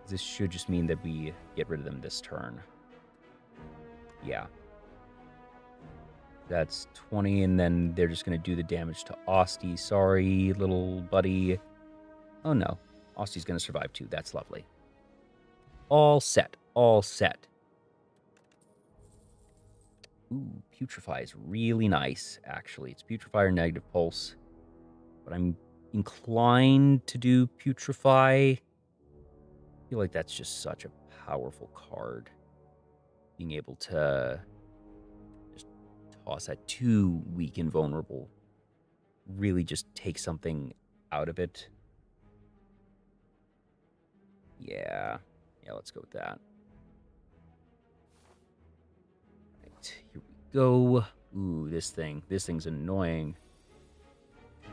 This should just mean that we get rid of them this turn. Yeah. That's 20, and then they're just going to do the damage to Osti. Sorry, little buddy. Oh, no. Osti's going to survive, too. That's lovely. All set. All set. Ooh, Putrefy is really nice, actually. It's Putrefy or Negative Pulse. But I'm inclined to do Putrefy. I feel like that's just such a powerful card. Being able to just toss that too weak and vulnerable really just take something out of it. Yeah, let's go with that. Right, here we go. Ooh, this thing's annoying.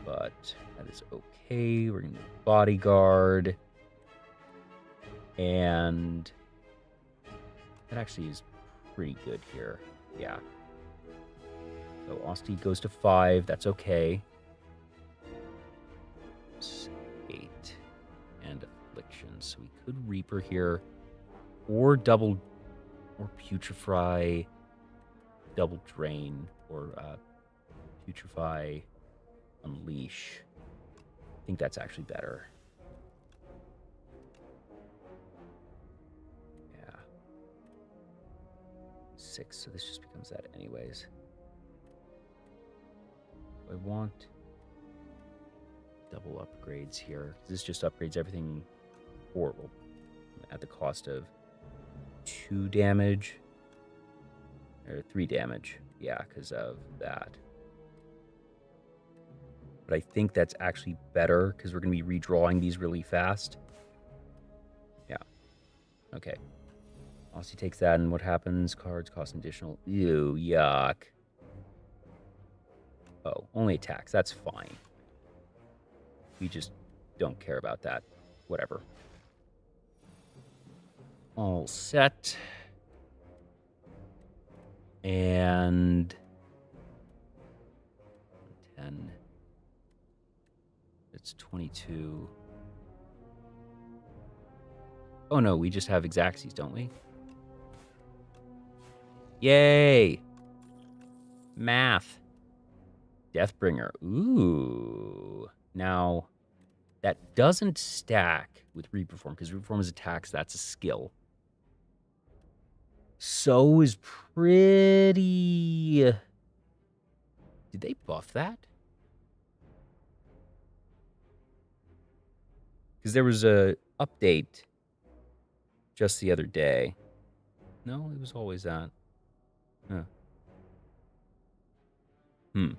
But that is okay. We're going to do Bodyguard. And that actually is pretty good here. Yeah. So Osti goes to 5. That's okay. 8. And Affliction. So we could Reaper here. Or double... Or Putrefy. Double Drain. Or Putrefy. Unleash. I think that's actually better. 6, so this just becomes that anyways. I want double upgrades here. This just upgrades everything horrible at the cost of 2 damage. Or 3 damage. Yeah, because of that. But I think that's actually better because we're going to be redrawing these really fast. Yeah. Okay. Osti takes that, and what happens? Cards cost an additional... Ew, yuck. Oh, only attacks. That's fine. We just don't care about that. Whatever. All set. And... 10. It's 22. Oh, no, we just have Xaxes, don't we? Yay! Math. Deathbringer. Ooh. Now, that doesn't stack with Reperform, because Reperform is attacks, that's a skill. So is pretty... Did they buff that? Because there was a update just the other day. No, it was always that. Huh. And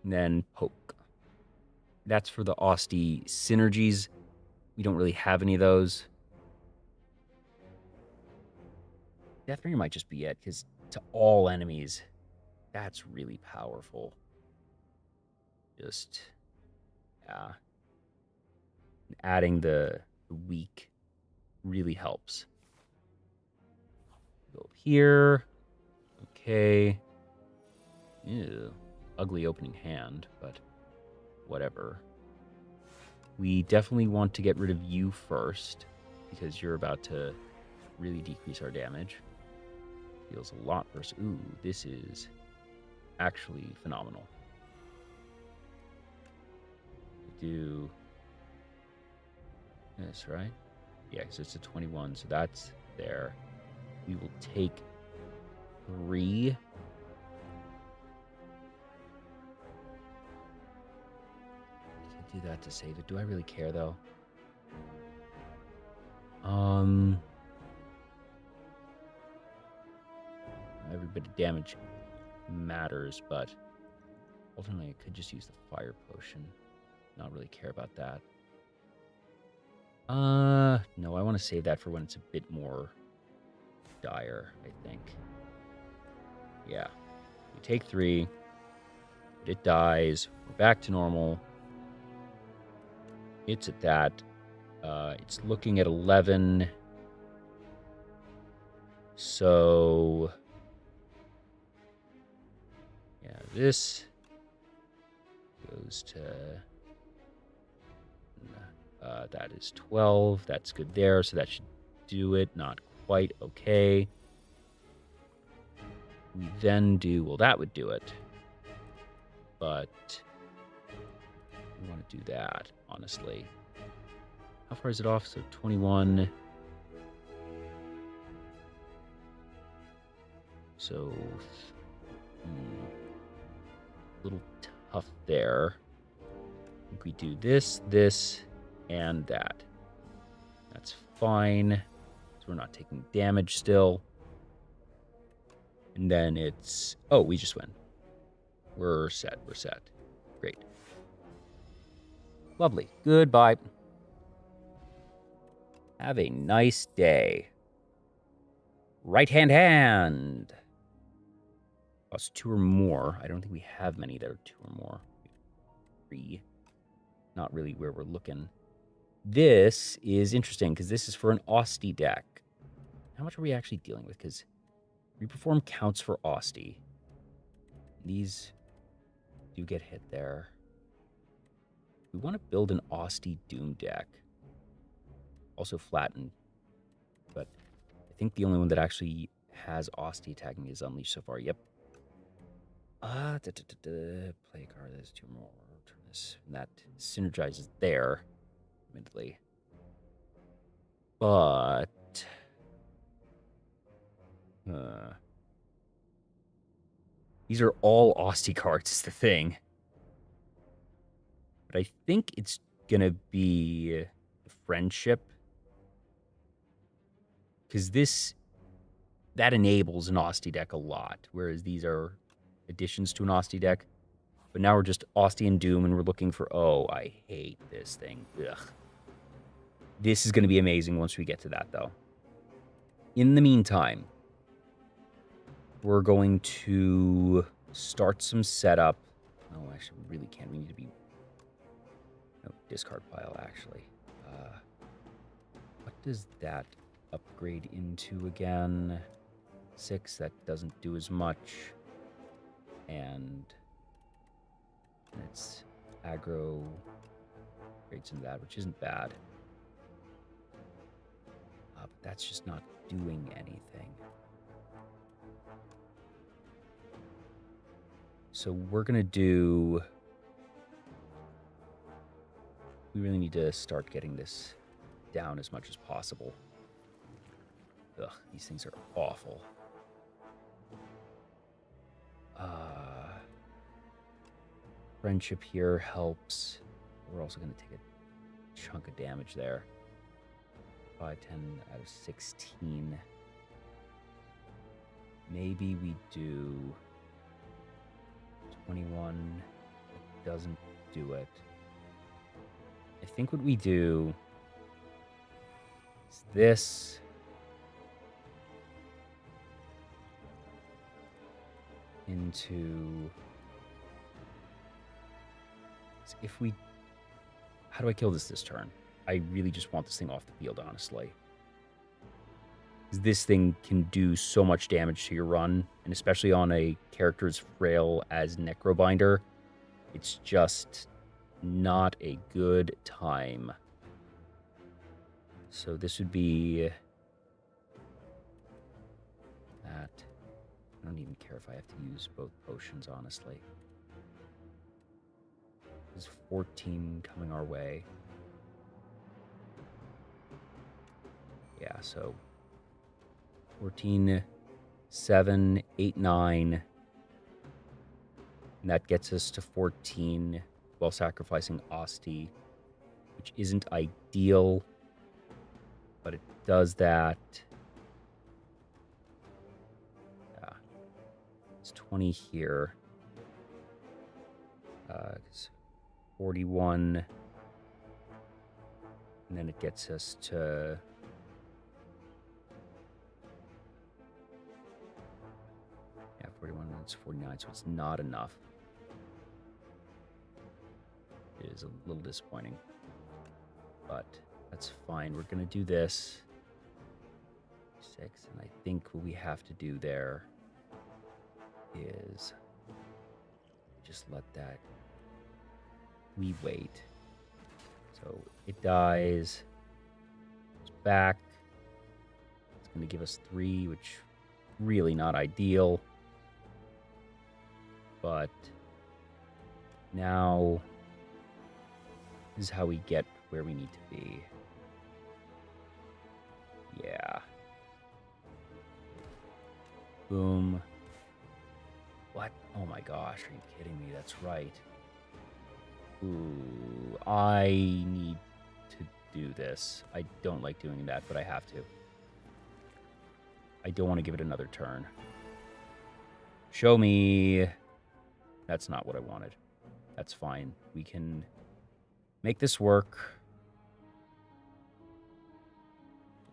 then Poke. That's for the Austie synergies. We don't really have any of those. Deathbringer might just be it, because to all enemies, that's really powerful. Just, yeah. Adding the weak really helps. Go here. Okay. Ew. Ugly opening hand, but whatever. We definitely want to get rid of you first, because you're about to really decrease our damage. Feels a lot worse. Ooh, this is actually phenomenal. Do this, right? Yeah, so it's a 21, so that's there. We will take 3. I can do that to save it. Do I really care, though? Every bit of damage matters, but ultimately I could just use the fire potion. Not really care about that. No, I want to save that for when it's a bit more dire, I think. Yeah. We take 3. It dies. We're back to normal. It's at that. It's looking at 11. So... yeah, this goes to... that is 12. That's good there, so that should do it. Not quite okay. We then do... well, that would do it. But we want to do that, honestly. How far is it off? So 21. So... a little tough there. I think we do this, this, and that. That's fine. So we're not taking damage still. And then it's... oh, we just win. We're set. We're set. Great. Lovely. Goodbye. Have a nice day. Right hand. Plus 2 or more. I don't think we have many that are 2 or more. 3. Not really where we're looking. This is interesting because this is for an Austie deck. How much are we actually dealing with? Because Reperform counts for Austie. These do get hit there. We want to build an Austie Doom deck. Also flatten. But I think the only one that actually has Austie attacking is Unleashed so far. Yep. Play a card that has 2 more. Turn this. And that synergizes there. Admittedly. But... these are all Austie cards, is the thing. But I think it's gonna be Friendship. Because that enables an Austie deck a lot. Whereas these are additions to an Austie deck. But now we're just Austie and Doom, and we're looking for... oh, I hate this thing. Ugh. This is going to be amazing once we get to that, though. In the meantime, we're going to start some setup. Oh, actually, we really can't. We need to be... no, discard pile, actually. What does that upgrade into again? 6, that doesn't do as much. And it's aggro upgrades into that, which isn't bad. But that's just not doing anything. So we're going to do We really need to start getting this down as much as possible. Ugh, these things are awful. Friendship here helps. We're also going to take a chunk of damage there. 5, 10 out of 16. Maybe we do 21. It doesn't do it. I think what we do is this. Into... If we... How do I kill this turn? I really just want this thing off the field, honestly. This thing can do so much damage to your run, and especially on a character as frail as Necrobinder, it's just not a good time. So this would be... that. I don't even care if I have to use both potions, honestly. There's 14 coming our way. Yeah, so 14, 7, 8, 9. And that gets us to 14 while sacrificing Asti, which isn't ideal, but it does that. Yeah. It's 20 here. 41. And then it gets us to... yeah, 41, and it's 49, so it's not enough. It is a little disappointing. But that's fine. We're going to do this. 6, and I think what we have to do there is just let that... we wait. So it dies. It's back. It's going to give us 3, which really not ideal. But now this is how we get where we need to be. Yeah. Boom. What? Oh my gosh, are you kidding me? That's right. Ooh, I need to do this. I don't like doing that, but I have to. I don't want to give it another turn. Show me. That's not what I wanted. That's fine. We can make this work.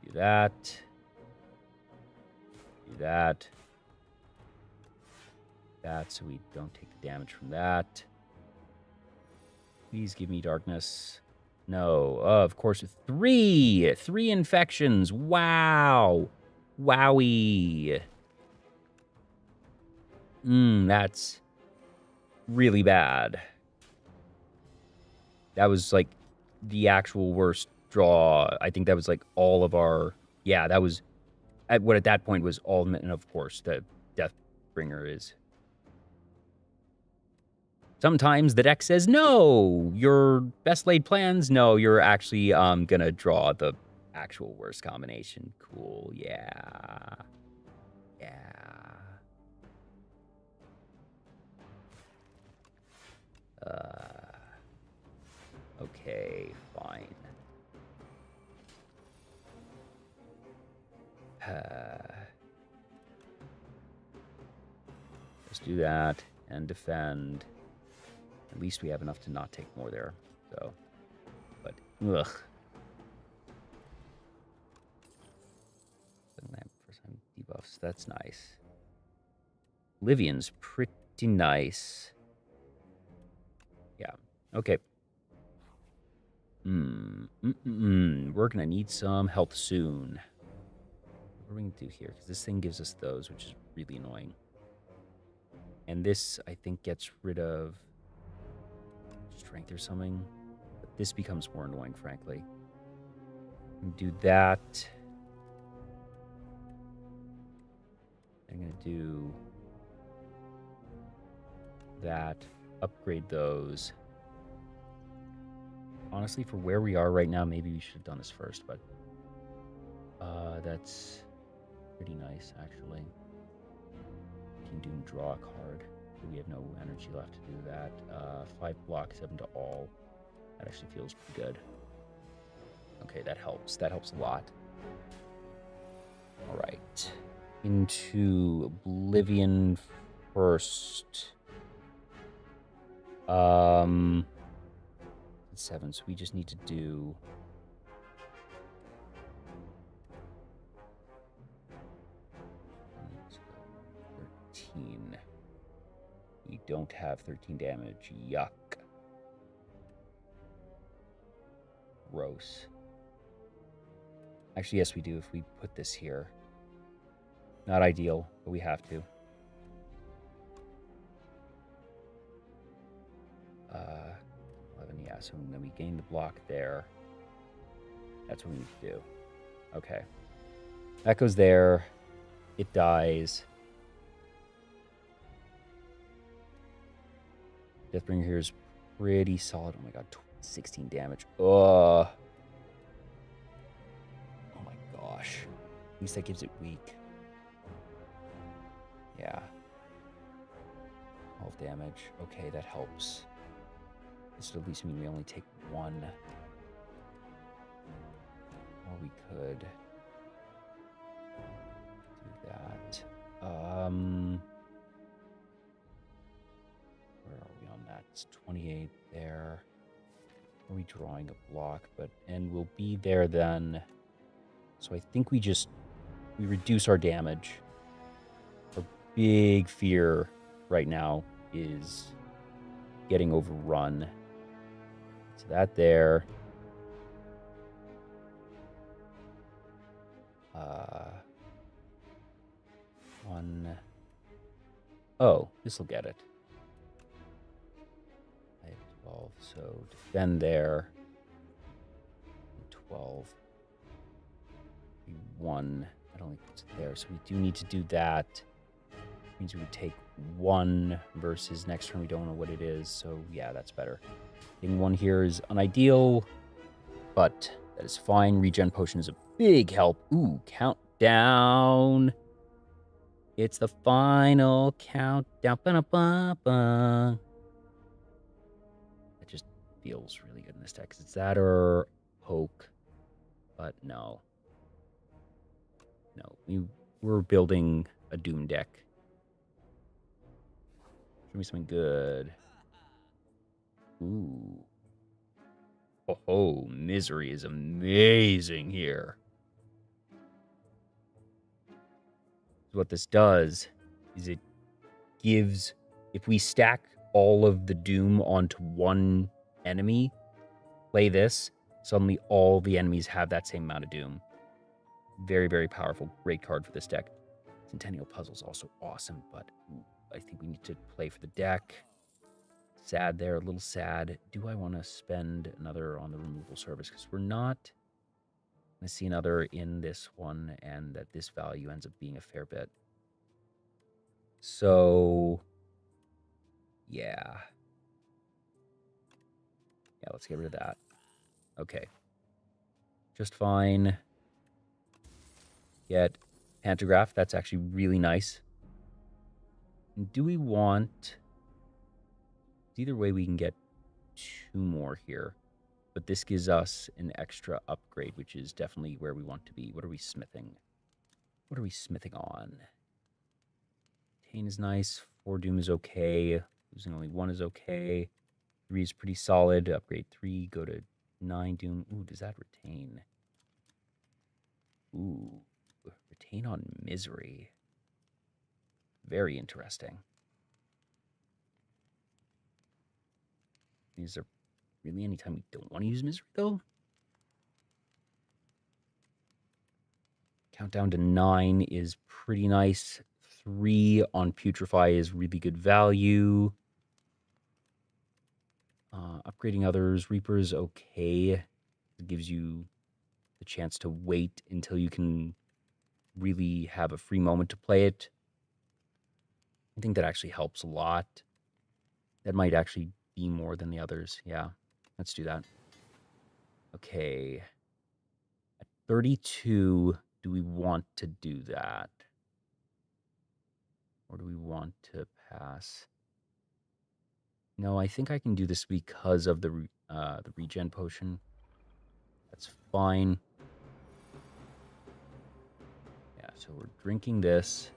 Do that. Do that. That, so we don't take the damage from that. Please give me darkness. No, of course. 3 infections. Wow. Wowie. That's really bad. That was like the actual worst draw. I think that was like all of our... yeah, that was what at that point was all... and of course, the Deathbringer is... sometimes the deck says, no, your best laid plans. No, you're actually gonna draw the actual worst combination. Cool, yeah. Yeah. Okay, fine. Let's do that and defend. At least we have enough to not take more there. So, but ugh. First time debuffs. That's nice. Livian's pretty nice. Yeah. Okay. We're gonna need some health soon. What are we gonna do here? Because this thing gives us those, which is really annoying. And this, I think, gets rid of strength or something. But this becomes more annoying, frankly. Do that. I'm gonna do that. Upgrade those. Honestly, for where we are right now, maybe we should have done this first, but that's pretty nice, actually. Team Doom draw a card. We have no energy left to do that. 5 block, 7 to all. That actually feels pretty good. Okay, that helps. That helps a lot. All right. Into Oblivion first. 7, so we just need to do... Let's go 13. We don't have 13 damage. Yuck. Gross. Actually, yes, we do if we put this here. Not ideal, but we have to. 11, yeah, so then we gain the block there. That's what we need to do. Okay. That goes there. It dies. Deathbringer here is pretty solid. Oh my god, 16 damage. Oh my gosh. At least that gives it weak. Yeah. 12 damage. Okay, that helps. This would at least mean we only take 1. Or we could do that. Where are we on that? It's 28 there. Are we drawing a block? And we'll be there then. So I think we reduce our damage. Our big fear right now is getting overrun. So that there. One. Oh, this will get it. I have 12, so defend there. 12. 1. That only puts it there, so we do need to do that. Means we would take 1 versus next turn we don't know what it is, so yeah, that's better. Getting 1 here is unideal, but that is fine. Regen potion is a big help. Ooh, countdown. It's the final countdown. Ba-da-ba-ba. It just feels really good in this deck. It's that or poke, but no. No, we're building a Doom deck. Show me something good. Ooh. Oh, Misery is amazing here. So what this does is it gives, if we stack all of the Doom onto one enemy, play this, suddenly all the enemies have that same amount of Doom. Very, very powerful. Great card for this deck. Centennial Puzzle's also awesome, but I think we need to play for the deck. Sad there, a little sad. Do I want to spend another on the removal service? Because we're not going to see another in this one, and that this value ends up being a fair bit. So, yeah. Yeah, let's get rid of that. Okay. Just fine. Get Pantograph. That's actually really nice. And do we want... Either way, we can get 2 more here. But this gives us an extra upgrade, which is definitely where we want to be. What are we smithing? What are we smithing on? Tane is nice. 4 Doom is okay. Losing only 1 is okay. 3 is pretty solid. Upgrade 3, go to 9 Doom. Ooh, does that retain? Ooh, retain on Misery. Very interesting. Is there really any time we don't want to use Misery, though? Countdown to 9 is pretty nice. 3 on Putrefy is really good value. Upgrading others. Reaper is okay. It gives you the chance to wait until you can really have a free moment to play it. I think that actually helps a lot. That might actually be more than the others. Yeah, let's do that. Okay. At 32, do we want to do that? Or do we want to pass? No, I think I can do this because of the regen potion. That's fine. Yeah, so we're drinking this.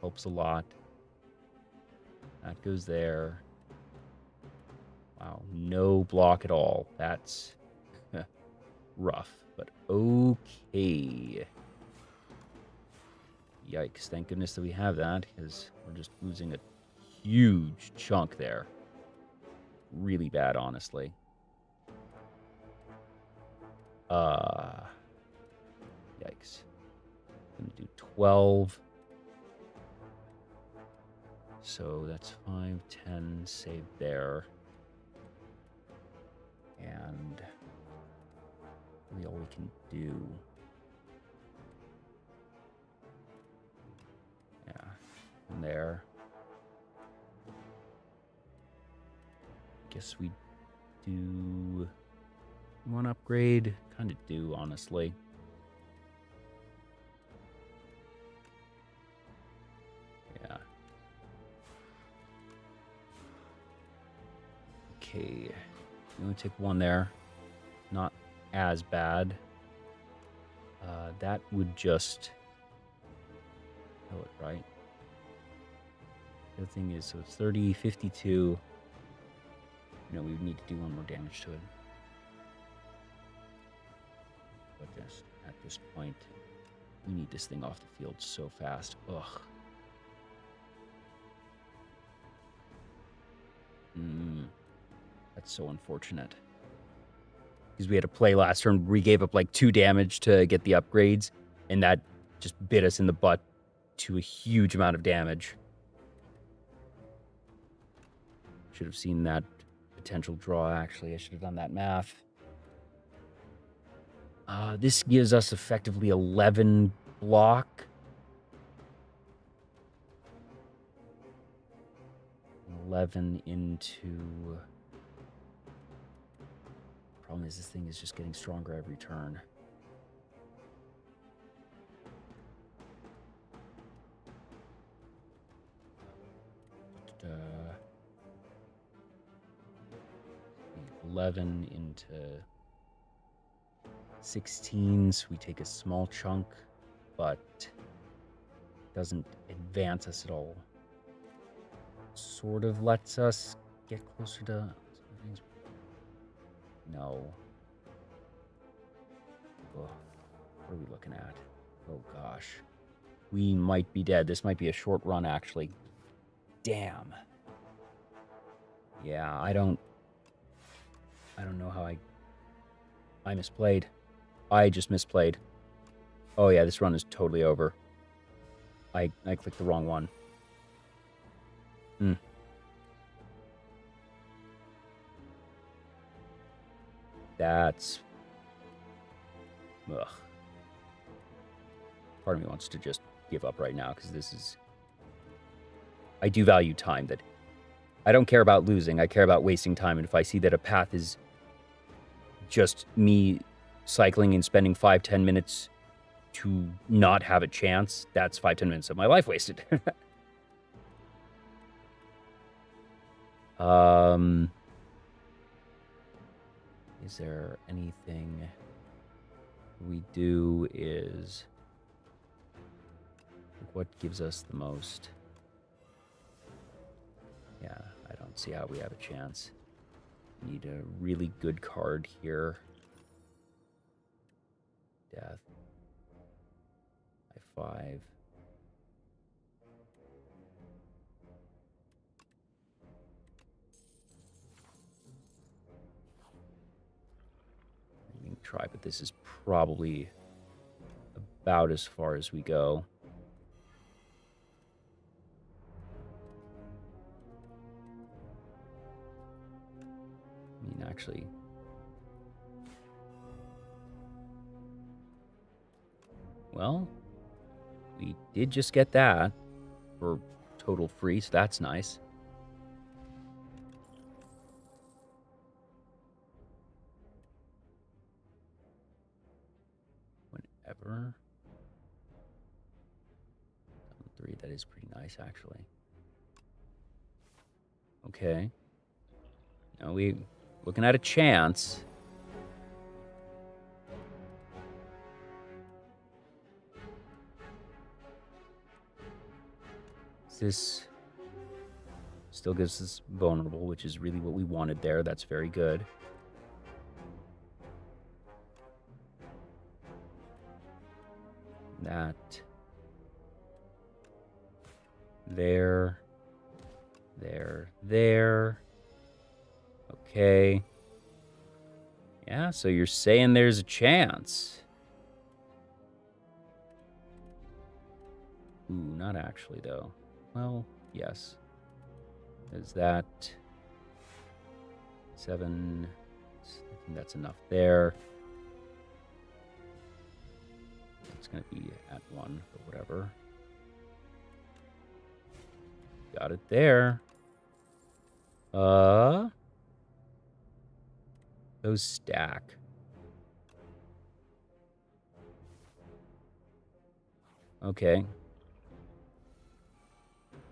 Helps a lot. That goes there. Wow, no block at all. That's rough, but okay. Yikes, thank goodness that we have that, because we're just losing a huge chunk there. Really bad, honestly. Yikes. Gonna do 12. So that's 5, 10 saved there. And really all we can do. Yeah, and there. Guess we do one upgrade. Kind of do, honestly. Yeah. Okay. We only take one there. Not as bad. That would just kill it, right? The other thing is, so it's 30, 52. We would need to do one more damage to it. But just at this point, we need this thing off the field so fast. Ugh. That's so unfortunate. Because we had to play last turn, we gave up like 2 damage to get the upgrades, and that just bit us in the butt to a huge amount of damage. Should have seen that potential draw, actually. I should have done that math. This gives us effectively 11 block. 11 into... Problem is, this thing is just getting stronger every turn. Uh, 11 into 16s. We take a small chunk, but doesn't advance us at all. Sort of lets us get closer to... No. Ugh. What are we looking at? Oh, gosh. We might be dead. This might be a short run, actually. Damn. Yeah, I don't know how I misplayed. I just misplayed. Oh, yeah, this run is totally over. I clicked the wrong one. That's... Ugh. Part of me wants to just give up right now, because this is... I do value time. That I don't care about losing. I care about wasting time. And if I see that a path is just me cycling and spending 5-10 minutes to not have a chance, that's 5-10 minutes of my life wasted. Is there anything we do is... What gives us the most? Yeah, I don't see how we have a chance. Need a really good card here. Death. High 5. We can try, but this is probably about as far as we go. I mean, actually... Well, we did just get that for total free, so that's nice. whatever. 3, that is pretty nice, actually. Okay. Now we looking at a chance. This still gives us vulnerable, which is really what we wanted there. That's very good. That. There. Okay. Yeah, so you're saying there's a chance. Ooh, not actually, though. Well, yes. Is that 7? I think that's enough there. It's going to be at 1, but whatever. Got it there. Those stack. Okay.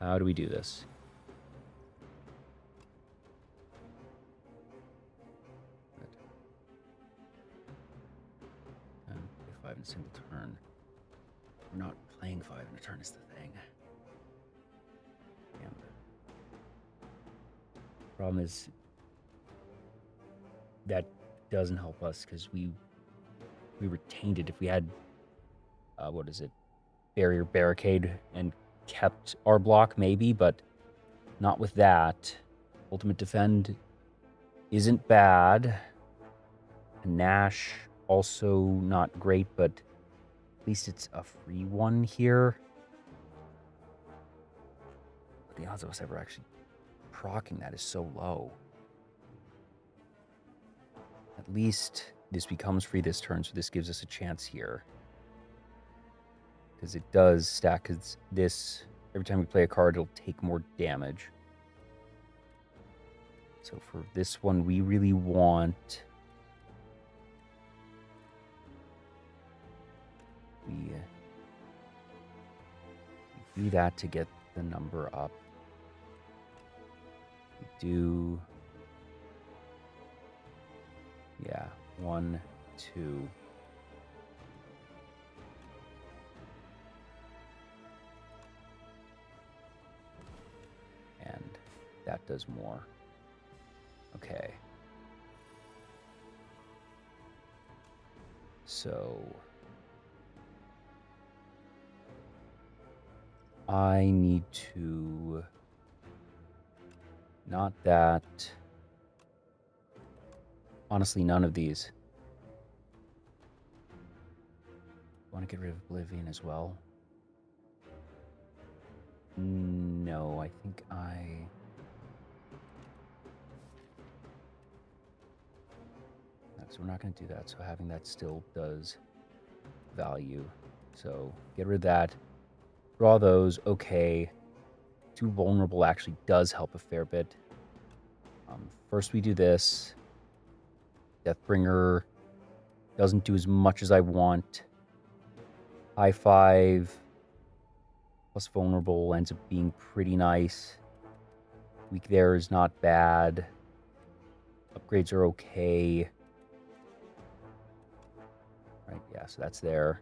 How do we do this? 5 in a single turn. We're not playing 5 in a turn is the thing. Damn. Problem is that doesn't help us because we retained it. If we had what is it? Barricade and kept our block maybe, but not with that. Ultimate defend isn't bad. Nash also not great, but at least it's a free one here. But the odds of us ever actually proccing that is so low. At least this becomes free this turn, so this gives us a chance here. Because it does stack, because this, every time we play a card, it'll take more damage. So for this one, we really want... We do that to get the number up. We do... Yeah, 1, 2... And that does more. Okay. So... I need to... Not that... Honestly, none of these. Want to get rid of Oblivion as well? No, I think so we're not going to do that. So having that still does value. So get rid of that. Draw those. Okay. 2 vulnerable actually does help a fair bit. First we do this. Deathbringer doesn't do as much as I want. High 5 plus vulnerable ends up being pretty nice. Weak there is not bad. Upgrades are okay. Right, yeah, so that's there.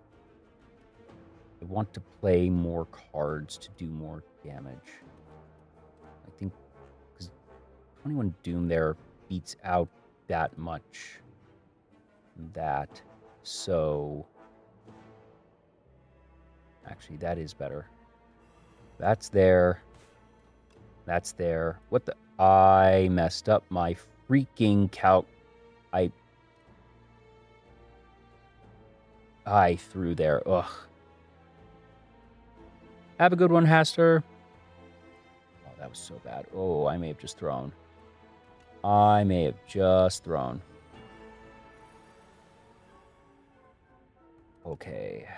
I want to play more cards to do more damage. I think because 21 Doom there beats out that much. That. So actually that is better. That's there. That's there. What the? I messed up my freaking calc. I threw there. Ugh. Have a good one, Haster. Oh, that was so bad. Oh, I may have just thrown. Okay.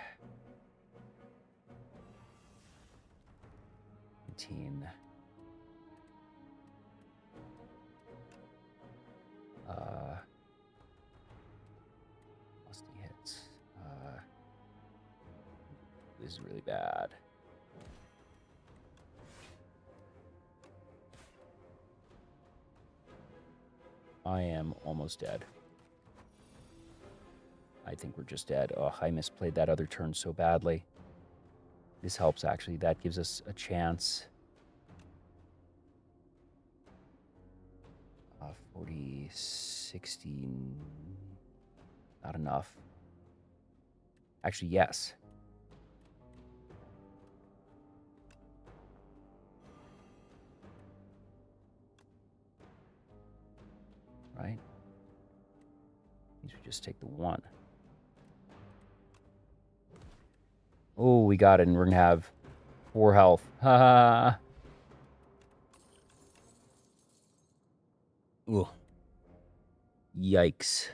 18. Lusty hits. This is really bad. I am almost dead. I think we're just dead. Oh, I misplayed that other turn so badly. This helps, actually. That gives us a chance. 40, 60... Not enough. Actually, yes. Right? Means we just take the 1. Oh, we got it, and we're going to have 4 health. Ha ha! Ooh. Yikes.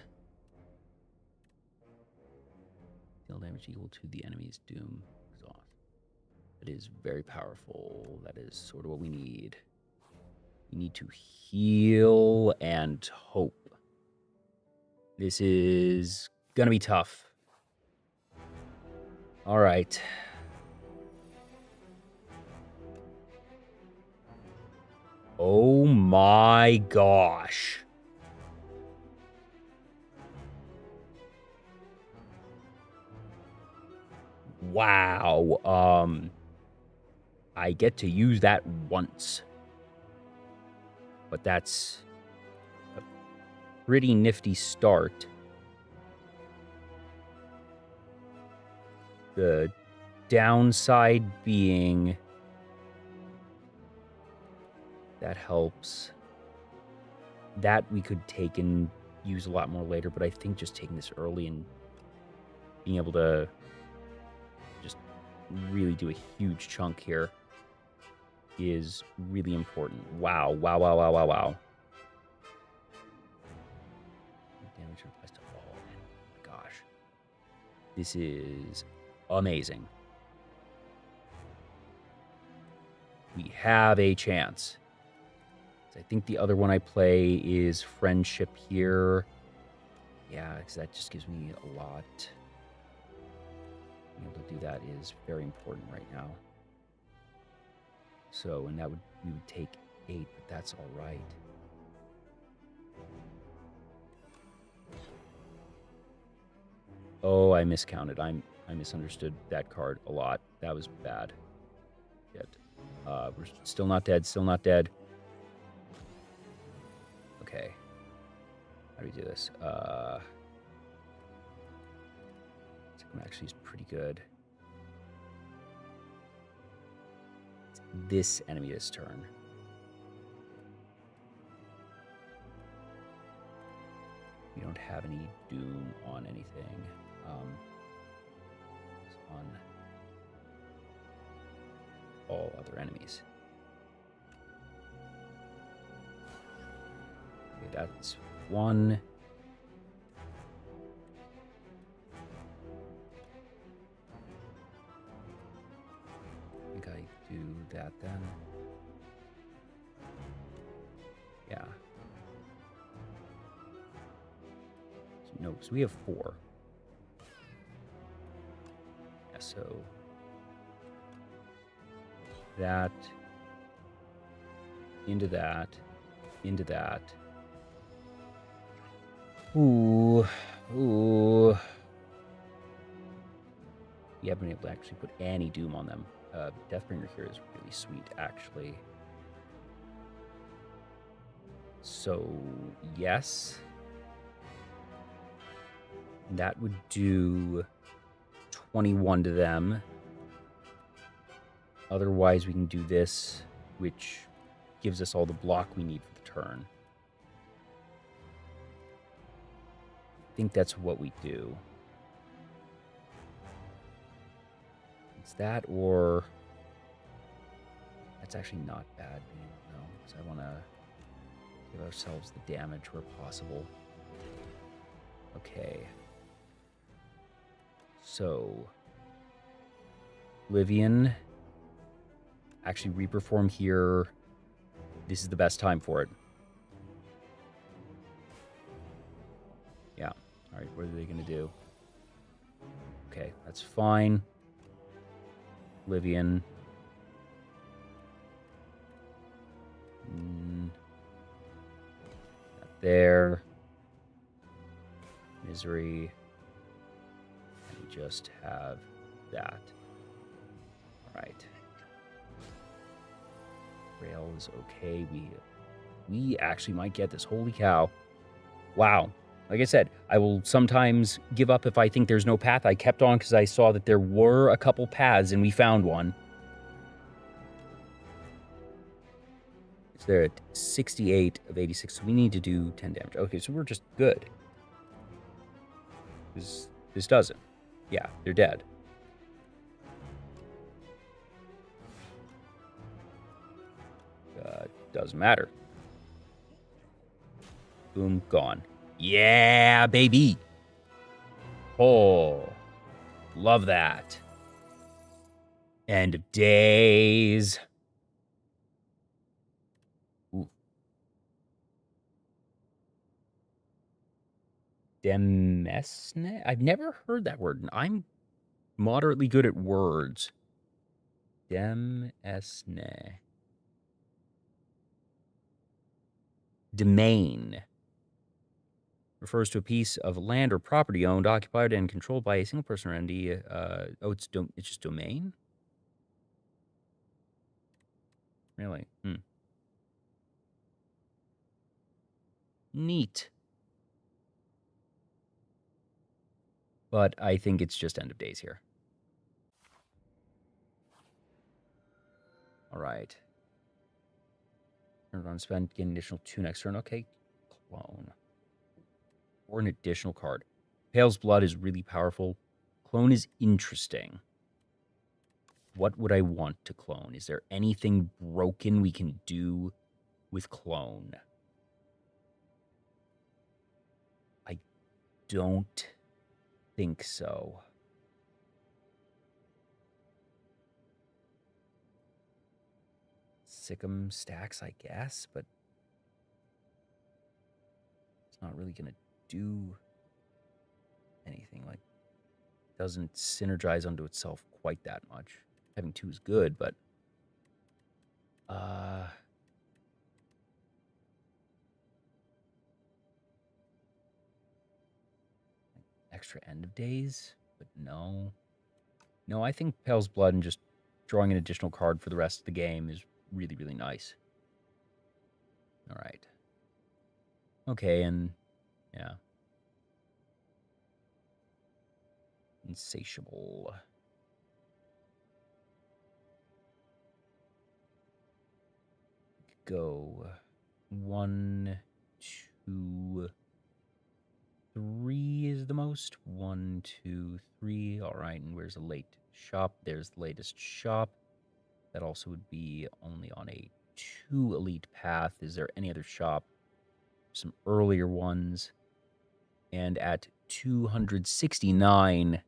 Deal damage equal to the enemy's doom exhaust. That is very powerful. That is sort of what we need. We need to heal and hope. This is gonna be tough. All right. Oh my gosh. Wow. I get to use that once. But that's a pretty nifty start. The downside being that helps. That we could take and use a lot more later, but I think just taking this early and being able to just really do a huge chunk here is really important. Wow, wow, wow, wow, wow, wow. Damage applies to all. Oh my gosh. This is amazing. We have a chance. I think the other one I play is Friendship here. Yeah, because that just gives me a lot. Being able to do that is very important right now. So, and that would, we would take 8, but that's all right. Oh, I miscounted. I misunderstood that card a lot. That was bad. Yet, we're still not dead. Still not dead. Okay. How do we do this? Second actually is pretty good. It's this enemy this turn. We don't have any doom on anything. It's on all other enemies. Okay, that's 1. I think I do that then. Yeah. No, so we have 4. Yeah, so that, into that, into that. Ooh, ooh. We haven't been able to actually put any doom on them. Deathbringer here is really sweet, actually. So, yes. That would do 21 to them. Otherwise, we can do this, which gives us all the block we need for the turn. I think that's what we do. It's that, or that's actually not bad. No, because I want to give ourselves the damage where possible. Okay. So, Oblivion. Actually, Reaper form here. This is the best time for it. Yeah. All right, what are they going to do? Okay, that's fine. Oblivion. Not there. Misery. And we just have that. All right. Rail is okay. We actually might get this. Holy cow. Wow. Like I said, I will sometimes give up if I think there's no path. I kept on because I saw that there were a couple paths and we found one. So they're at 68 of 86. So we need to do 10 damage. Okay, so we're just good. This doesn't. Yeah, they're dead. Doesn't matter. Boom, gone. Yeah, baby. Oh, love that. End of days. Ooh. Demesne? I've never heard that word. I'm moderately good at words. Demesne. Domain. Refers to a piece of land or property owned, occupied, and controlled by a single person or entity. It's just domain? Really? Neat. But I think it's just end of days here. All right. Turn on spend, get an additional 2 next turn. Okay. Clone. Or an additional card. Pale's Blood is really powerful. Clone is interesting. What would I want to clone? Is there anything broken we can do with clone? I don't think so. Sick'em stacks, I guess, but it's not really going to do anything. Like, doesn't synergize onto itself quite that much. Having 2 is good, but extra end of days, but no. No, I think Pale's Blood and just drawing an additional card for the rest of the game is really, really nice. All right. Okay, and yeah. Insatiable. Go 1, 2, 3 is the most. 1, 2, 3. All right, and where's the late shop? There's the latest shop. That also would be only on a 2 elite path. Is there any other shop? Some earlier ones. And at 269,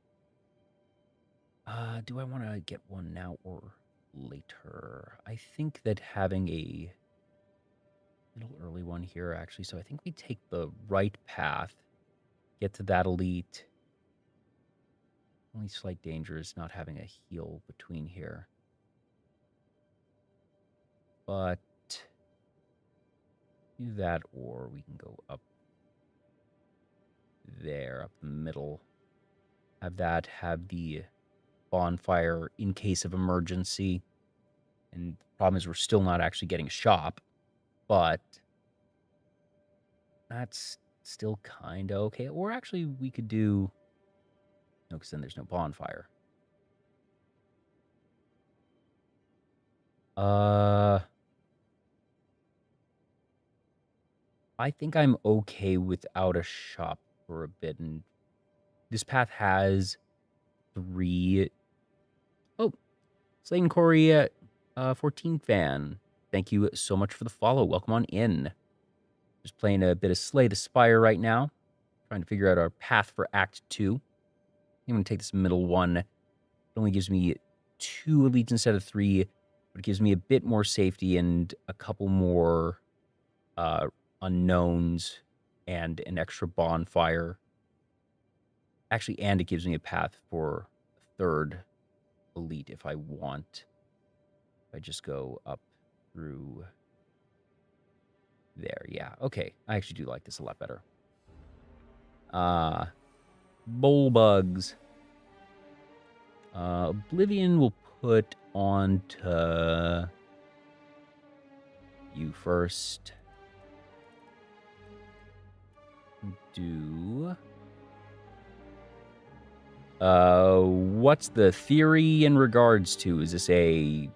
do I want to get one now or later? I think that having a little early one here, actually. So I think we take the right path, get to that elite. Only slight danger is not having a heal between here. But do that, or we can go up there, up the middle. Have that, have the bonfire in case of emergency. And the problem is we're still not actually getting a shop, but that's still kind of okay. Or actually, we could do... No, because then there's no bonfire. I think I'm okay without a shop for a bit. And this path has 3... Oh, Slayton Corey, 14 fan. Thank you so much for the follow. Welcome on in. Just playing a bit of Slay the Spire right now. Trying to figure out our path for Act 2. I'm going to take this middle one. It only gives me 2 elites instead of 3, but it gives me a bit more safety and a couple more unknowns and an extra bonfire. Actually, and it gives me a path for a 3rd elite if I want. If I just go up through there. Yeah, okay. I actually do like this a lot better. Bowl bugs. Oblivion will put on to you first. Do what's the theory in regards to? Is this a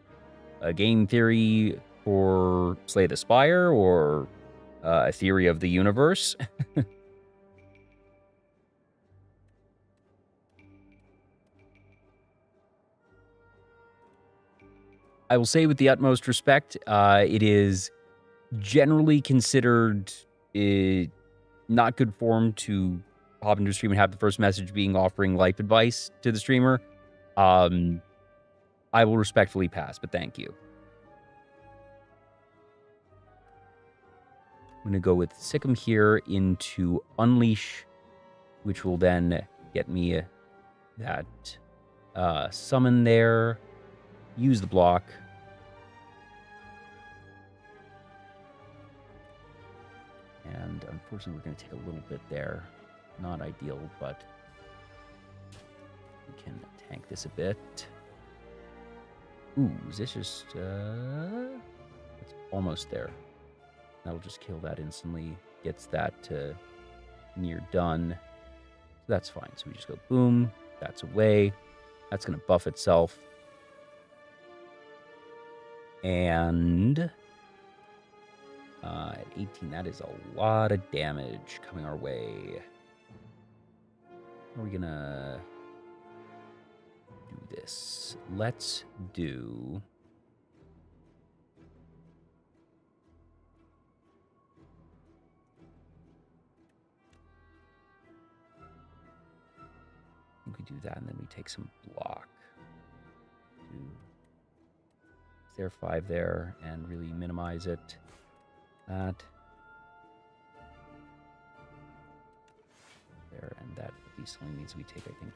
game theory for Slay the Spire, or a theory of the universe? I will say with the utmost respect, it is generally considered not good form to hop into a stream and have the first message being offering life advice to the streamer. I will respectfully pass, but thank you. I'm going to go with Sikkim here into Unleash, which will then get me that summon there. Use the block. And unfortunately, we're going to take a little bit there. Not ideal, but we can tank this a bit. Ooh, is this just... it's almost there. That'll just kill that instantly. Gets that to near done. So that's fine. So we just go boom. That's away. That's going to buff itself. And at 18, that is a lot of damage coming our way. How are we going to do this? Let's do... I think we do that, and then we take some block. Is there 5 there, and really minimize it. That. There, and that at least only means we take, I think,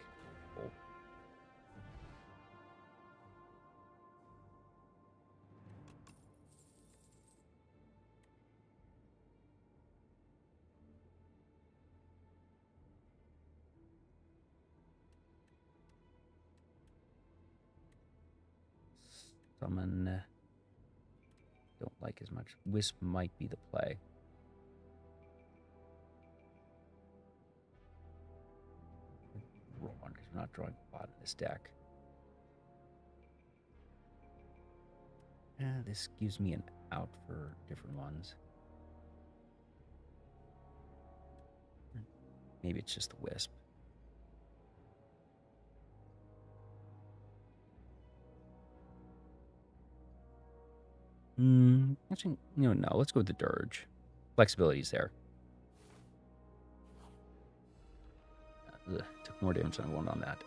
full. Summon. Don't like as much. Wisp might be the play. Wrong, because we're not drawing a lot in this deck. This gives me an out for different ones. Maybe it's just the Wisp. Actually, no, let's go with the Dirge. Flexibility's there. Took more damage than I wanted on that.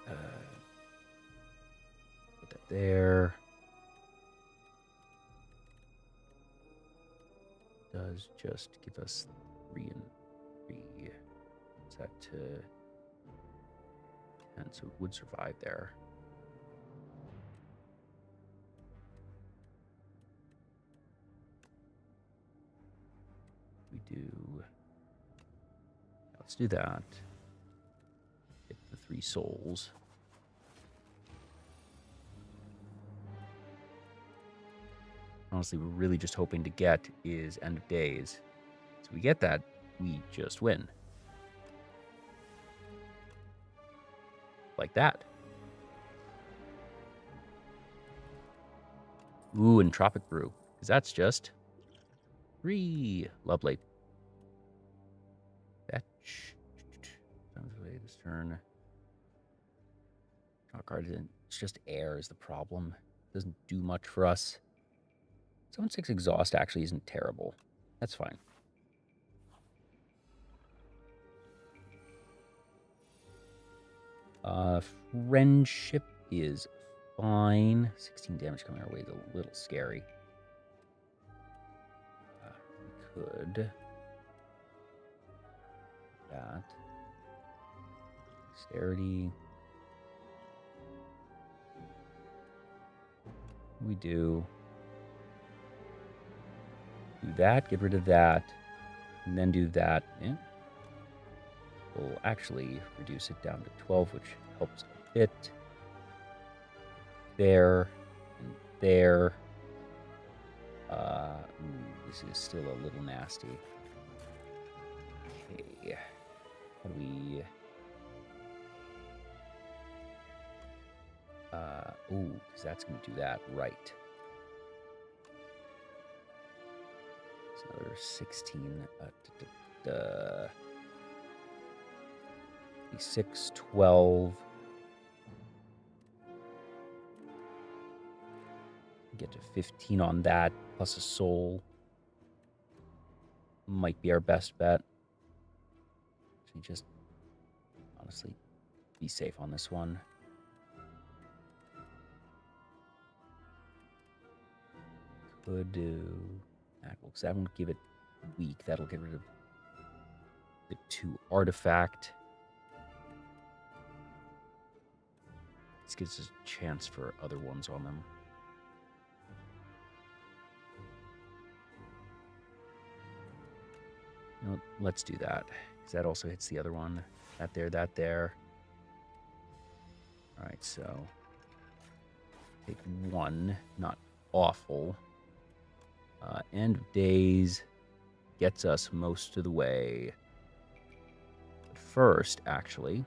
Put that there. Does just give us 3 and 3. Set to 10, so it would survive there. We do. Let's do that. Get the 3 souls. Honestly, we're really just hoping to get is End of Days. So we get that, we just win. Like that. Ooh, and Tropic Brew. Because that's just 3. Lovely. Fetch. Sounds away this turn. Draw card isn't. It's just air is the problem. Doesn't do much for us. 7/6 exhaust actually isn't terrible. That's fine. Friendship is fine. 16 damage coming our way is a little scary. We could. That. Dexterity. We do that, get rid of that, and then do that. Yeah. We'll actually reduce it down to 12, which helps a bit. There and there. This is still a little nasty. Okay. How do we... because that's going to do that, right. It's another 16. 6, 12. Get to 15 on that, plus a soul. Might be our best bet. So just, honestly, be safe on this one. Could do that, because that won't give it weak. That'll get rid of the 2 artifact. This gives us a chance for other ones on them. You know what? Let's do that, because that also hits the other one. That there, that there. All right, so take 1, not awful. End of days gets us most of the way. But first, actually,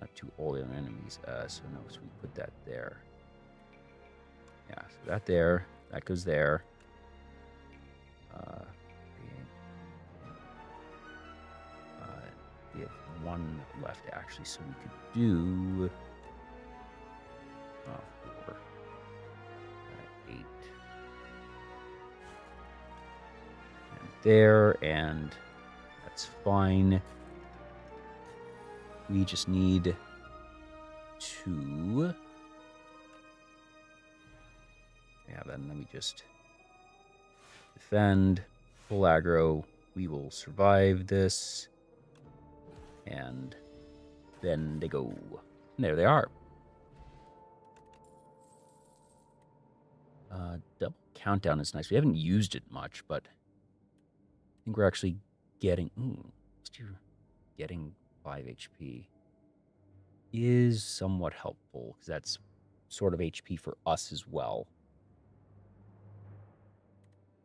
not to all the other enemies. So no, so we put that there. Yeah, so that there, that goes there. We have 1 left actually, so we could do 4, 8, and there, and that's fine. We just need to, yeah, then we just defend, full aggro. We will survive this. And then they go. And there they are. Double countdown is nice. We haven't used it much, but I think we're actually getting... getting 5 HP is somewhat helpful, because that's sort of HP for us as well.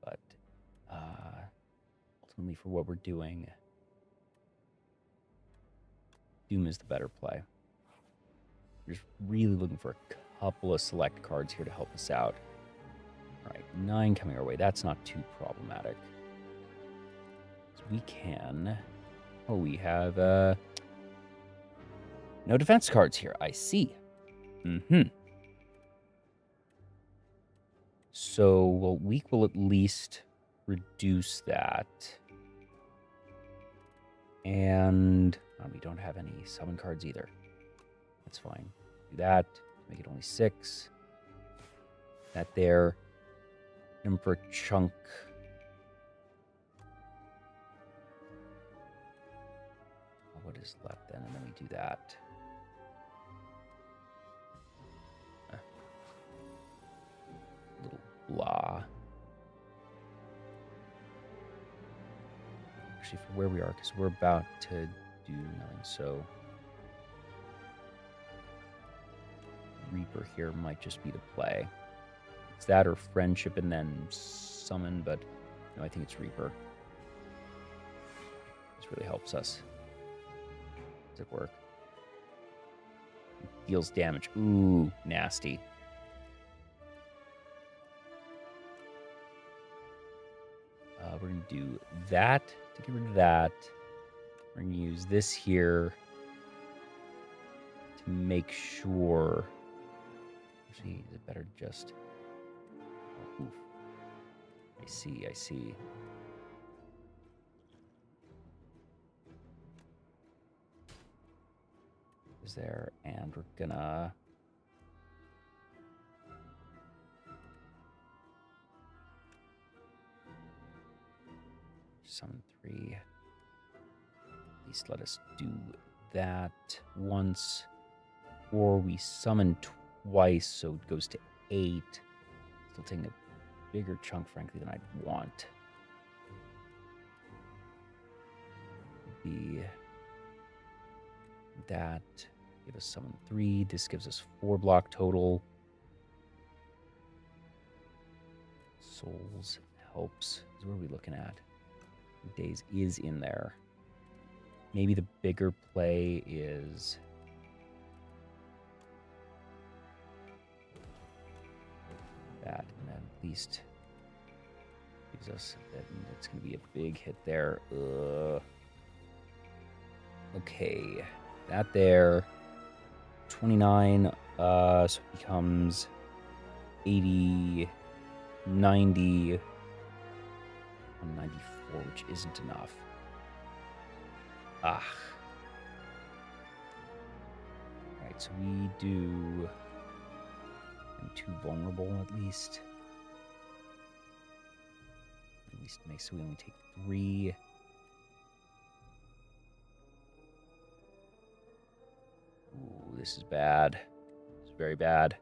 But ultimately, for what we're doing... Doom is the better play. We're just really looking for a couple of select cards here to help us out. All right, 9 coming our way. That's not too problematic. So we can... Oh, we have no defense cards here. I see. So, well, weak will at least reduce that. And... we don't have any summon cards either. That's fine. Do that. Make it only 6. That there. Emperor Chunk. What is left then? And then we do that. Little blah. Actually, for where we are, because we're about to do nothing, so Reaper here might just be the play. It's that or Friendship and then Summon, but no, I think it's Reaper. This really helps us. Does it work? It deals damage. Ooh, nasty. We're going to do that to get rid of that. We're going to use this here to make sure... Actually, is it better to just... Oh, oof. I see, I see. Is there, and we're gonna... Summon 3. At least let us do that once. Or we summon twice, so it goes to 8. Still taking a bigger chunk, frankly, than I'd want. Be that. Give us summon 3. This gives us 4 block total. Souls helps. What are we looking at? Days is in there. Maybe the bigger play is that, and then at least gives us that. It's going to be a big hit there. Okay, that there. 29. So it becomes 80, 90, 194, which isn't enough. Ah. Alright, so we do... I'm too vulnerable, at least. At least it makes so we only take 3. Ooh, this is bad. This is very bad.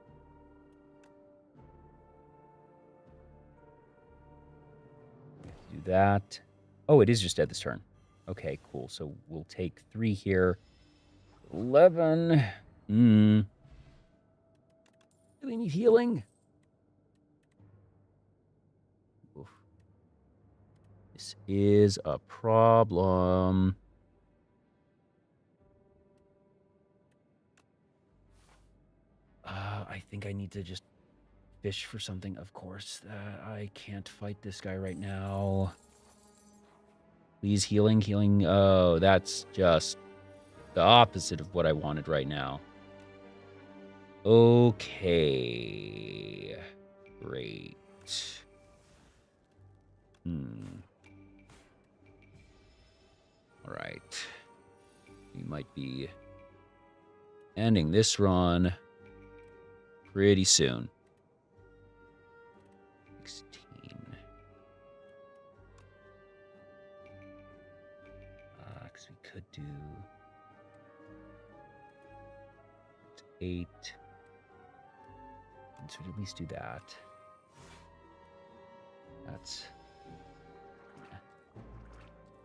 We have to do that. Oh, it is just dead this turn. Okay, cool. So we'll take 3 here. 11. Really need healing. Oof. This is a problem. I think I need to just fish for something, of course. I can't fight this guy right now. Please, healing, healing. Oh, that's just the opposite of what I wanted right now. Okay. Great. All right. We might be ending this run pretty soon. 16. Because we could do 8. So we'd at least do that. That's...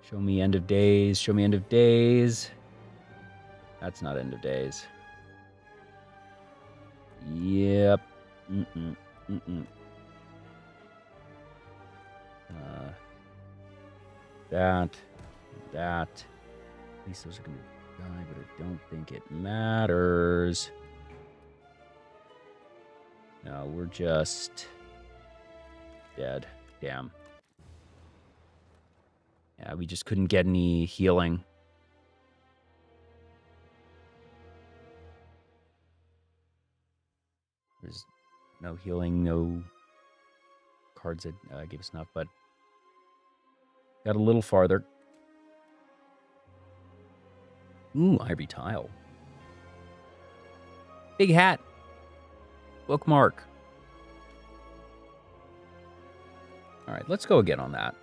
Show me end of days. Show me end of days. That's not end of days. Yep. That. At least those are going to die, but I don't think it matters. No, we're just dead. Damn. Yeah, we just couldn't get any healing. There's no healing, no cards that gave us enough, but got a little farther. Ooh, ivory tile. Big hat. Bookmark. All right, let's go again on that.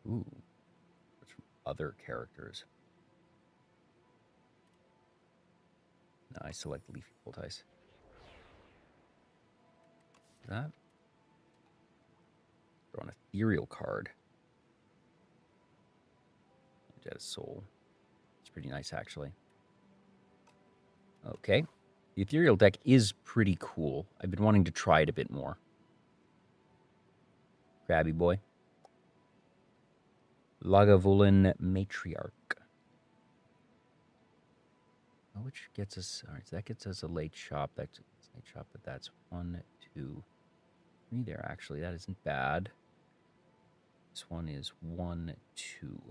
Ooh, that's from other characters. No, I select Leafy Voltice. That? Draw an ethereal card. Jet of Soul. It's pretty nice, actually. Okay. The ethereal deck is pretty cool. I've been wanting to try it a bit more. Crabby boy. Lagavulin Matriarch. Which gets us... All right, so that gets us a late shop. That's a late shop, but that's 1, 2, 3 there, actually. That isn't bad. This one is 1, 2.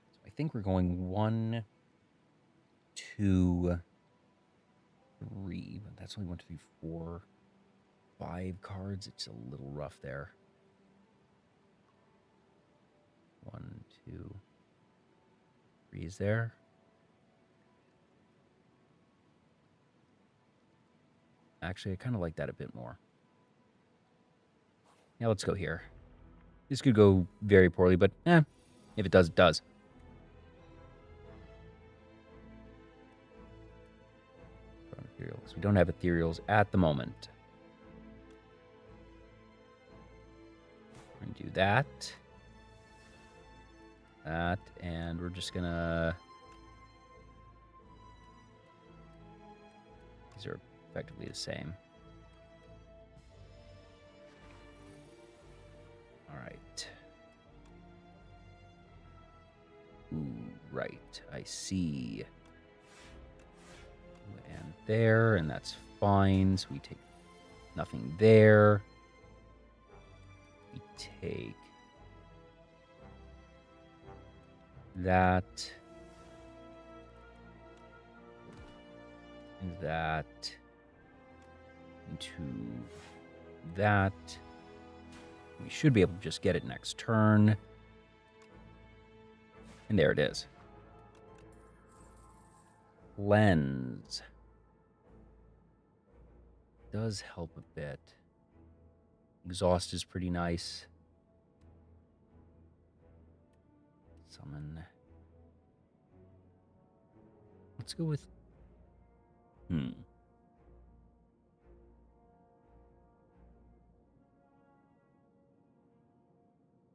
So I think we're going 1, 2, 3. But that's only 1, 2, 3, 4, 5 cards. It's a little rough there. 1, 2, 3 is there. Actually, I kind of like that a bit more. Yeah, let's go here. This could go very poorly, but if it does, it does. Ethereals. We don't have ethereals at the moment. We're going to do that. That, and we're just going to... These are effectively the same. All right. Ooh, right. I see. And there, and that's fine. So we take nothing there. We take that. And that. Into that. We should be able to just get it next turn. And there it is. Lens. Does help a bit. Exhaust is pretty nice. Summon. Let's go with...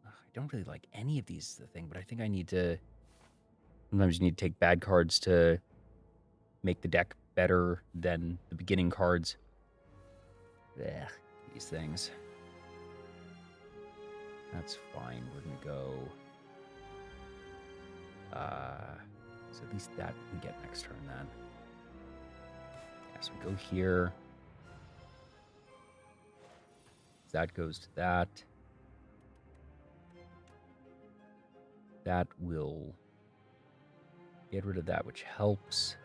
I don't really like any of these is the thing, but I think I need to... Sometimes you need to take bad cards to make the deck better than the beginning cards. Ugh, these things. That's fine. We're going to go... so at least that we can get next turn then. Yeah, so we go here. That goes to that. That will get rid of that, which helps.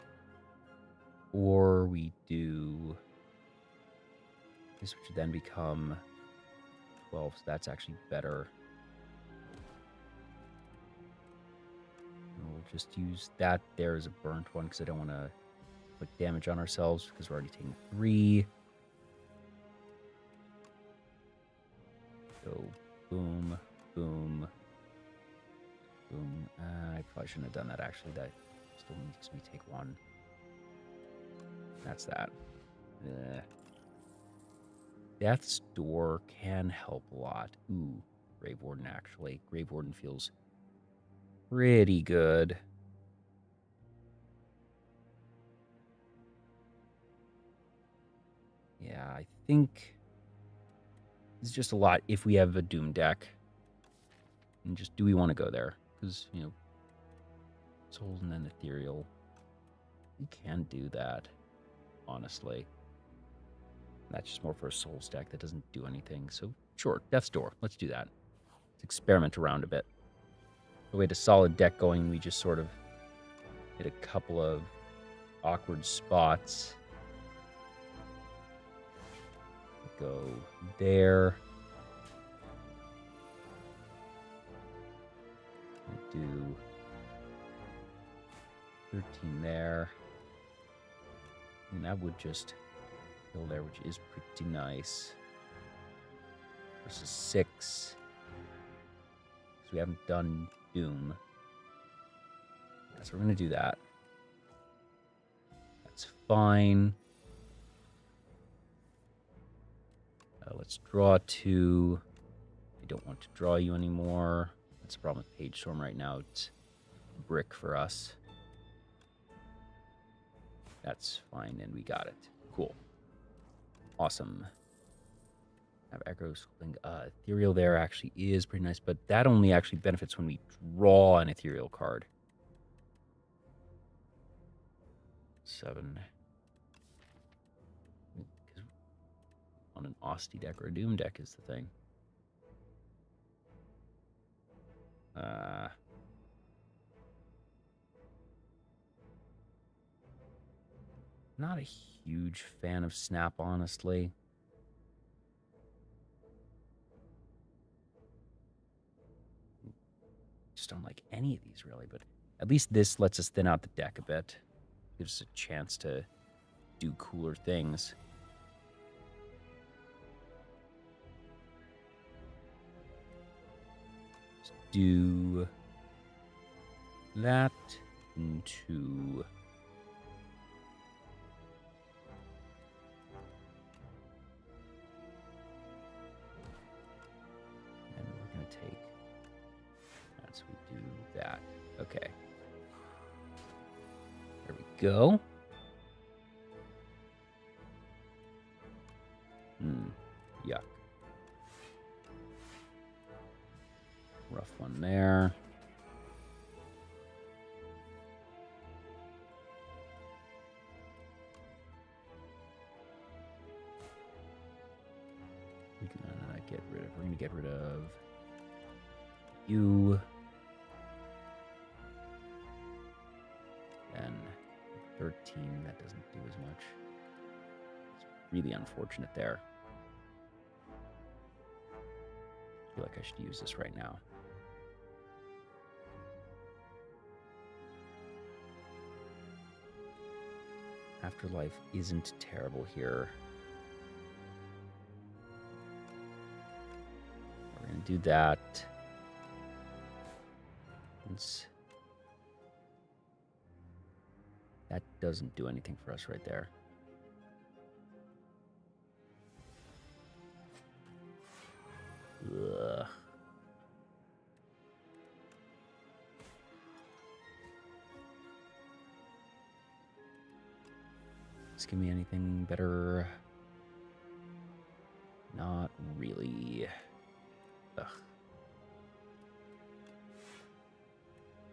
Or we do this, which would then become 12, so that's actually better. And we'll just use that there as a burnt one because I don't want to inflict damage on ourselves because we're already taking 3. Go boom, boom, boom. I probably shouldn't have done that actually. That still makes me take 1. That's that. Death's Door can help a lot. Ooh, Grave Warden actually. Grave Warden feels pretty good. Yeah, I think it's just a lot if we have a Doom deck. And just, do we want to go there? Because, you know, Souls and then Ethereal. We can do that, honestly. That's just more for a Souls deck that doesn't do anything. So, sure, Death's Door. Let's do that. Let's experiment around a bit. The way to solid deck going, we just sort of hit a couple of awkward spots. Go there. We'll do 13 there. And that would just kill there, which is pretty nice. Versus 6. So we haven't done Doom. So we're going to do that. That's fine. Let's draw 2. I don't want to draw you anymore. That's the problem with Page Storm right now. It's a brick for us. That's fine, and we got it. Cool. Awesome. Have Echo Sculpting. Ethereal there actually is pretty nice, but that only actually benefits when we draw an Ethereal card. 7. On an Austy deck or a Doom deck is the thing. Not a huge fan of Snap, honestly. Just don't like any of these, really, but at least this lets us thin out the deck a bit. Gives us a chance to do cooler things. Let's do that into... And we're going to take... So we do that. Okay. There we go. Yuck. Rough one there. We can get rid of. We're going to get rid of you. Then 13. That doesn't do as much. It's really unfortunate there. I feel like I should use this right now. Afterlife isn't terrible here. We're going to do that. That doesn't do anything for us right there. Ugh. Just give me anything better. Not really. Ugh.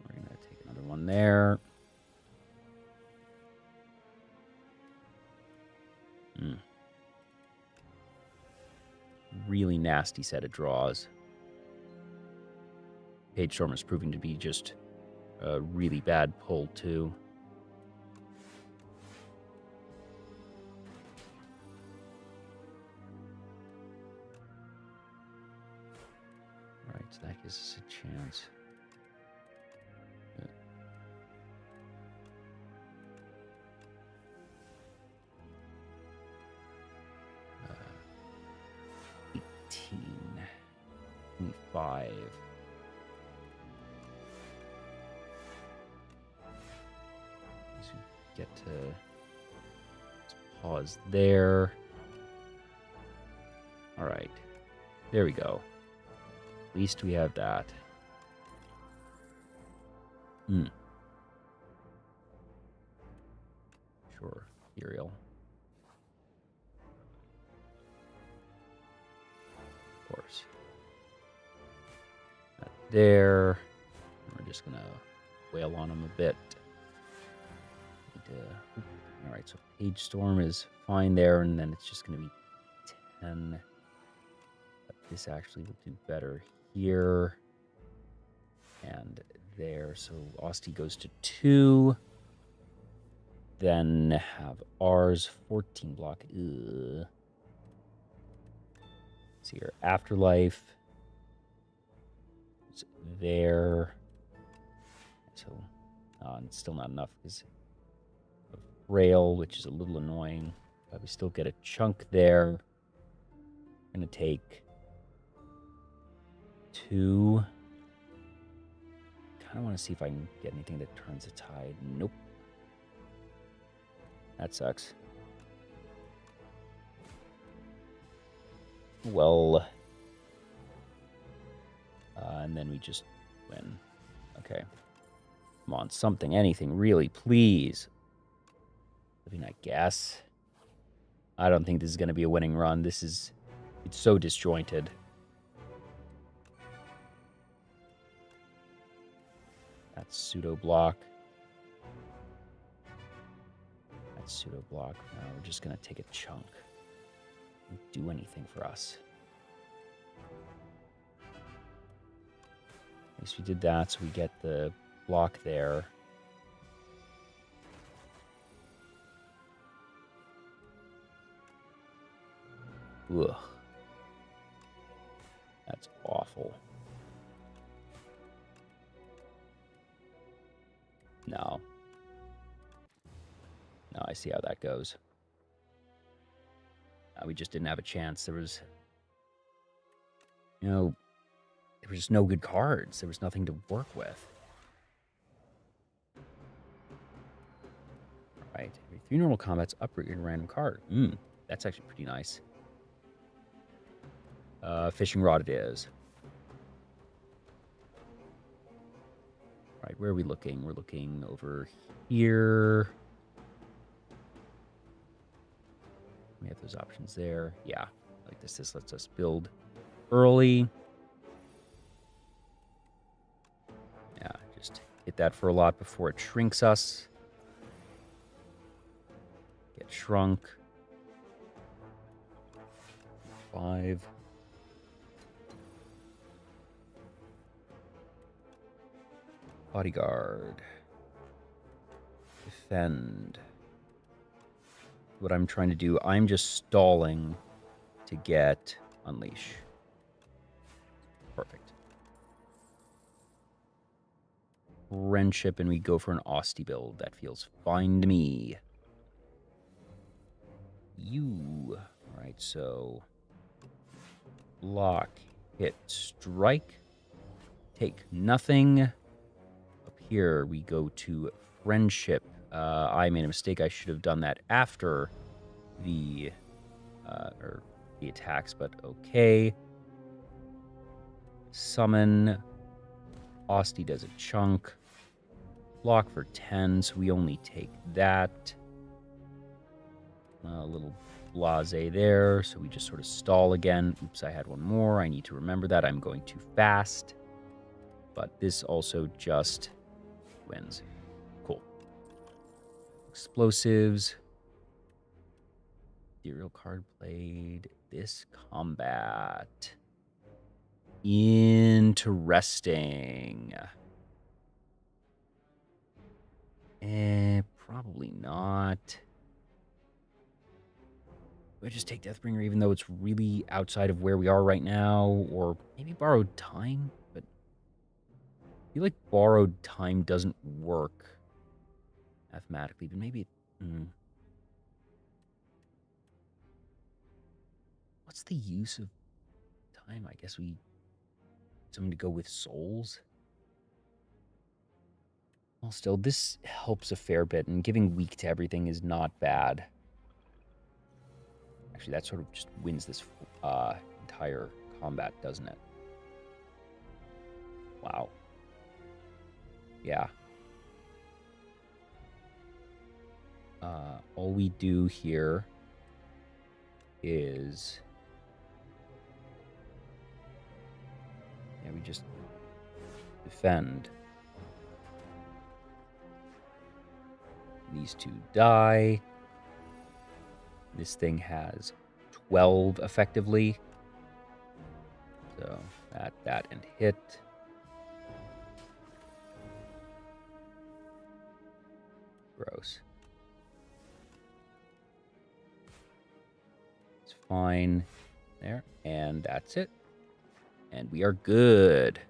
We're gonna take another one there. Really nasty set of draws. Page Storm is proving to be just a really bad pull, too. Alright, so that gives us a chance. 25. So get to pause there. All right, there we go. At least we have that. Sure, Ethereal. Of course. That there. We're just gonna wail on them a bit. All right, so Page Storm is fine there, and then it's just gonna be 10. But this actually will do better here and there. So Osti goes to 2. Then have ours 14 block. Ugh. See here, Afterlife. It's there. So it's still not enough because of Rail, which is a little annoying. But we still get a chunk there. I'm gonna take 2. Kind of want to see if I can get anything that turns the tide. Nope. That sucks. Well, and then we just win. Okay. Come on, something, anything, really, please. I mean, I guess. I don't think this is going to be a winning run. It's so disjointed. That's pseudo block. That's pseudo block. Now we're just going to take a chunk. Don't do anything for us. At least we did that, so we get the block there. Ugh. That's awful. No. No, I see how that goes. We just didn't have a chance. There was, there was just no good cards. There was nothing to work with. All right. Every 3 normal combats, uproot your random card. That's actually pretty nice. Fishing rod it is. All right, where are we looking? We're looking over here. We have those options there. Yeah, like this. This lets us build early. Yeah, just hit that for a lot before it shrinks us. Get shrunk. 5. Bodyguard. Defend. What I'm trying to do, I'm just stalling to get Unleash. Perfect. Friendship, and we go for an Austie build. That feels fine to me. You. All right, so block, hit, strike, take nothing. Up here, we go to friendship. I made a mistake. I should have done that after the attacks, but okay. Summon. Austie does a chunk. Block for 10, so we only take that. A little blase there, so we just sort of stall again. Oops, I had one more. I need to remember that. I'm going too fast. But this also just wins. Cool. Explosives. Ethereal card played. This combat. Interesting. Probably not. Do I just take Deathbringer even though it's really outside of where we are right now? Or maybe Borrowed Time? But I feel like Borrowed Time doesn't work mathematically, but maybe... What's the use of time? I guess we... Something to go with souls? Well, still, this helps a fair bit, and giving weak to everything is not bad. Actually, that sort of just wins this entire combat, doesn't it? Wow. Yeah. All we do here is... Yeah, we just defend. These two die. This thing has 12 effectively. So that and hit. Gross. It's fine. There. And that's it. And we are good.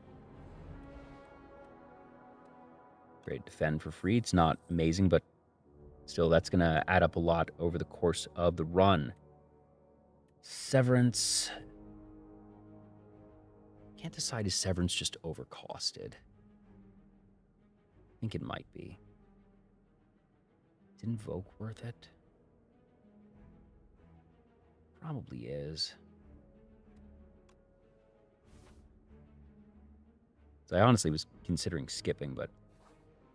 Great. Defend for free. It's not amazing, but still, that's going to add up a lot over the course of the run. Severance. Can't decide, is Severance just overcosted? I think it might be. Is Invoke worth it? Probably is. So I honestly was considering skipping, but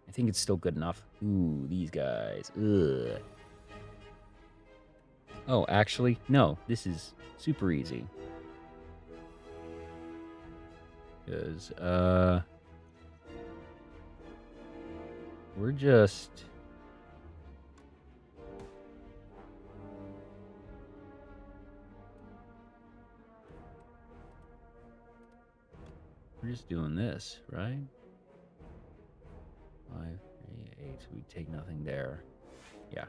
I think it's still good enough. Ooh, these guys. Ugh. Oh, actually, no. This is super easy. Because, we're just... We're just doing this, right? 5, 3, 8. We take nothing there. Yeah.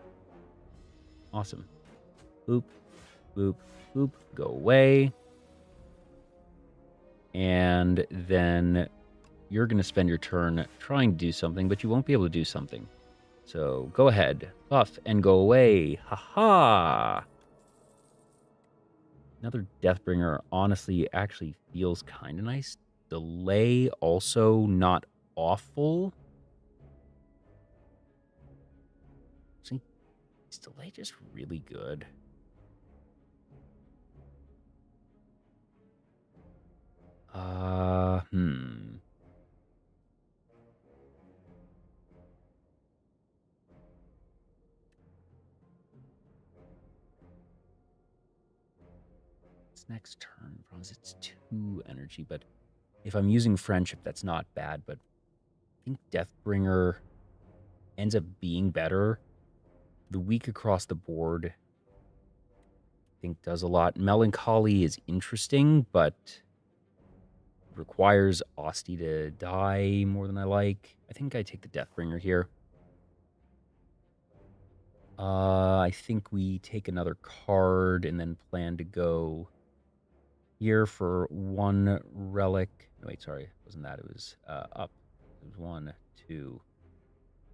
Awesome. Boop, boop, boop. Go away. And then you're going to spend your turn trying to do something, but you won't be able to do something. So go ahead. Buff and go away. Ha-ha! Another Deathbringer honestly actually feels kind of nice. delay also not awful. See, is delay just really good? It's next turn, bronze, it's 2 energy, but if I'm using friendship, that's not bad, but I think Deathbringer ends up being better. The weak across the board, I think, does a lot. Melancholy is interesting, but requires Asti to die more than I like. I think I take the Deathbringer here. I think we take another card and then plan to go here for 1 relic. No, wait, sorry. It wasn't that. It was up. It was 1, 2,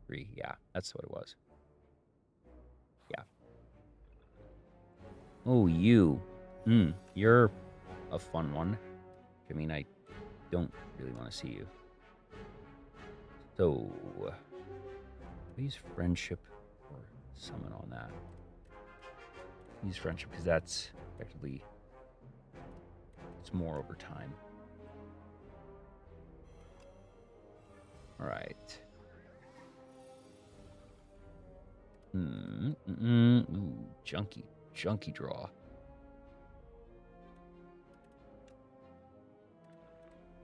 3. Yeah, that's what it was. Yeah. Oh, you. You're a fun one. I mean, I don't really want to see you. So, use friendship or summon on that. Use friendship because that's effectively, it's more over time. All right. Ooh, junky draw.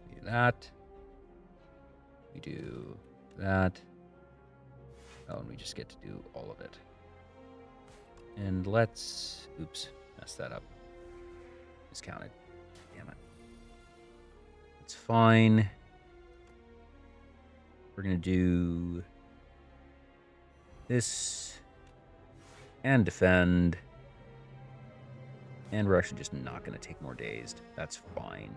Do that. We do that. Oh, and we just get to do all of it. And let's... Oops, messed that up. Miscounted. Damn it. It's fine. We're going to do this and defend. And we're actually just not going to take more dazed. That's fine.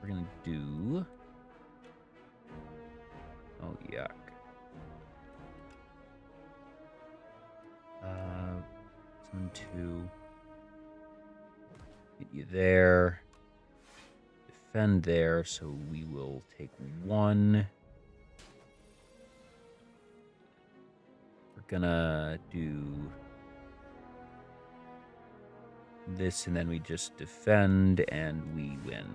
We're going to do... Oh, yuck. 1, 2. Get you there. Defend there, so we will take 1. We're gonna do this, and then we just defend, and we win.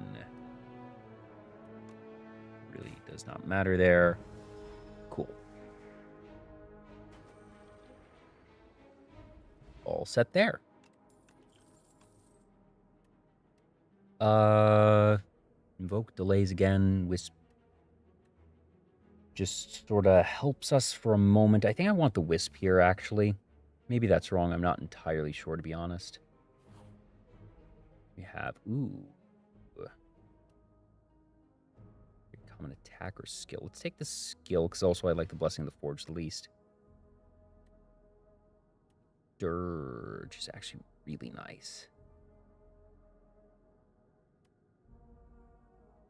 Really does not matter there. Cool. All set there. Invoke delays again. Wisp just sort of helps us for a moment. I think I want the Wisp here, actually. Maybe that's wrong. I'm not entirely sure, to be honest. We have... Ooh. Common attack or skill. Let's take the skill, because also I like the Blessing of the Forge the least. Dirge is actually really nice.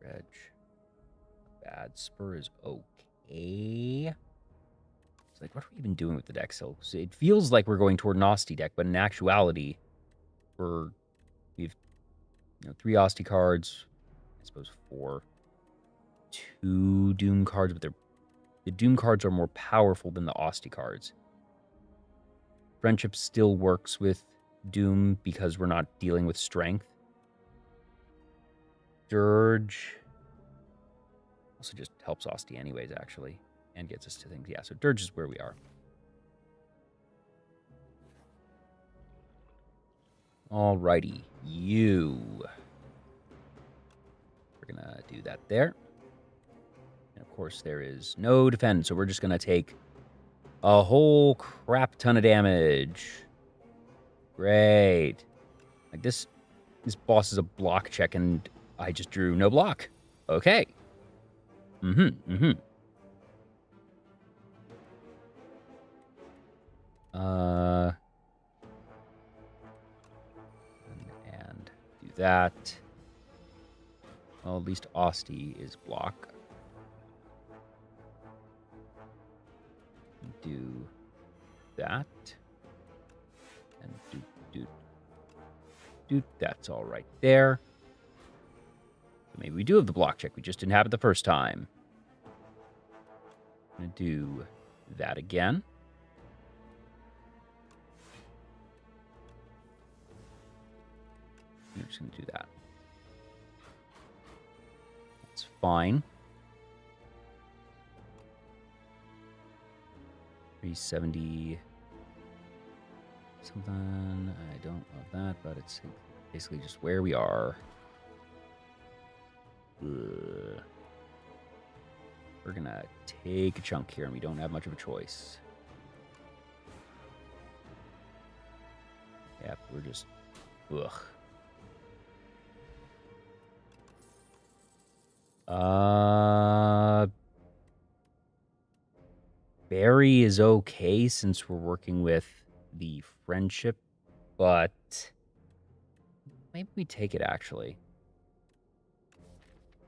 Reg. Bad. Spur is okay. It's like, what are we even doing with the deck? So it feels like we're going toward an Asti deck, but in actuality, we've 3 Asti cards. I suppose 4. 2 Doom cards, but the Doom cards are more powerful than the Asti cards. Friendship still works with Doom because we're not dealing with strength. Dirge also just helps Asti anyways, actually, and gets us to things. Yeah, so Dirge is where we are. Alrighty, you. We're gonna do that there. And of course, there is no defense, so we're just gonna take a whole crap ton of damage. Great. Like this boss is a block check, and I just drew no block. Okay. And do that. Well, at least Asti is block. Do that. And do. That's all right there. So maybe we do have the block check. We just didn't have it the first time. I'm going to do that again. I'm just going to do that. That's fine. 370 something. I don't love that, but it's basically just where we are. Ugh. We're going to take a chunk here, and we don't have much of a choice. Yep, we're just... Ugh. Barry is okay since we're working with the friendship, but maybe we take it actually.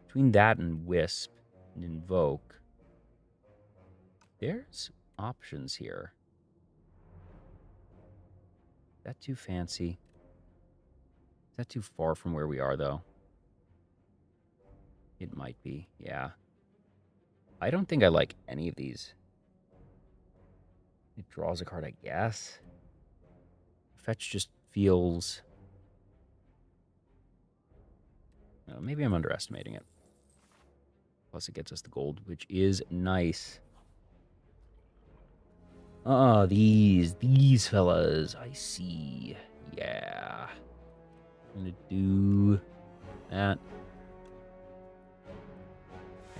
Between that and Wisp and Invoke, there's options here. Is that too fancy? Is that too far from where we are, though? It might be, yeah. I don't think I like any of these. It draws a card, I guess. Fetch just feels... No, maybe I'm underestimating it. Plus it gets us the gold, which is nice. These fellas. I see. Yeah. I'm gonna do that.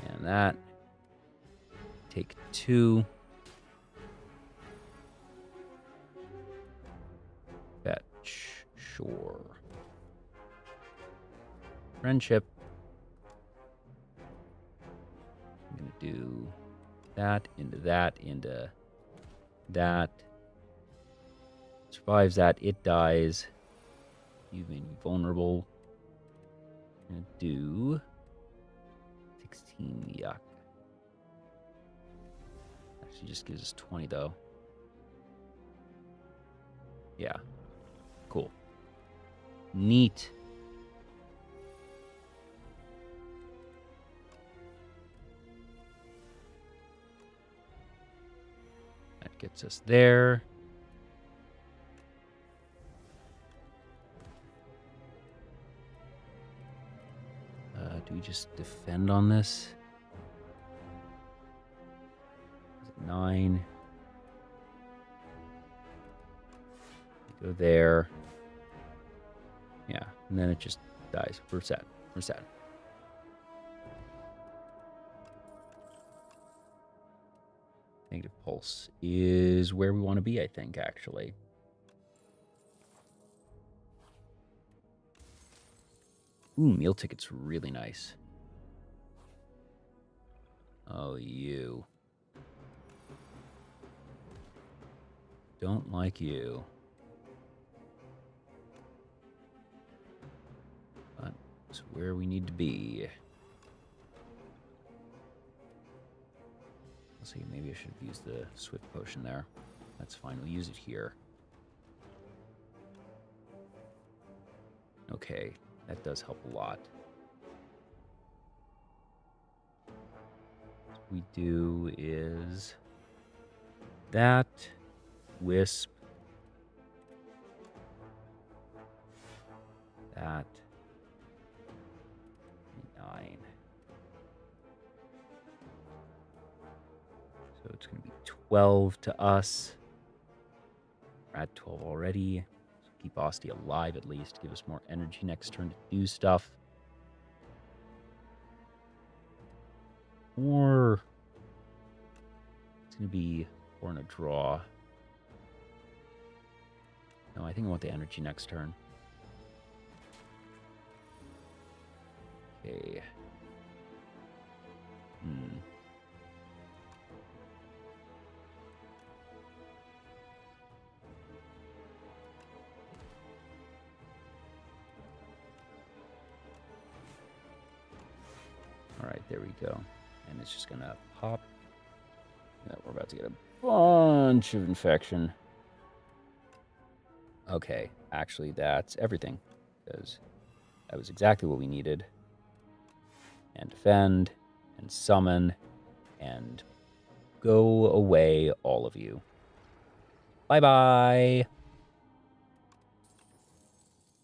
And that. Take 2. Fetch. Sure. Friendship. I'm going to do that, into that, into that. Survives that. It dies. You made me vulnerable. I'm going to do 16. Yuck. Actually just gives us 20, though. Yeah. Cool. Neat. That gets us there. Do we just defend on this? Is it 9? Go there. Yeah, and then it just dies. We're set. We're set. Negative pulse is where we want to be, I think, actually. Ooh, meal ticket's really nice. Oh, you. Don't like you. But it's where we need to be. Let's see, maybe I should have used the Swift Potion there. That's fine, we'll use it here. Okay, that does help a lot. What we do is that, Wisp, that, 9. So it's going to be 12 to us. We're at 12 already. So keep Asti alive at least. Give us more energy next turn to do stuff. Or it's going to be 4 and a draw. No, I think I want the energy next turn. Okay. All right, there we go. And it's just going to pop. Yeah, we're about to get a bunch of infection. Okay, actually, that's everything. because that was exactly what we needed. And defend, and summon, and go away, all of you. Bye-bye.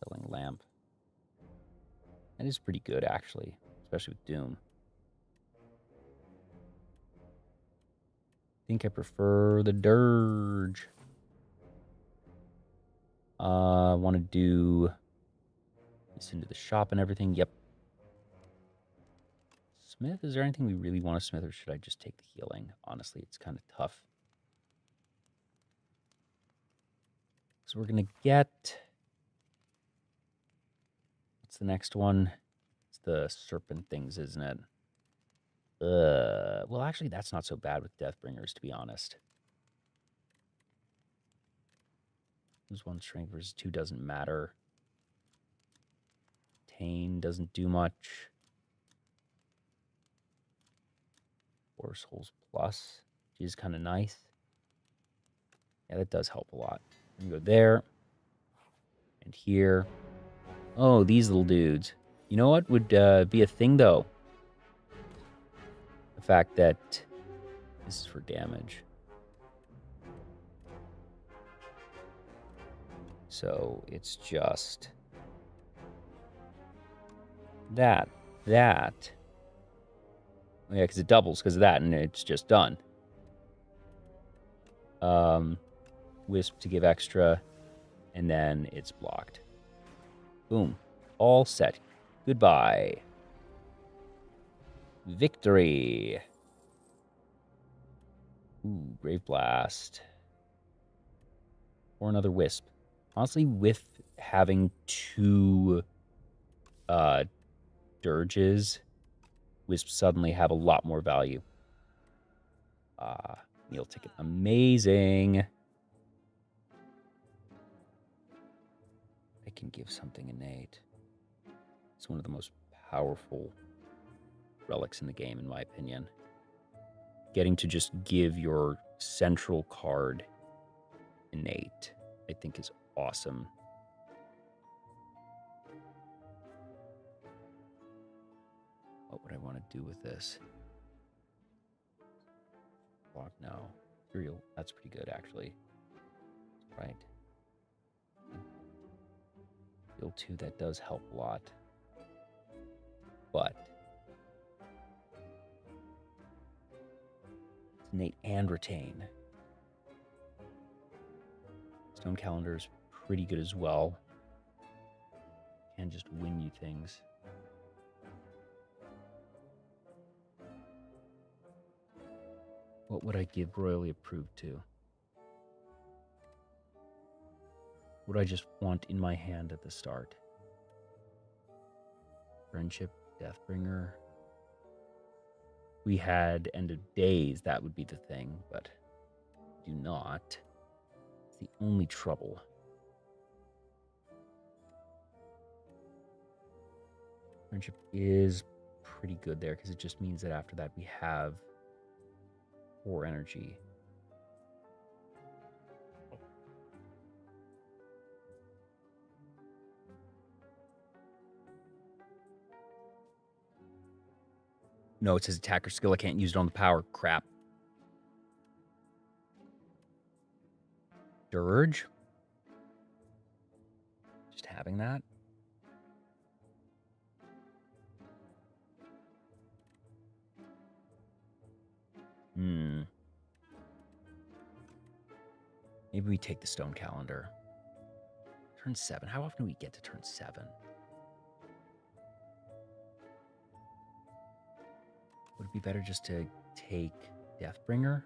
Filling lamp. That is pretty good, actually, especially with Doom. I think I prefer the Dirge. I want to do this into the shop and everything. Yep. Smith, is there anything we really want to smith, or should I just take the healing? Honestly, it's kind of tough. So we're going to get... What's the next one? It's the serpent things, isn't it? Well, actually, that's not so bad with Deathbringers, to be honest. Lose 1 strength versus 2 doesn't matter. Tane doesn't do much. Force Holes Plus, which is kind of nice. Yeah, that does help a lot. We can go there. And here. Oh, these little dudes. You know what would be a thing, though? The fact that this is for damage. So it's just that. Oh, yeah, because it doubles because of that, and it's just done. Wisp to give extra, and then it's blocked. Boom. All set. Goodbye. Victory. Ooh, Brave Blast. Or another Wisp. Honestly, with having 2 Dirges, Wisps suddenly have a lot more value. Meal ticket. Amazing. I can give something innate. It's one of the most powerful relics in the game, in my opinion. Getting to just give your central card innate, I think, is awesome. What would I want to do with this? Block now. Imperial. That's pretty good, actually. Right. Heal 2, that does help a lot. But it's innate and retain. Stone Calendar is pretty good as well. Can just win you things. What would I give Royally Approved to? What would I just want in my hand at the start? Friendship, Deathbringer. We had End of Days, that would be the thing, but do not. It's the only trouble. Friendship is pretty good there because it just means that after that we have 4 energy. No, it says attacker skill. I can't use it on the power. Crap. Dirge? Just having that? Maybe we take the Stone Calendar. Turn 7. How often do we get to turn 7? Would it be better just to take Deathbringer?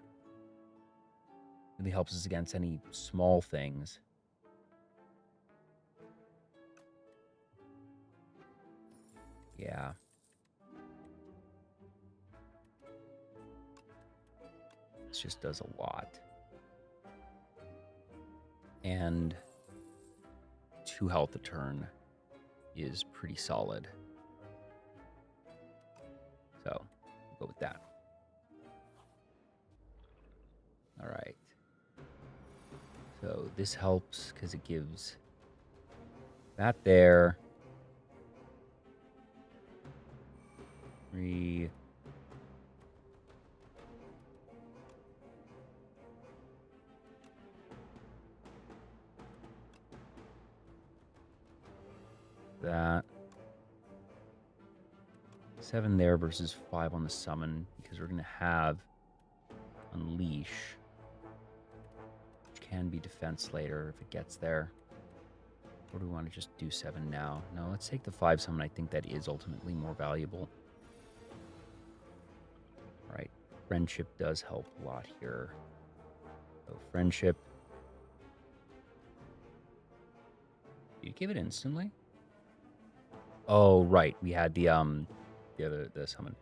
Really helps us against any small things. Yeah. This just does a lot. And 2 health a turn is pretty solid. So, we'll go with that. All right. So this helps because it gives that there. that. 7 there versus 5 on the summon, because we're going to have Unleash, which can be defense later if it gets there. Or do we want to just do 7 now? No, let's take the 5 summon. I think that is ultimately more valuable. All right, Friendship does help a lot here. So Friendship. Did you give it instantly? Oh, right. We had the summon.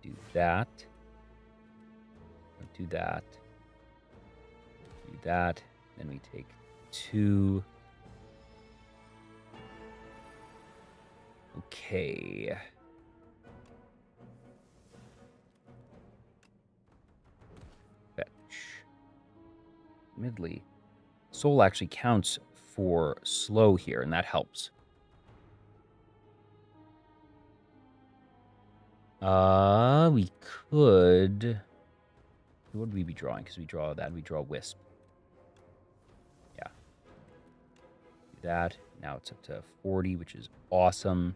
Do that. Do that. Do that. Then we take 2. Okay. Fetch. Midley. Soul actually counts for slow here, and that helps. We could... What would we be drawing? Because we draw that, we draw Wisp. Yeah. Do that. Now it's up to 40, which is awesome.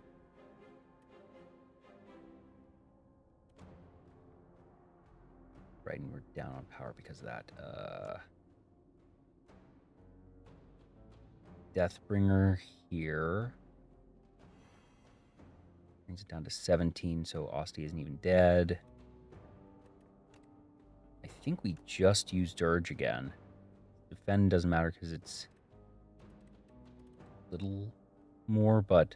Right, and we're down on power because of that. Deathbringer here. Brings it down to 17, so Osti isn't even dead. I think we just used Dirge again. Defend doesn't matter because it's a little more, but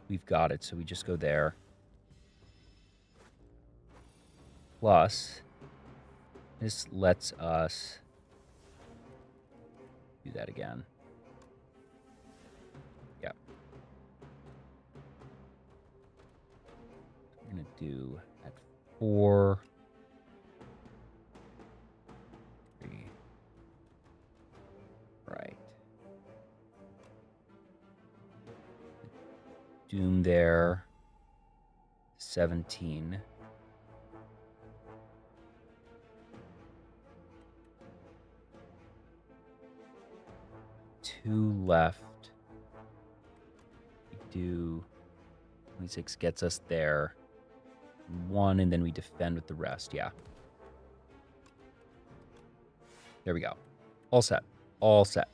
we've got it, so we just go there. Plus, this lets us do that again. Yeah. We're going to do at 4... Right. Doom there. 17. Two left. We do 26 gets us there. 1, and then we defend with the rest. Yeah. There we go. All set. All set.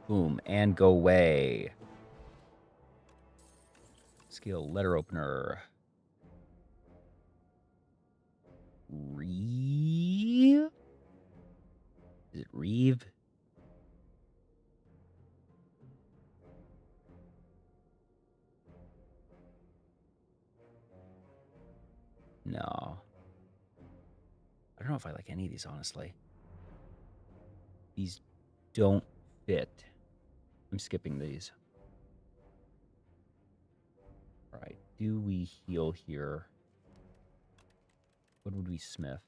Boom. And go away. Skill letter opener. Reeve? Is it Reeve? No. I don't know if I like any of these, honestly. These don't fit. I'm skipping these. All right. Do we heal here? What would we smith?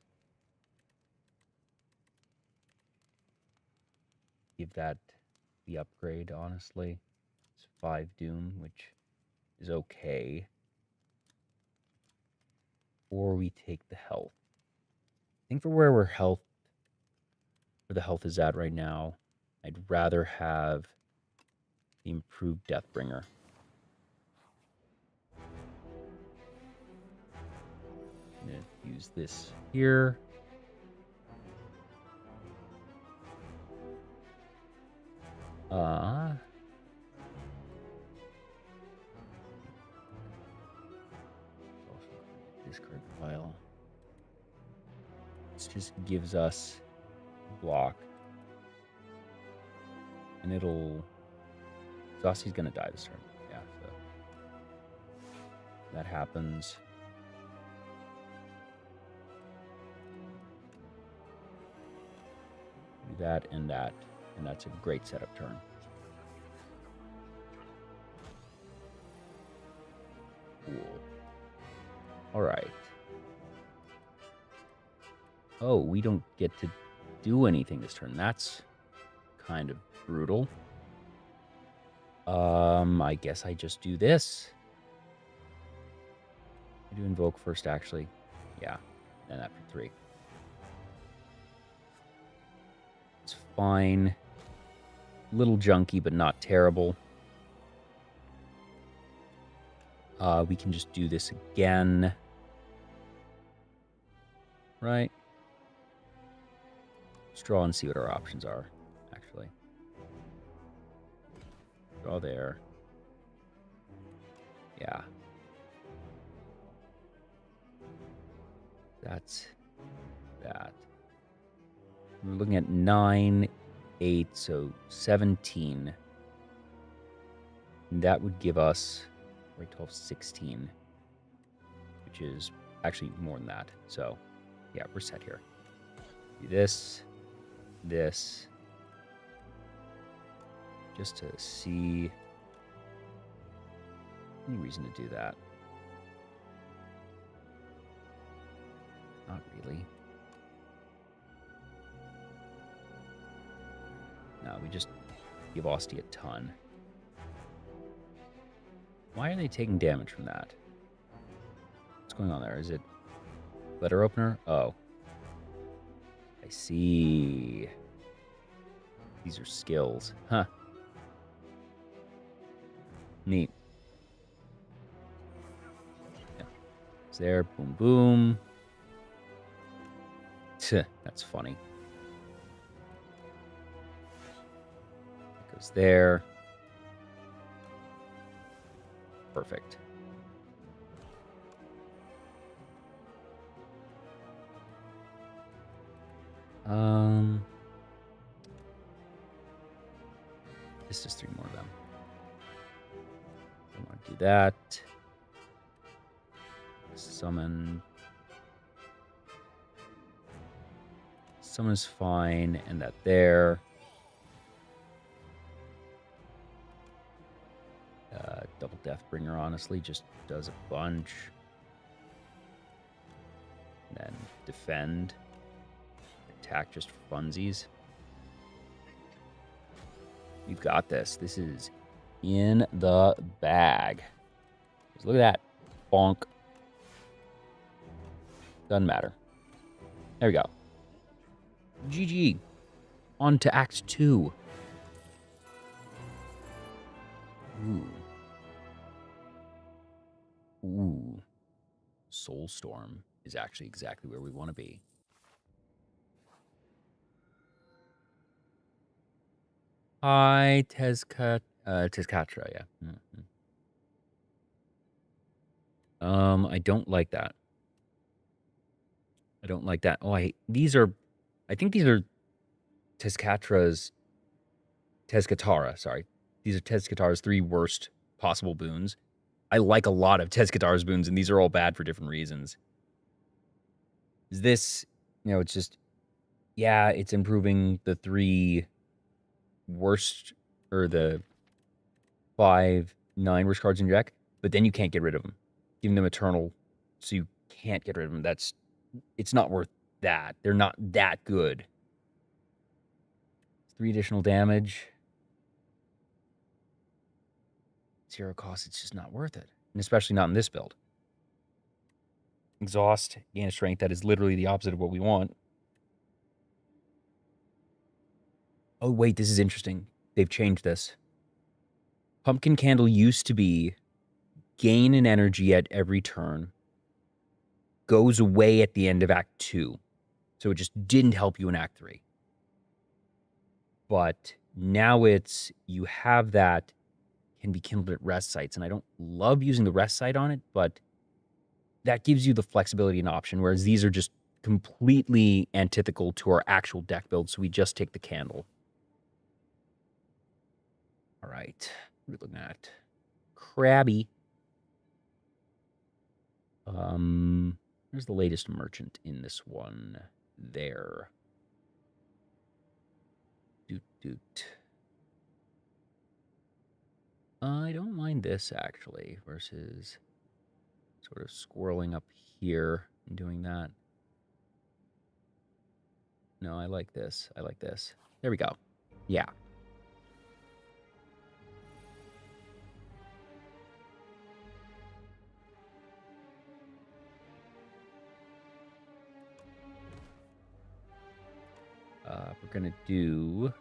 Give that the upgrade, honestly. It's 5 Doom, which is okay. Or we take the health. I think for where the health is at right now, I'd rather have the improved Deathbringer. I'm going to use this here. Discard pile. This just gives us block. And it'll... Zosty's gonna die this turn. Yeah, so that happens. Do that, and that's a great setup turn. Cool. All right. Oh, we don't get to do anything this turn. That's kind of brutal. I guess I just do this. I do invoke first, actually. Yeah, and that for 3. It's fine. Little junky, but not terrible. We can just do this again. Right? Let's draw and see what our options are, actually. Draw there. Yeah. That's that. We're looking at 9, 8, so 17. And that would give us, 12, 16, which is actually more than that. So, yeah, we're set here. Do this, this, just to see any reason to do that. Not really. No, we just give Austin a ton. Why are they taking damage from that? What's going on there? Is it letter opener? Oh. I see. These are skills. Huh. Neat. Yeah. It's there. Boom, boom. Tuh, that's funny. It goes there. Perfect. It's just 3 more of them. I want to do that. Summon. Summon is fine, and that there. Double Deathbringer, honestly, just does a bunch. And then defend. Attack just for funsies. You've got this. This is in the bag. Just look at that. Bonk. Doesn't matter. There we go. GG. On to Act 2. Ooh. Soulstorm is actually exactly where we want to be. Hi, Tezcatra, yeah. Mm-hmm. I don't like that. I don't like that. Oh, I think these are Tezcatara, sorry. These are Tezcatara's 3 worst possible boons. I like a lot of Tezcatara's boons, and these are all bad for different reasons. Is this, it's just, yeah, it's improving the 3 worst, or the 5, 9 worst cards in your deck, but then you can't get rid of them. Giving them Eternal, so you can't get rid of them. It's not worth that. They're not that good. 3 additional damage. 0 cost, it's just not worth it. And especially not in this build. Exhaust, gain a strength, that is literally the opposite of what we want. Oh, wait, this is interesting. They've changed this. Pumpkin Candle used to be gain an energy at every turn. Goes away at the end of Act 2. So it just didn't help you in Act 3. But now it's, you have that, can be kindled at rest sites. And I don't love using the rest site on it, but that gives you the flexibility and option, whereas these are just completely antithetical to our actual deck build, so we just take the candle. All right, what are we looking at? Krabby. There's the latest merchant in this one. There. Doot. I don't mind this, actually, versus sort of squirreling up here and doing that. No, I like this. I like this. There we go. Yeah. We're going to do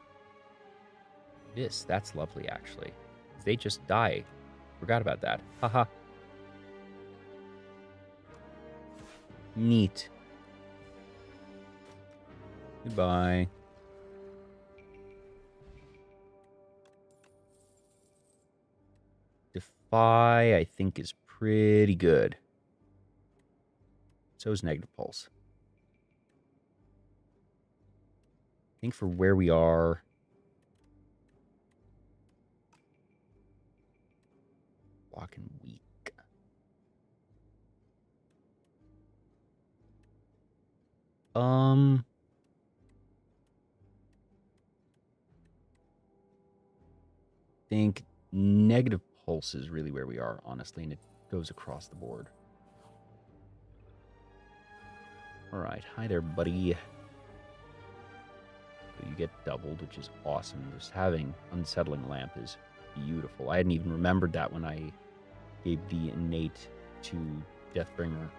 This, that's lovely, actually. They just die. Forgot about that. Haha. Neat. Goodbye. Defy, I think, is pretty good. So is Negative Pulse. I think for where we are... Walking weak. Think Negative Pulse is really where we are, honestly, and it goes across the board. All right. Hi there, buddy. So you get doubled, which is awesome. Just having Unsettling Lamp is beautiful. I hadn't even remembered that when I gave the innate to Deathbringer.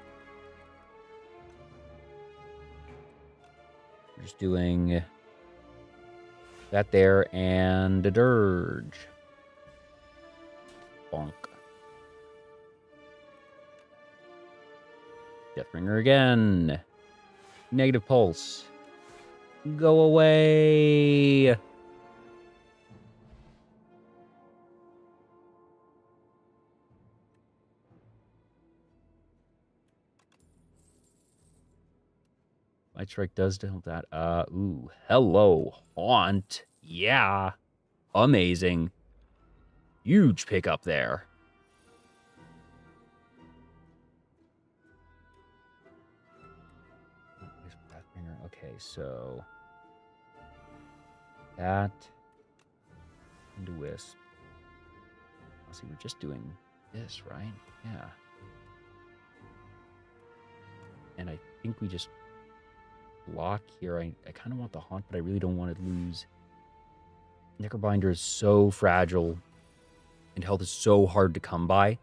We're just doing that there and a Dirge. Bonk. Deathbringer again. Negative Pulse. Go away. My strike does deal that. Ooh. Hello, Haunt. Yeah. Amazing. Huge pickup there. Okay, so that into Wisp. Let's see, we're just doing this, right? Yeah. And I think we just block here. I kind of want the Haunt, but I really don't want to lose. Necrobinder is so fragile, and health is so hard to come by.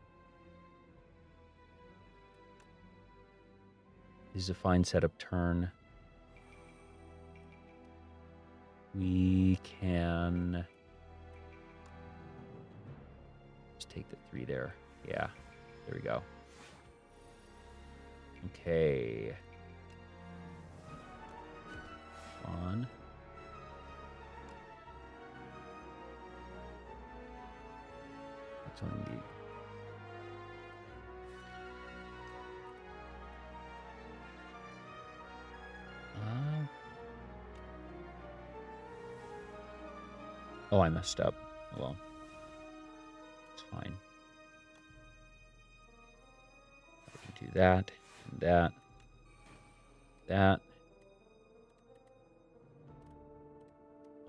This is a fine setup turn. We can just take the 3 there. Yeah, there we go. Okay. On. That's on the... Oh, I messed up. Oh, well. It's fine. I can do that, and that, that.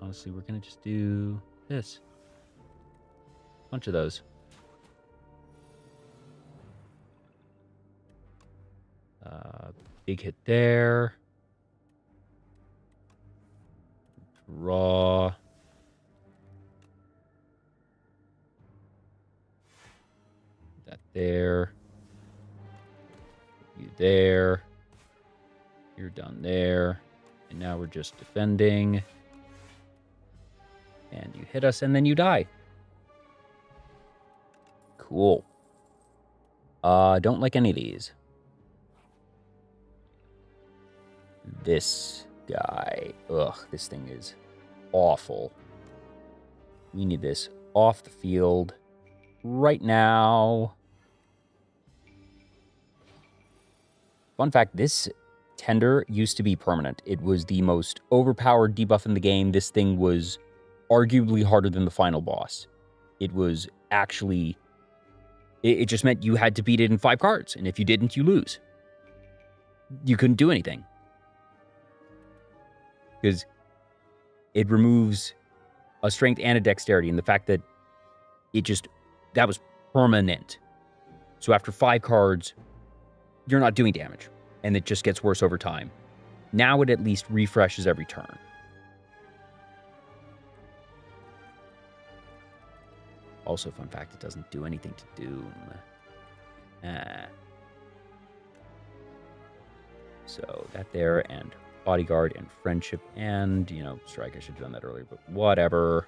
Honestly, we're going to just do this. Bunch of those. Big hit there. Draw. That there. You there. You're done there. And now we're just defending. And you hit us and then you die. Cool. Don't like any of these. This guy. Ugh, this thing is awful. We need this off the field right now. Fun fact, this Tender used to be permanent. It was the most overpowered debuff in the game. This thing was arguably harder than the final boss. It was actually... It just meant you had to beat it in 5 cards, and if you didn't, you lose. You couldn't do anything. Because it removes a strength and a dexterity, and the fact that that was permanent. So after 5 cards, you're not doing damage, and it just gets worse over time. Now it at least refreshes every turn. Also, fun fact, it doesn't do anything to Doom. So that there, and Bodyguard, and Friendship, and, Strike. I should have done that earlier, but whatever.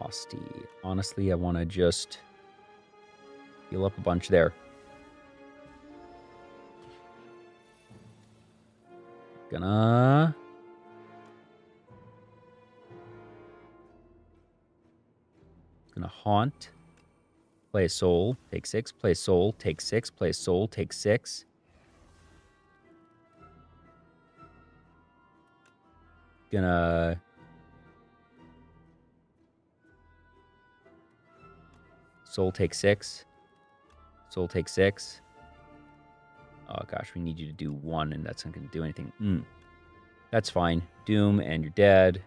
Hosty. Honestly, I want to just heal up a bunch there. Gonna haunt. Play a soul, take 6. Play a soul, take 6. Play a soul, take 6. Gonna soul, take 6. Soul, take 6. Oh gosh, we need you to do 1, and that's not going to do anything. That's fine. Doom, and you're dead.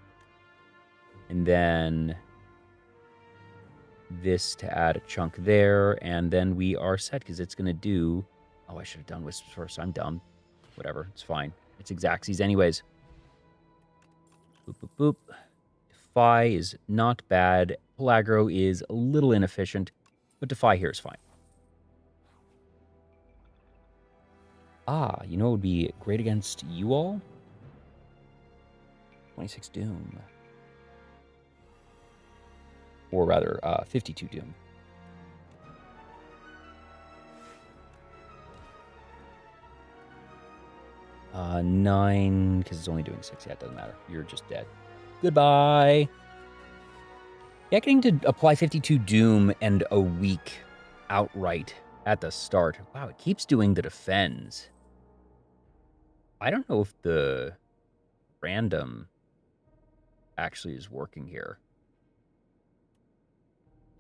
And then this to add a chunk there, and then we are set, because it's going to do... Oh, I should have done Wisps first. I'm dumb. Whatever, it's fine. It's Xaxes anyways. Boop, boop, boop. Defy is not bad. Pull aggro is a little inefficient, but Defy here is fine. You know what would be great against you all? 26 Doom. Or rather, 52 Doom. Nine, because it's only doing 6. Yeah, it doesn't matter. You're just dead. Goodbye. Yeah, getting to apply 52 Doom and a weak outright at the start. Wow, it keeps doing the defends. I don't know if the random actually is working here.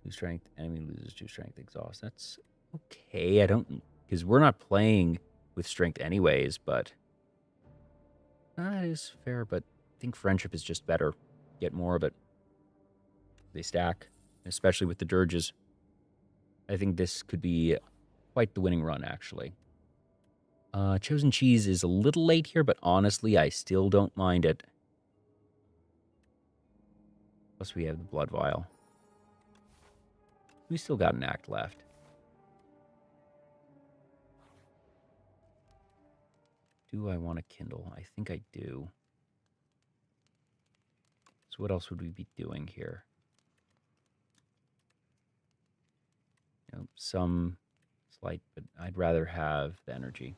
2 strength, enemy loses 2 strength, exhaust. That's okay. I don't, because we're not playing with strength anyways, but that is fair. But I think friendship is just better. Get more of it. They stack, especially with the dirges. I think this could be quite the winning run, actually. Chosen Cheese is a little late here, but honestly, I still don't mind it. Plus, we have the Blood Vial. We still got an act left. Do I want to kindle? I think I do. So what else would we be doing here? You know, some slight, but I'd rather have the energy.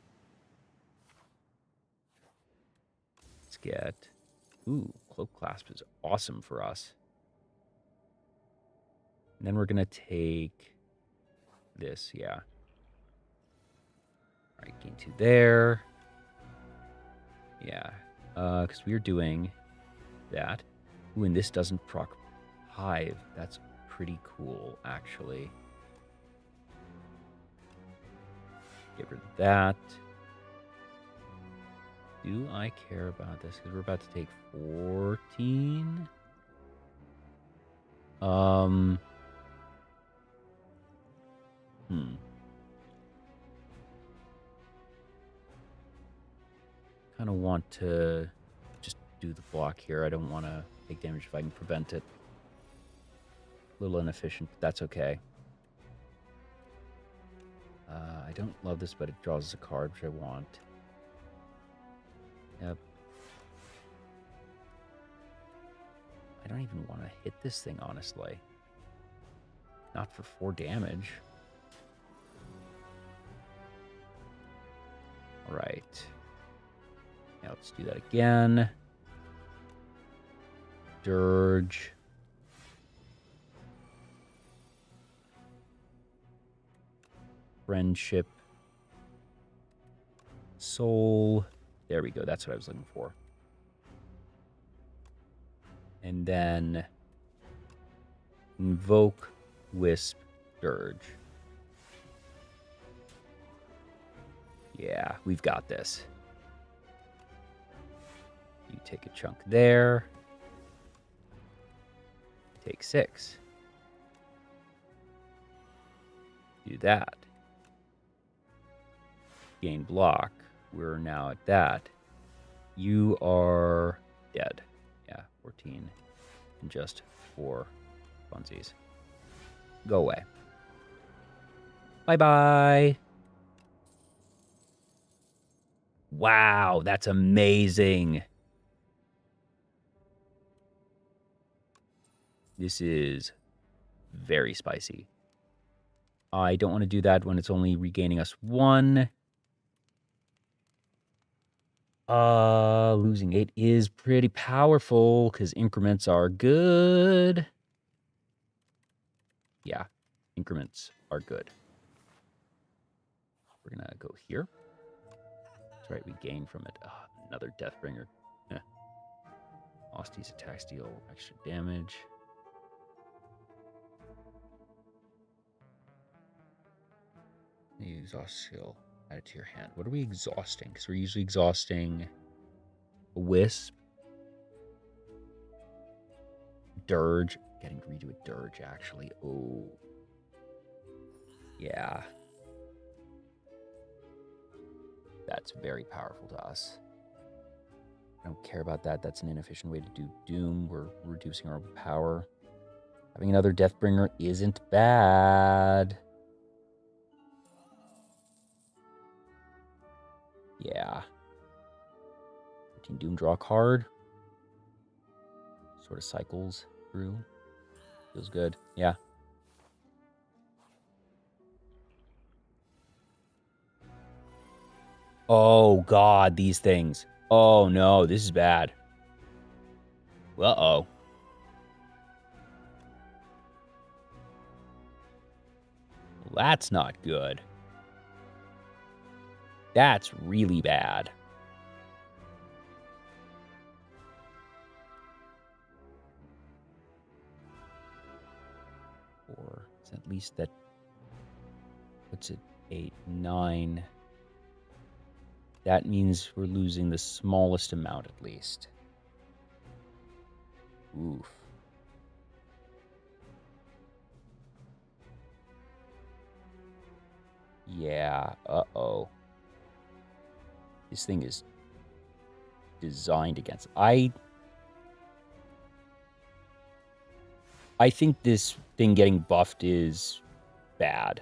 Let's get... Ooh, Cloak Clasp is awesome for us. And then we're going to take this, yeah. All right, gain 2 there. Yeah, because we are doing that. Ooh, and this doesn't proc Hive. That's pretty cool, actually. Get rid of that. Do I care about this? Because we're about to take 14. Kind of want to just do the block here. I don't want to take damage if I can prevent it. A little inefficient, but that's okay. I don't love this, but it draws us a card, which I want. Yep. I don't even want to hit this thing, honestly. Not for 4 damage. All right. Now let's do that again. Dirge. Friendship. Soul. There we go. That's what I was looking for. And then invoke, wisp, dirge. Yeah, we've got this. You take a chunk there. Take 6. Do that. Gain block. We're now at that. You are dead. Yeah, 14. And just 4 funsies. Go away. Bye-bye. Wow, that's amazing. This is very spicy. I don't want to do that when it's only regaining us 1. Losing 8 is pretty powerful because increments are good. Yeah, increments are good. We're going to go here. That's right, we gain from it. Another Deathbringer. Lost these attacks deal extra damage. The exhaust skill. Add it to your hand. What are we exhausting? Because we're usually exhausting a Wisp. Dirge. Getting to redo a Dirge, actually. Oh. Yeah. That's very powerful to us. I don't care about that. That's an inefficient way to do Doom. We're reducing our power. Having another Deathbringer isn't bad. Yeah. 13 Doom, draw a card. Sort of cycles through. Feels good. Yeah. Oh, God, these things. Oh, no, this is bad. Uh-oh. Well, that's not good. That's really bad. Or it's at least that puts it 8, 9. That means we're losing the smallest amount at least. Oof. Yeah, uh-oh. This thing is designed against... I think this thing getting buffed is bad.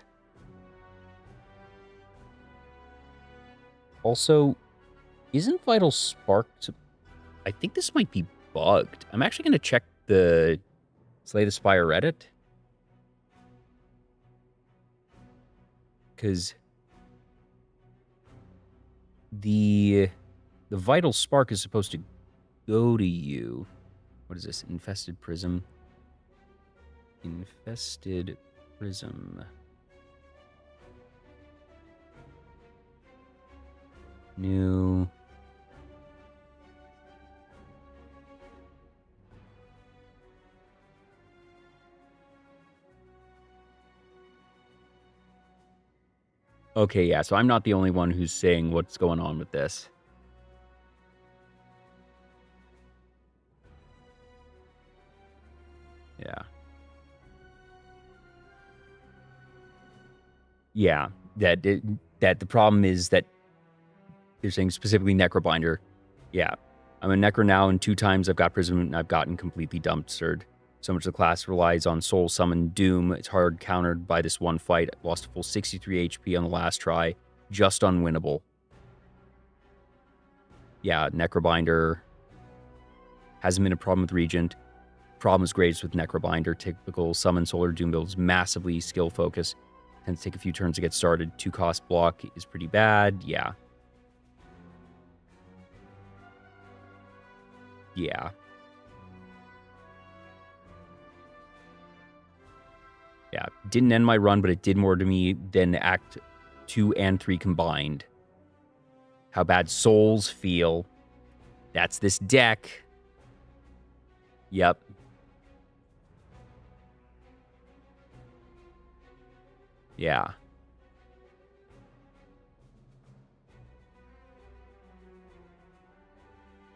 Also, isn't Vital Spark... I think this might be bugged. I'm actually going to check the Slay the Spire Reddit. Because the Vital Spark is supposed to go to you. What is this? Infested Prism. Infested Prism. New. Okay, yeah, so I'm not the only one who's saying what's going on with this. Yeah. Yeah, that the problem is that they're saying specifically Necrobinder. Yeah, I'm a Necro now, and 2 times I've got Prism and I've gotten completely dumpstered. So much of the class relies on Soul Summon Doom. It's hard countered by this one fight. I lost a full 63 HP on the last try. Just unwinnable. Yeah, Necrobinder hasn't been a problem with Regent. Problem is Graves with Necrobinder. Typical Summon Solar Doom builds massively skill focus. Tends to take a few turns to get started. 2-cost block is pretty bad. Yeah. Yeah. Yeah. Didn't end my run, but it did more to me than Act 2 and 3 combined. How bad souls feel. That's this deck. Yep. Yeah.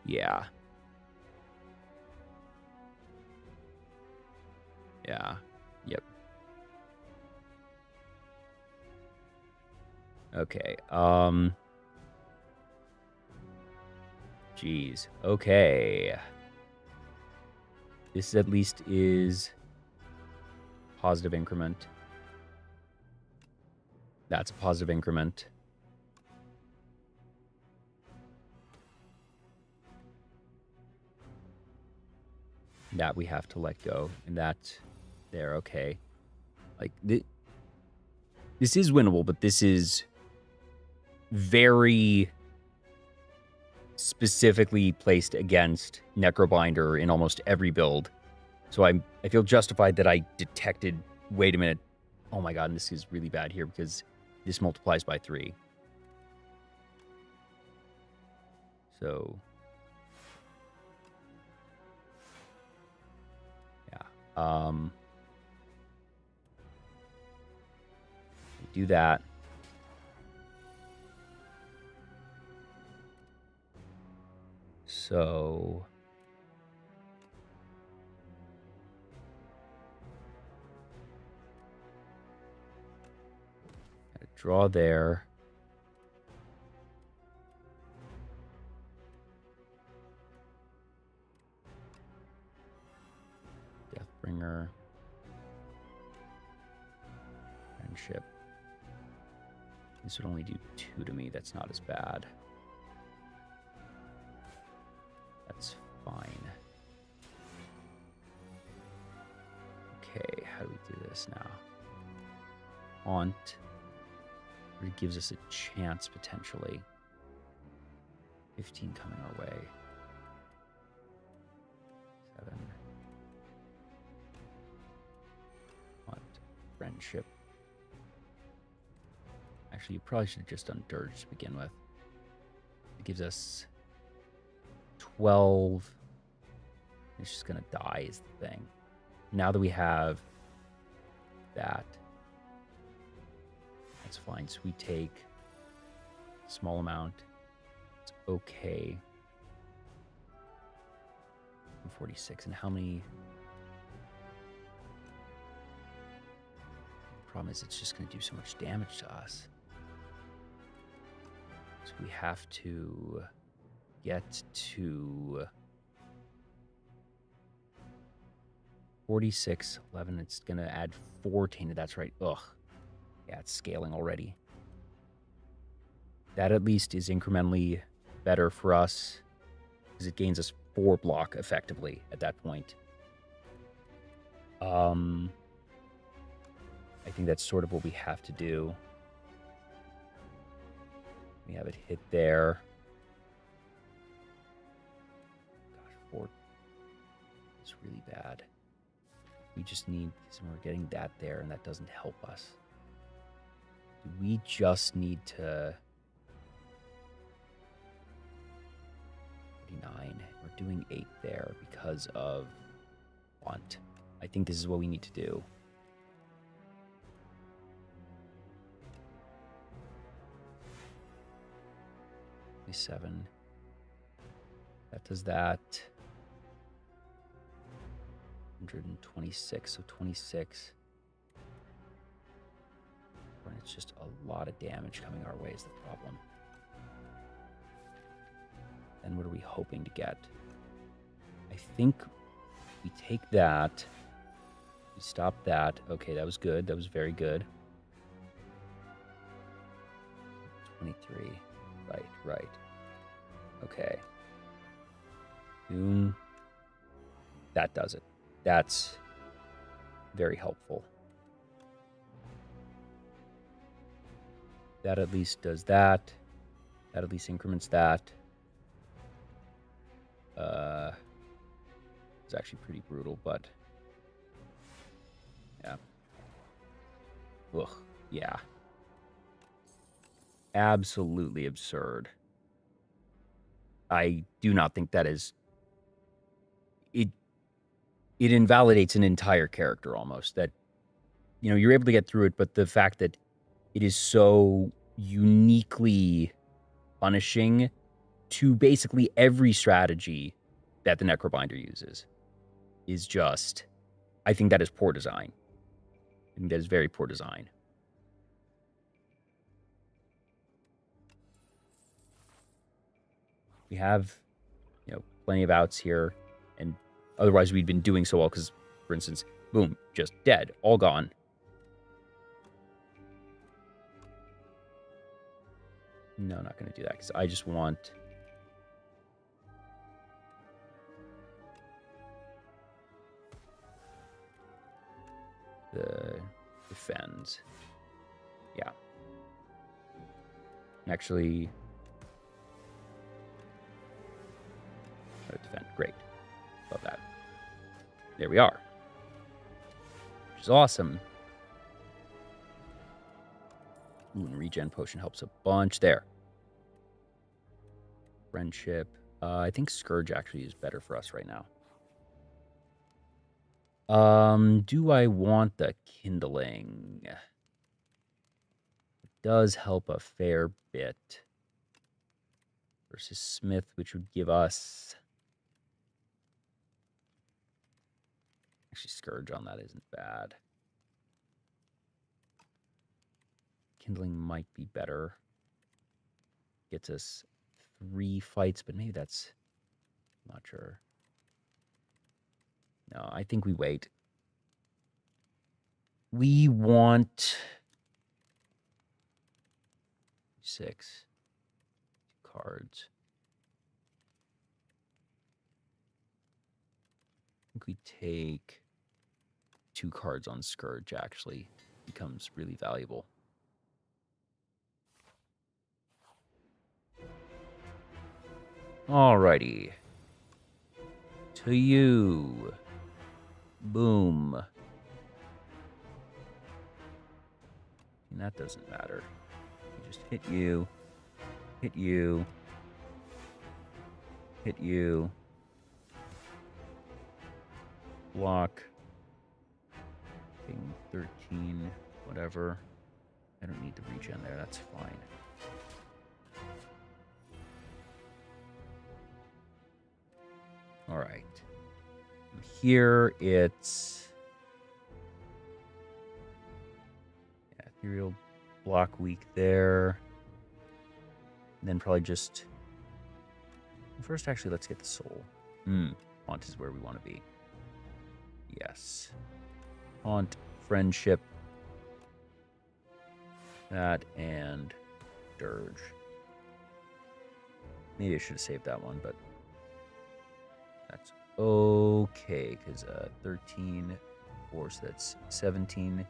Yeah. Yeah. Yep. Okay. Jeez. Okay. This at least is positive increment. That's a positive increment. That we have to let go. And that there, okay. Like, this is winnable, but this is very specifically placed against Necrobinder in almost every build. So I feel justified that I detected, wait a minute, oh my god, and this is really bad here because this multiplies by 3. So, yeah. Do that. So, draw there. Deathbringer. Friendship. This would only do 2 to me. That's not as bad. That's fine. Okay, how do we do this now? Haunt. It gives us a chance, potentially. 15 coming our way. 7. Haunt. Friendship. Actually, you probably should have just done Dirge to begin with. It gives us 12. It's just going to die is the thing. Now that we have that, that's fine. So we take a small amount. It's okay. 46. And how many? The problem is it's just going to do so much damage to us. So we have to get to 46, 11. It's going to add 14. That's right. Ugh. Yeah, it's scaling already. That at least is incrementally better for us because it gains us 4 block effectively at that point. I think that's sort of what we have to do. We have it hit there. Gosh, 4. It's really bad. We just need, we're getting that there, and that doesn't help us. Do we just need to... 49. We're doing 8 there because of want. I think this is what we need to do. 7. That does that. 126. So 26. And it's just a lot of damage coming our way is the problem. And what are we hoping to get? I think we take that. We stop that. Okay, that was good. That was very good. 23. Right. Okay. Boom. That does it. That's very helpful. That at least does that. That at least increments that. It's actually pretty brutal, but yeah. Ugh, yeah. Absolutely absurd. I do not think that is... It invalidates an entire character almost. That, you know, you're able to get through it, but the fact that it is so uniquely punishing to basically every strategy that the Necrobinder uses is just... I think that is poor design. I think that is very poor design. We have, you know, plenty of outs here, and otherwise we'd been doing so well because, for instance, boom, just dead, all gone. No, not going to do that because I just want... defends. Yeah. Actually, defend. Great. Love that. There we are. Which is awesome. Ooh, and regen potion helps a bunch there. Friendship. I think Scourge actually is better for us right now. Do I want the Kindling? It does help a fair bit. Versus Smith, which would give us... Actually, Scourge on that isn't bad. Kindling might be better. Gets us 3 fights, but maybe that's... I'm not sure. No, I think we wait. We want... 6 cards. I think we take 2 cards on Scourge, actually. Becomes really valuable. Alrighty. To you. Boom. And that doesn't matter. You just hit you. Hit you. Hit you. Block. 13, whatever. I don't need the regen there, that's fine. Alright. Here it's... Yeah, ethereal block weak there. And then probably just... First, actually, let's get the soul. Haunt is where we want to be. Yes. Haunt, friendship. That and Dirge. Maybe I should have saved that one, but that's okay, because 13, 4, so that's 17.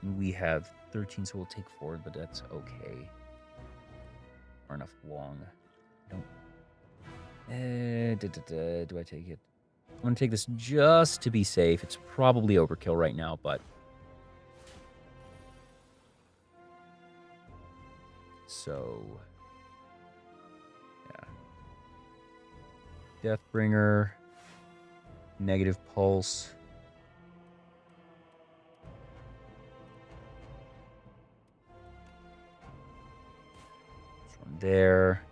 And we have 13, so we'll take 4, but that's okay. Or enough long. Don't. Do I take it? I'm going to take this just to be safe. It's probably overkill right now, but... So... Yeah. Deathbringer. Negative Pulse. This one there.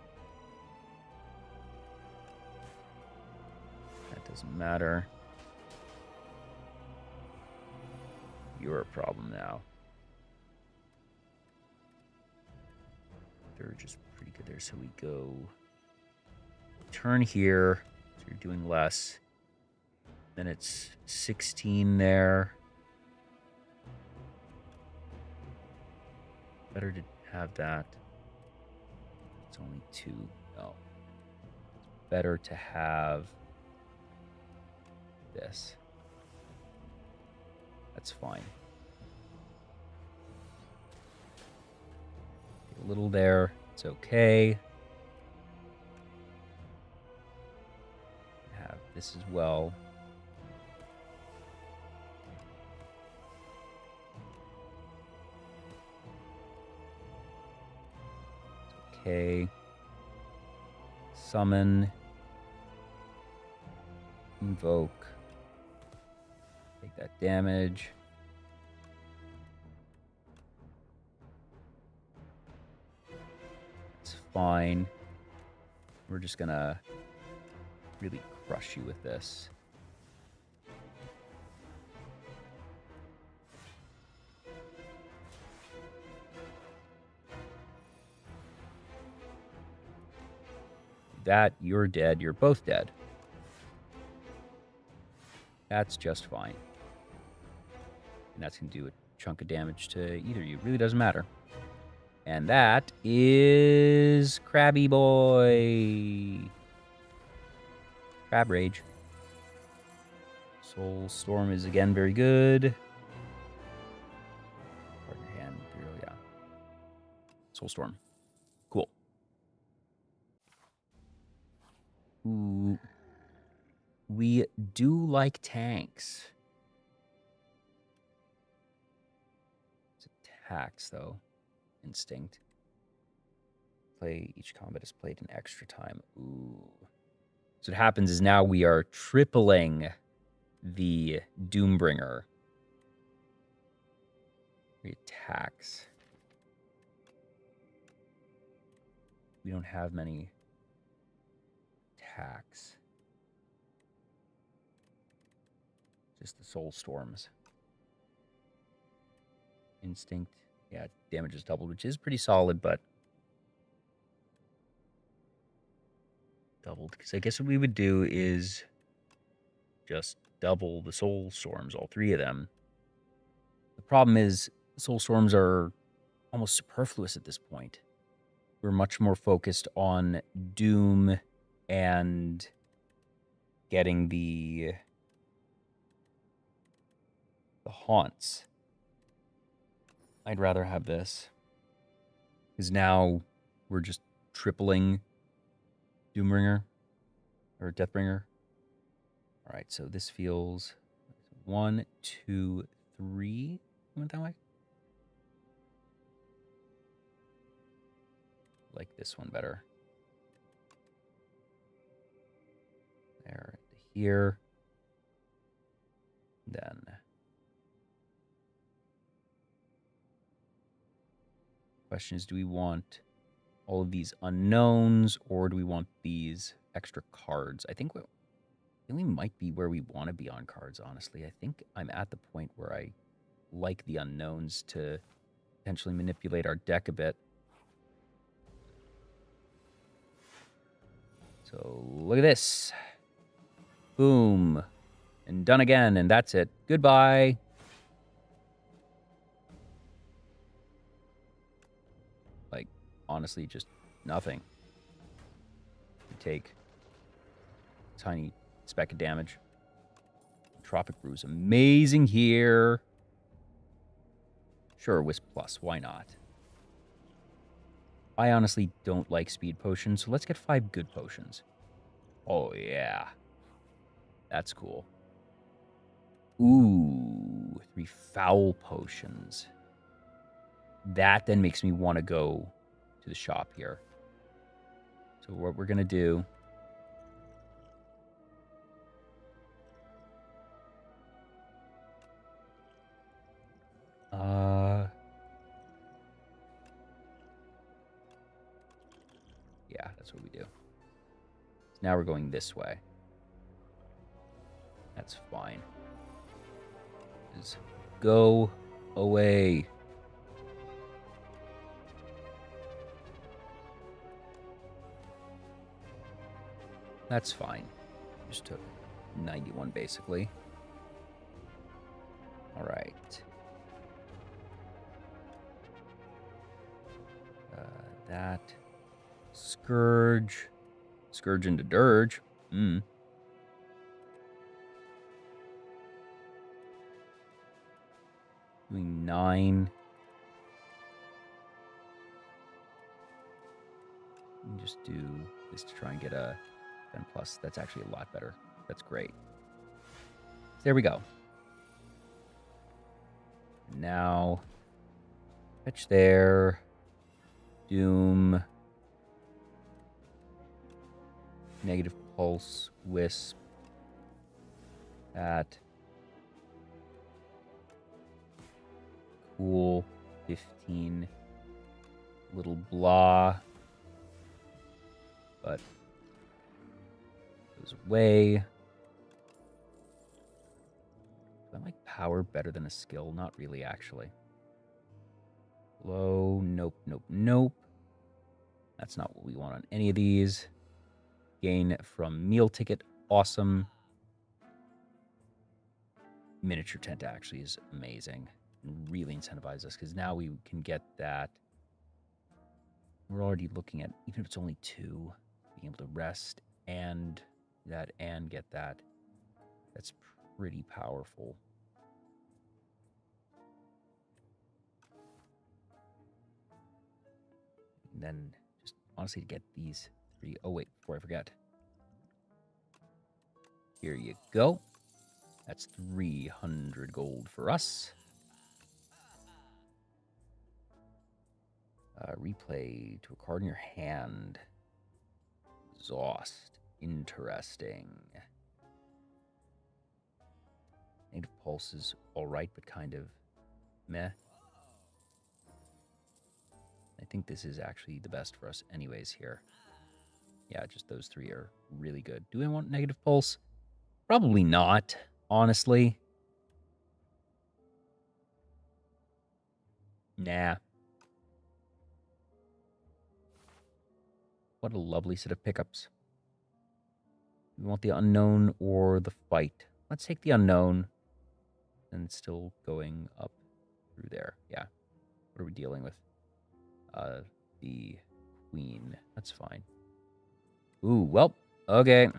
Doesn't matter. You're a problem now. They're just pretty good there. So we go turn here. So you're doing less. Then it's 16 there. Better to have that. It's only 2. No. It's better to have this. That's fine. A little there. It's okay. Have this as well. It's okay. Summon. Invoke. Take that damage. It's fine. We're just gonna really crush you with this. That, you're dead. You're both dead. That's just fine. And that's going to do a chunk of damage to either of you. It really doesn't matter. And that is Krabby Boy. Crab Rage. Soul Storm is again very good. Soulstorm. Cool. Ooh. We do like tanks. It's attacks, though. Instinct. Play each combat is played in extra time. Ooh. So what happens is now we are tripling the Doombringer. He attacks. We don't have many attacks. Just the Soul Storms. Instinct. Yeah, damage is doubled, which is pretty solid, but doubled. Because I guess what we would do is just double the Soul Storms, all three of them. The problem is Soul Storms are almost superfluous at this point. We're much more focused on Doom and getting the haunts. I'd rather have this. Because now we're just tripling Doombringer or Deathbringer. All right, so this feels 1, 2, 3. Went that way. Like this one better. There, here. Then question is, do we want all of these unknowns or do we want these extra cards? I think we might be where we want to be on cards, honestly. I think I'm at the point where I like the unknowns to potentially manipulate our deck a bit. So look at this. Boom. And done again, and that's it. Goodbye. Like, honestly, just nothing. You take a tiny speck of damage. Tropic Brew is amazing here. Sure, Wisp Plus, why not? I honestly don't like speed potions, so let's get 5 good potions. Oh, yeah. That's cool. Ooh, 3 foul potions. That then makes me want to go to the shop here. So what we're going to do... Yeah, that's what we do. So now we're going this way. That's fine. Just go away. That's fine. Just took 91 basically. All right. That. Scourge. Scourge into Dirge. Doing 9. And just do this to try and get a 10 plus. That's actually a lot better. That's great. There we go. Now, fetch there. Doom. Negative pulse. Wisp. That. Cool. 15. Little blah. But goes away. I like power better than a skill. Not really, actually. Low. Nope, nope, nope. That's not what we want on any of these. Gain from meal ticket. Awesome. Miniature tent actually is amazing. And really incentivize us because now we can get that. We're already looking at, even if it's only 2, being able to rest and that and get that. That's pretty powerful. And then just honestly to get these 3. Oh, wait, before I forget. Here you go. That's 300 gold for us. Replay to a card in your hand. Exhaust. Interesting. Native Pulse is alright, but kind of meh. I think this is actually the best for us anyways here. Yeah, just those 3 are really good. Do we want Negative Pulse? Probably not, honestly. Nah. What a lovely set of pickups. We want the unknown or the fight. Let's take the unknown. And it's still going up through there. Yeah. What are we dealing with? The queen. That's fine. Ooh, well, okay.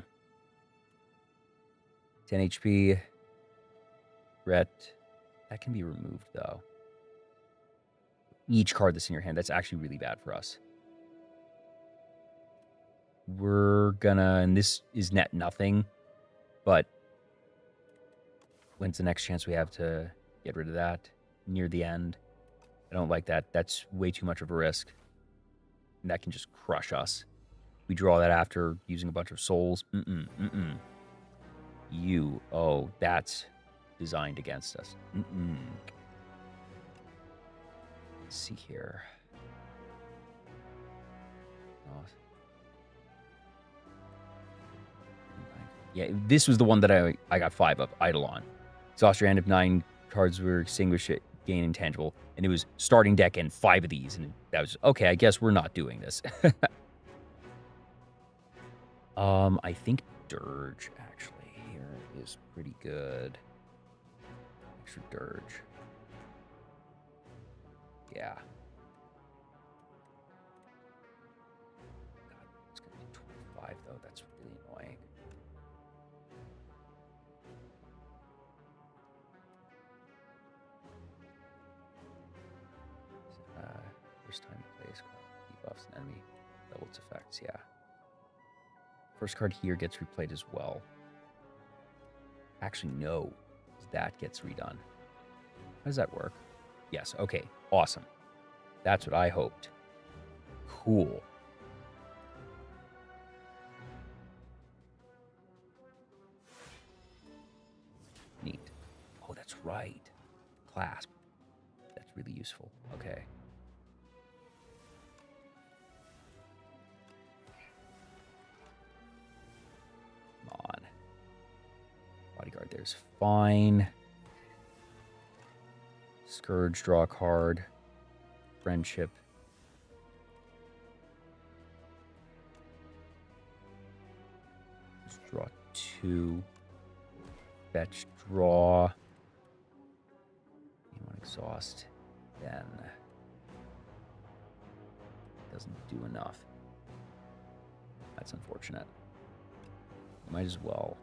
10 HP. Threat. That can be removed, though. Each card that's in your hand, that's actually really bad for us. We're gonna, and this is net nothing, but when's the next chance we have to get rid of that? Near the end. I don't like that. That's way too much of a risk. And that can just crush us. We draw that after using a bunch of souls. You. Oh, that's designed against us. Let's see here. Oh. Yeah, this was the one that I got 5 of. Eidolon. Exhaust your hand if 9 cards were extinguished, gain intangible. And it was starting deck and 5 of these. And that was, okay, I guess we're not doing this. I think Dirge, actually, here is pretty good. Extra Dirge. Yeah. God, it's going to be 25, though. That's really annoying. First time plays debuffs an enemy. Double its effects, yeah. First card here gets replayed as well. Actually, no. That gets redone. How does that work? Yes, okay. Awesome. That's what I hoped. Cool. Neat. Oh, that's right. Clasp. That's really useful. Okay. Come on. Bodyguard there's fine. Scourge, draw a card. Friendship. Just draw 2. Fetch, draw. You want exhaust. Then doesn't do enough. That's unfortunate. Might as well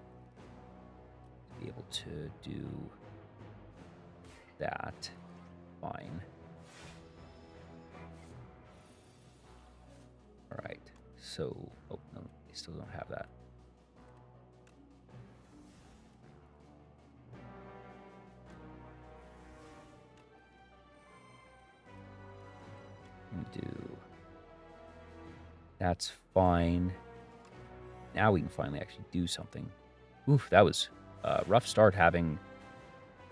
be able to do that. Fine. All right. So, oh no, they still don't have that. Do that's fine. Now we can finally actually do something. Oof, that was a rough start having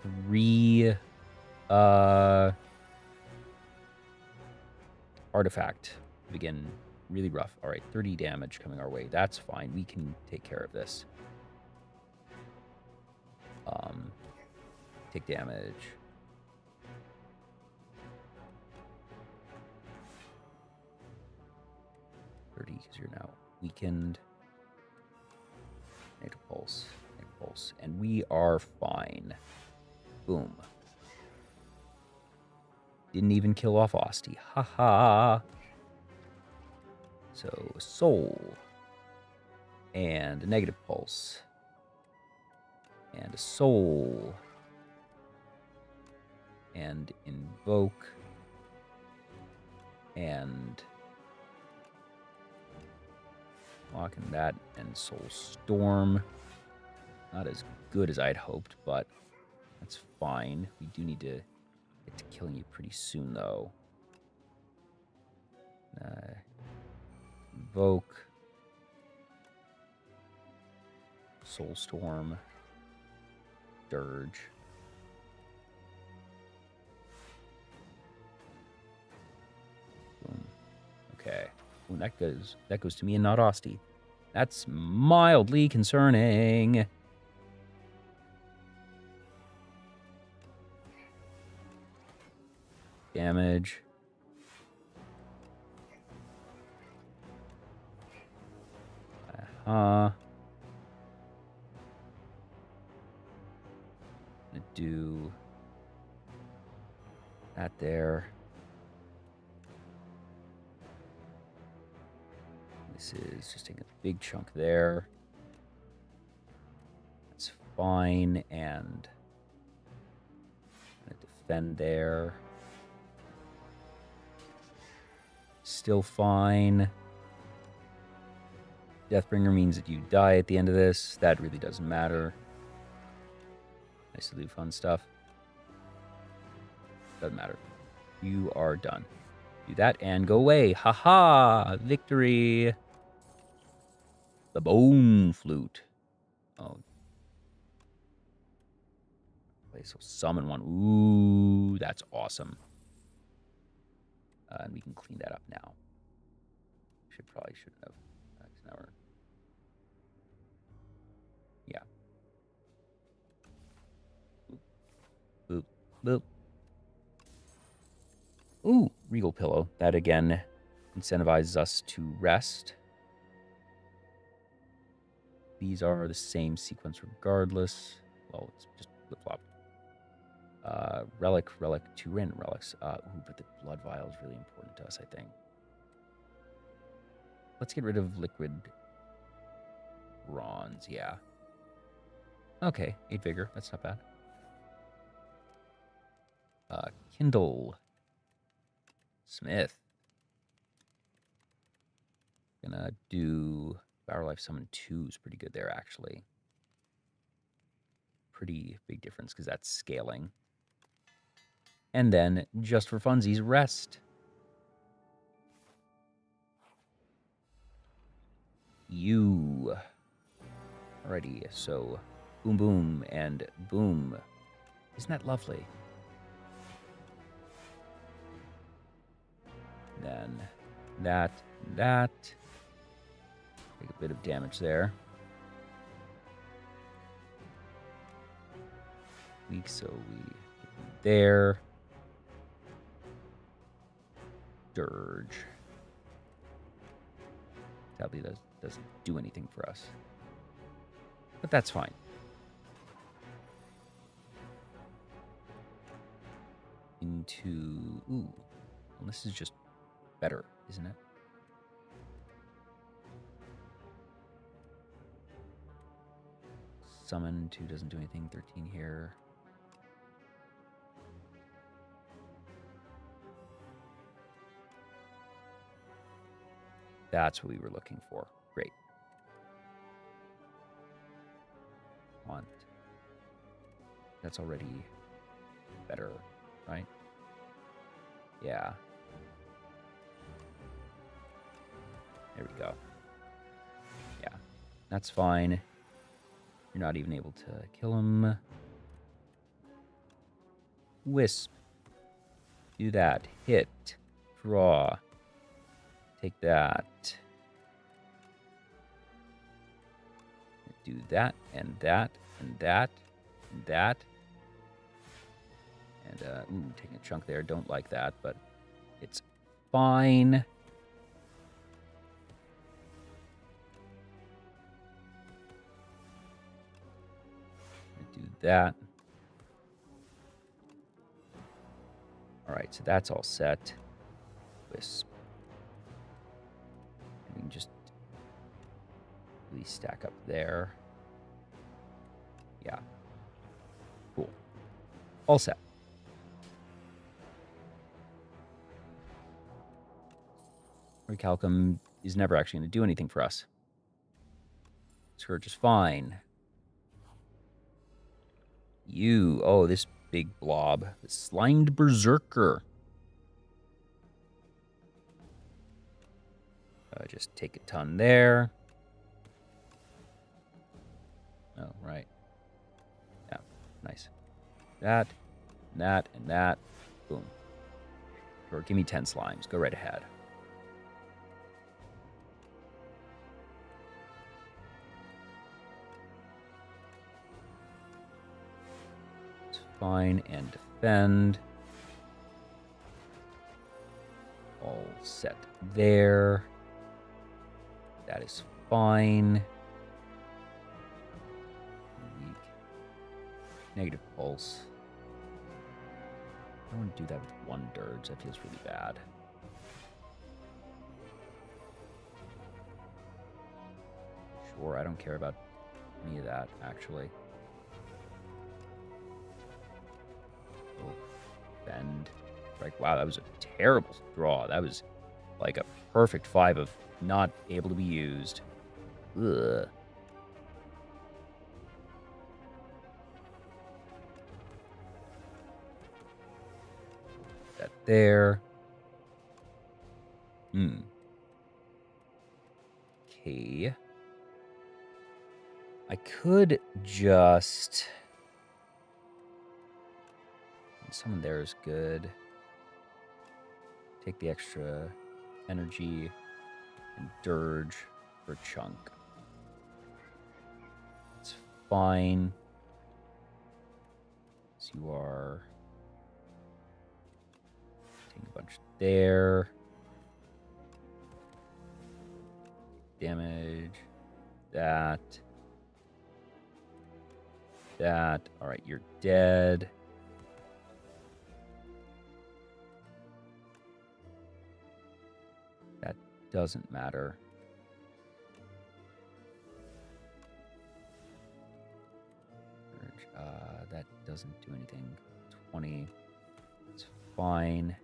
3 artifact begin really rough. All right, 30 damage coming our way. That's fine. We can take care of this. Take damage. Because you're now weakened. Negative pulse. Negative pulse. And we are fine. Boom. Didn't even kill off Osti. Haha. So, soul. And a negative pulse. And a soul. And invoke. And Locking that and Soul Storm. Not as good as I'd hoped, but that's fine. We do need to get to killing you pretty soon, though. Invoke. Soulstorm. Dirge. Boom. Okay. Ooh, that goes to me and not Austie. That's mildly concerning. Damage. Gonna do that there. This is just taking a big chunk there. That's fine, and gonna defend there. Still fine. Deathbringer means that you die at the end of this. That really doesn't matter. Nice to do fun stuff. Doesn't matter. You are done. Do that and go away. Haha! Victory! The Bone Flute. Oh. Okay, so summon one. Ooh, that's awesome. And we can clean that up now. Probably shouldn't have. Never. Yeah. Boop. Boop. Ooh, Regal Pillow. That again incentivizes us to rest. These are the same sequence regardless. Well, it's just flip-flop. Relic, 2 random relics. Ooh, but the blood vial is really important to us, I think. Let's get rid of liquid bronze, yeah. Okay, 8 vigor, that's not bad. Kindle. Smith. Gonna do Power Life Summon 2 is pretty good there, actually. Pretty big difference, because that's scaling. And then, just for funsies, rest. You. Alrighty, so boom, boom, and boom. Isn't that lovely? Then that. Take a bit of damage there. Weak, so we get there. Dirge. Sadly, that doesn't do anything for us. But that's fine. Into... Ooh. Well, this is just better, isn't it? Summon 2 doesn't do anything. 13 here. That's what we were looking for. Great. Want. That's already better, right? Yeah. There we go. Yeah. That's fine. You're not even able to kill him. Wisp. Do that. Hit. Draw. Take that. Do that, and that, and that, and that. And, ooh, taking a chunk there. Don't like that, but it's fine. Do that. All right, so that's all set. Wisp. We can just really stack up there. Yeah. Cool. All set. Recalcum is never actually going to do anything for us. Scourge is fine. You. Oh, this big blob. The slimed berserker. Just take a ton there. Oh, right. Yeah, nice. That, and that, and that. Boom. Or give me 10 slimes. Go right ahead. It's fine. And defend. All set there. That is fine. Weak. Negative pulse. I don't want to do that with one dirge. That feels really bad. Sure, I don't care about any of that, actually. Oh, bend. Like, wow, that was a terrible draw. That was like a perfect 5 of not able to be used. Ugh. That there. Okay. I could just... Someone there is good. Take the extra energy and dirge for a chunk. It's fine. So you are taking a bunch there. Damage. That. That. All right, you're dead. That doesn't matter. That doesn't do anything. 20. It's fine.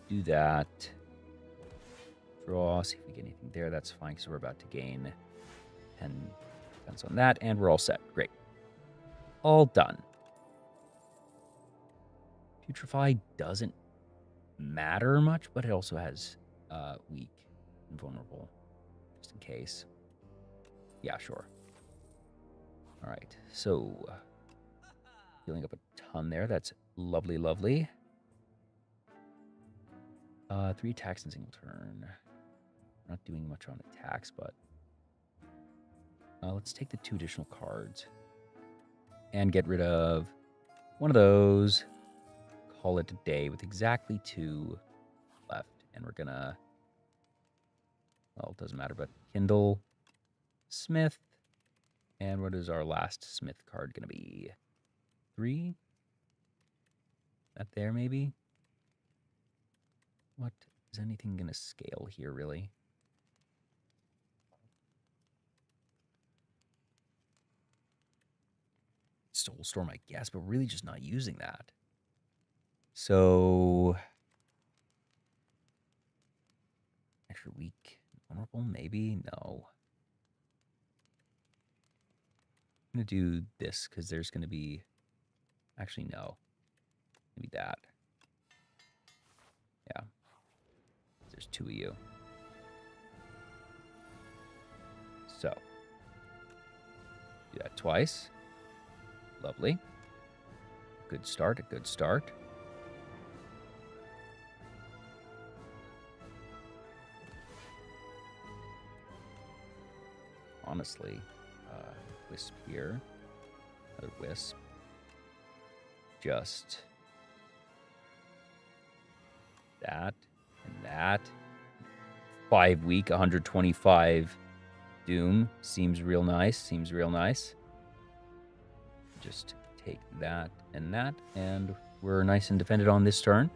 Do that. Draw. See if we get anything there. That's fine because we're about to gain 10 defense on that. And we're all set. Great. All done. Putrefy doesn't matter much, but it also has weak and vulnerable. Just in case. Yeah, sure. All right, so healing up a ton there. That's lovely, lovely. 3 attacks in single turn. Not doing much on attacks, but let's take the 2 additional cards and get rid of one of those. Call it a day with exactly 2 left, and we're gonna. Well, it doesn't matter, but Kindle, Smith. And what is our last Smith card going to be? 3? That there, maybe? What? Is anything going to scale here, really? Soul Storm, I guess, but really just not using that. So... Extra weak. Vulnerable, maybe? No. I'm going to do this because there's going to be... Actually, no. Maybe that. Yeah. There's 2 of you. So. Do that twice. Lovely. Good start, a good start. Honestly, wisp here. Another wisp. Just that and that. 5 week, 125 doom. Seems real nice. Seems real nice. Just take that, and we're nice and defended on this turn.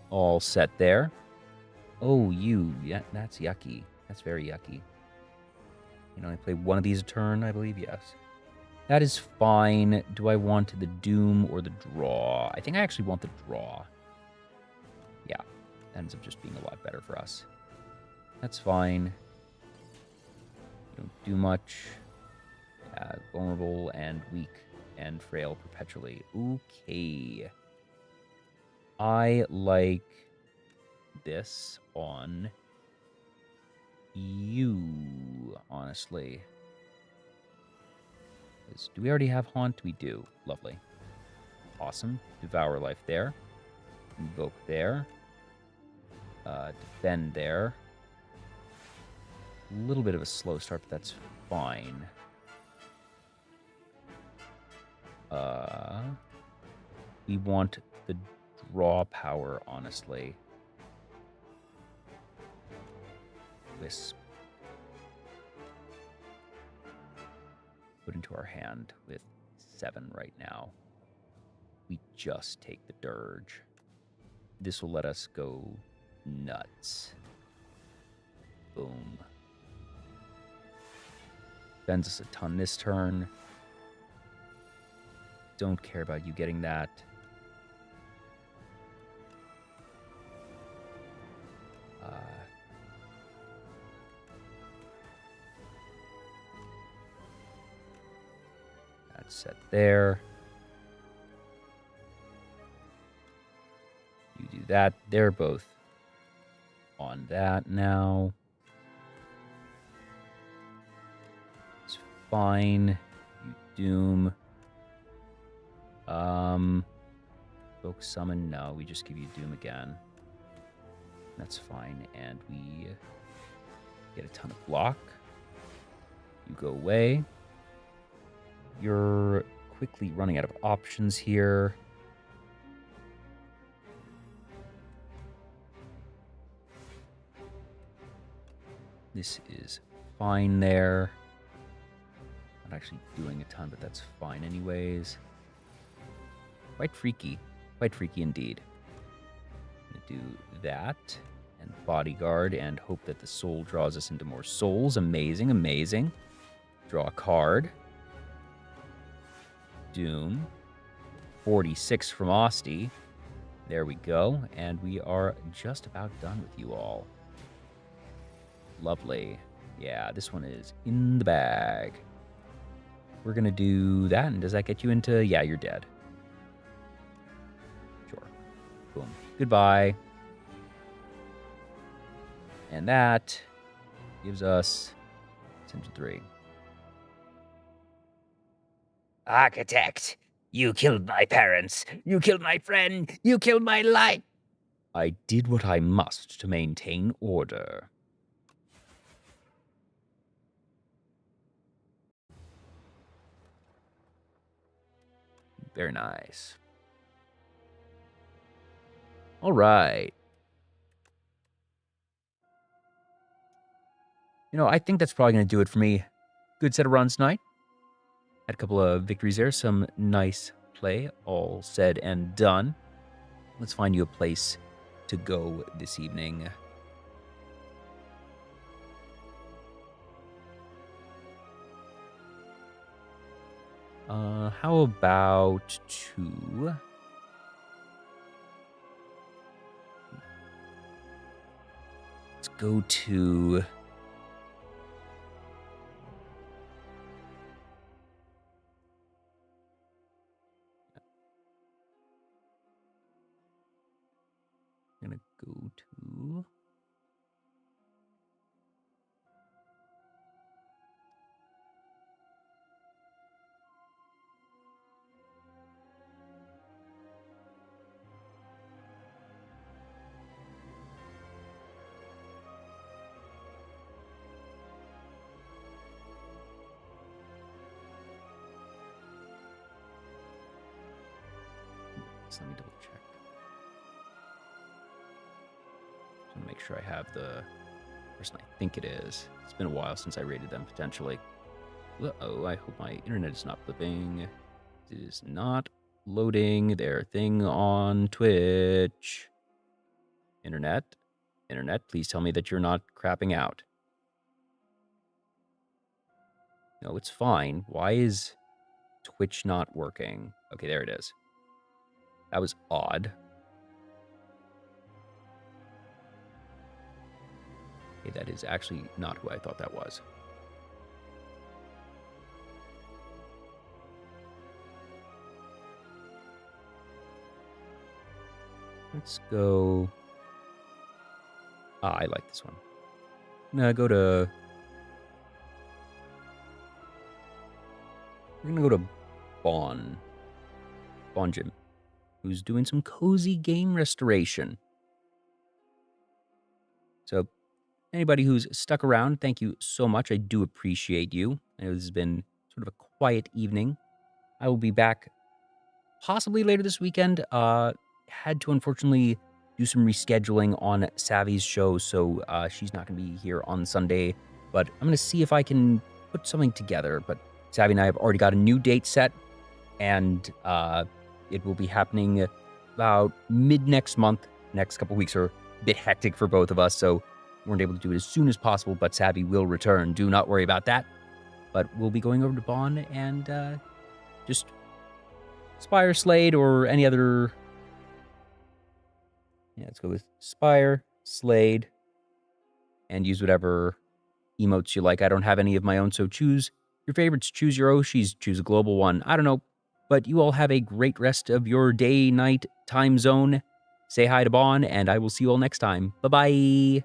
All set there. Oh, yeah, that's yucky. That's very yucky. You know, I play one of these a turn, I believe, yes. That is fine. Do I want the doom or the draw? I think I actually want the draw. Yeah, that ends up just being a lot better for us. That's fine. You don't do much. Vulnerable and weak and frail perpetually. Okay. I like this on you, honestly. Do we already have Haunt? We do. Lovely. Awesome. Devour life there. Invoke there. Defend there. A little bit of a slow start, but that's fine. We want the draw power, honestly. Wisp. Put into our hand with 7 right now. We just take the Dirge. This will let us go nuts. Boom. Defends us a ton this turn. Don't care about you getting that. That's set there. You do that. They're both on that now. It's fine. You doom. Book summon. No, we just give you doom again. That's fine. And we get a ton of block. You go away. You're quickly running out of options here. This is fine there. Not actually doing a ton, but that's fine anyways. Quite freaky. Quite freaky indeed. I'm going to do that and Bodyguard and hope that the soul draws us into more souls. Amazing, amazing. Draw a card. Doom. 46 from Osty. There we go. And we are just about done with you all. Lovely. Yeah, this one is in the bag. We're going to do that. And does that get you into... Yeah, you're dead. Sure. Boom. Goodbye. And that gives us 10-3. Architect, you killed my parents. You killed my friend. You killed my life. I did what I must to maintain order. Very nice. All right. You know, I think that's probably going to do it for me. Good set of runs tonight. Had a couple of victories there. Some nice play, all said and done. Let's find you a place to go this evening. How about 2? Let's go to... I'm gonna go to... So let me double check. Just want to make sure I have the person I think it is. It's been a while since I rated them, potentially. Uh-oh, I hope my internet is not flipping. It is not loading their thing on Twitch. Internet, please tell me that you're not crapping out. No, it's fine. Why is Twitch not working? Okay, there it is. That was odd. Okay, that is actually not who I thought that was. Let's go. I like this one. I'm gonna go to. We're gonna go to Bon Jim, who's doing some cozy game restoration. So, anybody who's stuck around, thank you so much. I do appreciate you. I know this has been sort of a quiet evening. I will be back possibly later this weekend. Had to unfortunately do some rescheduling on Savvy's show, so she's not going to be here on Sunday. But I'm going to see if I can put something together. But Savvy and I have already got a new date set, and it will be happening about mid next month. Next couple weeks are a bit hectic for both of us, so we weren't able to do it as soon as possible. But Savvy will return. Do not worry about that. But we'll be going over to Bon and just Spire, Slade, or any other. Yeah, let's go with Spire, Slade, and use whatever emotes you like. I don't have any of my own, so choose your favorites. Choose your Oshis, choose a global one. I don't know, but you all have a great rest of your day, night, time zone. Say hi to Bon, and I will see you all next time. Bye-bye.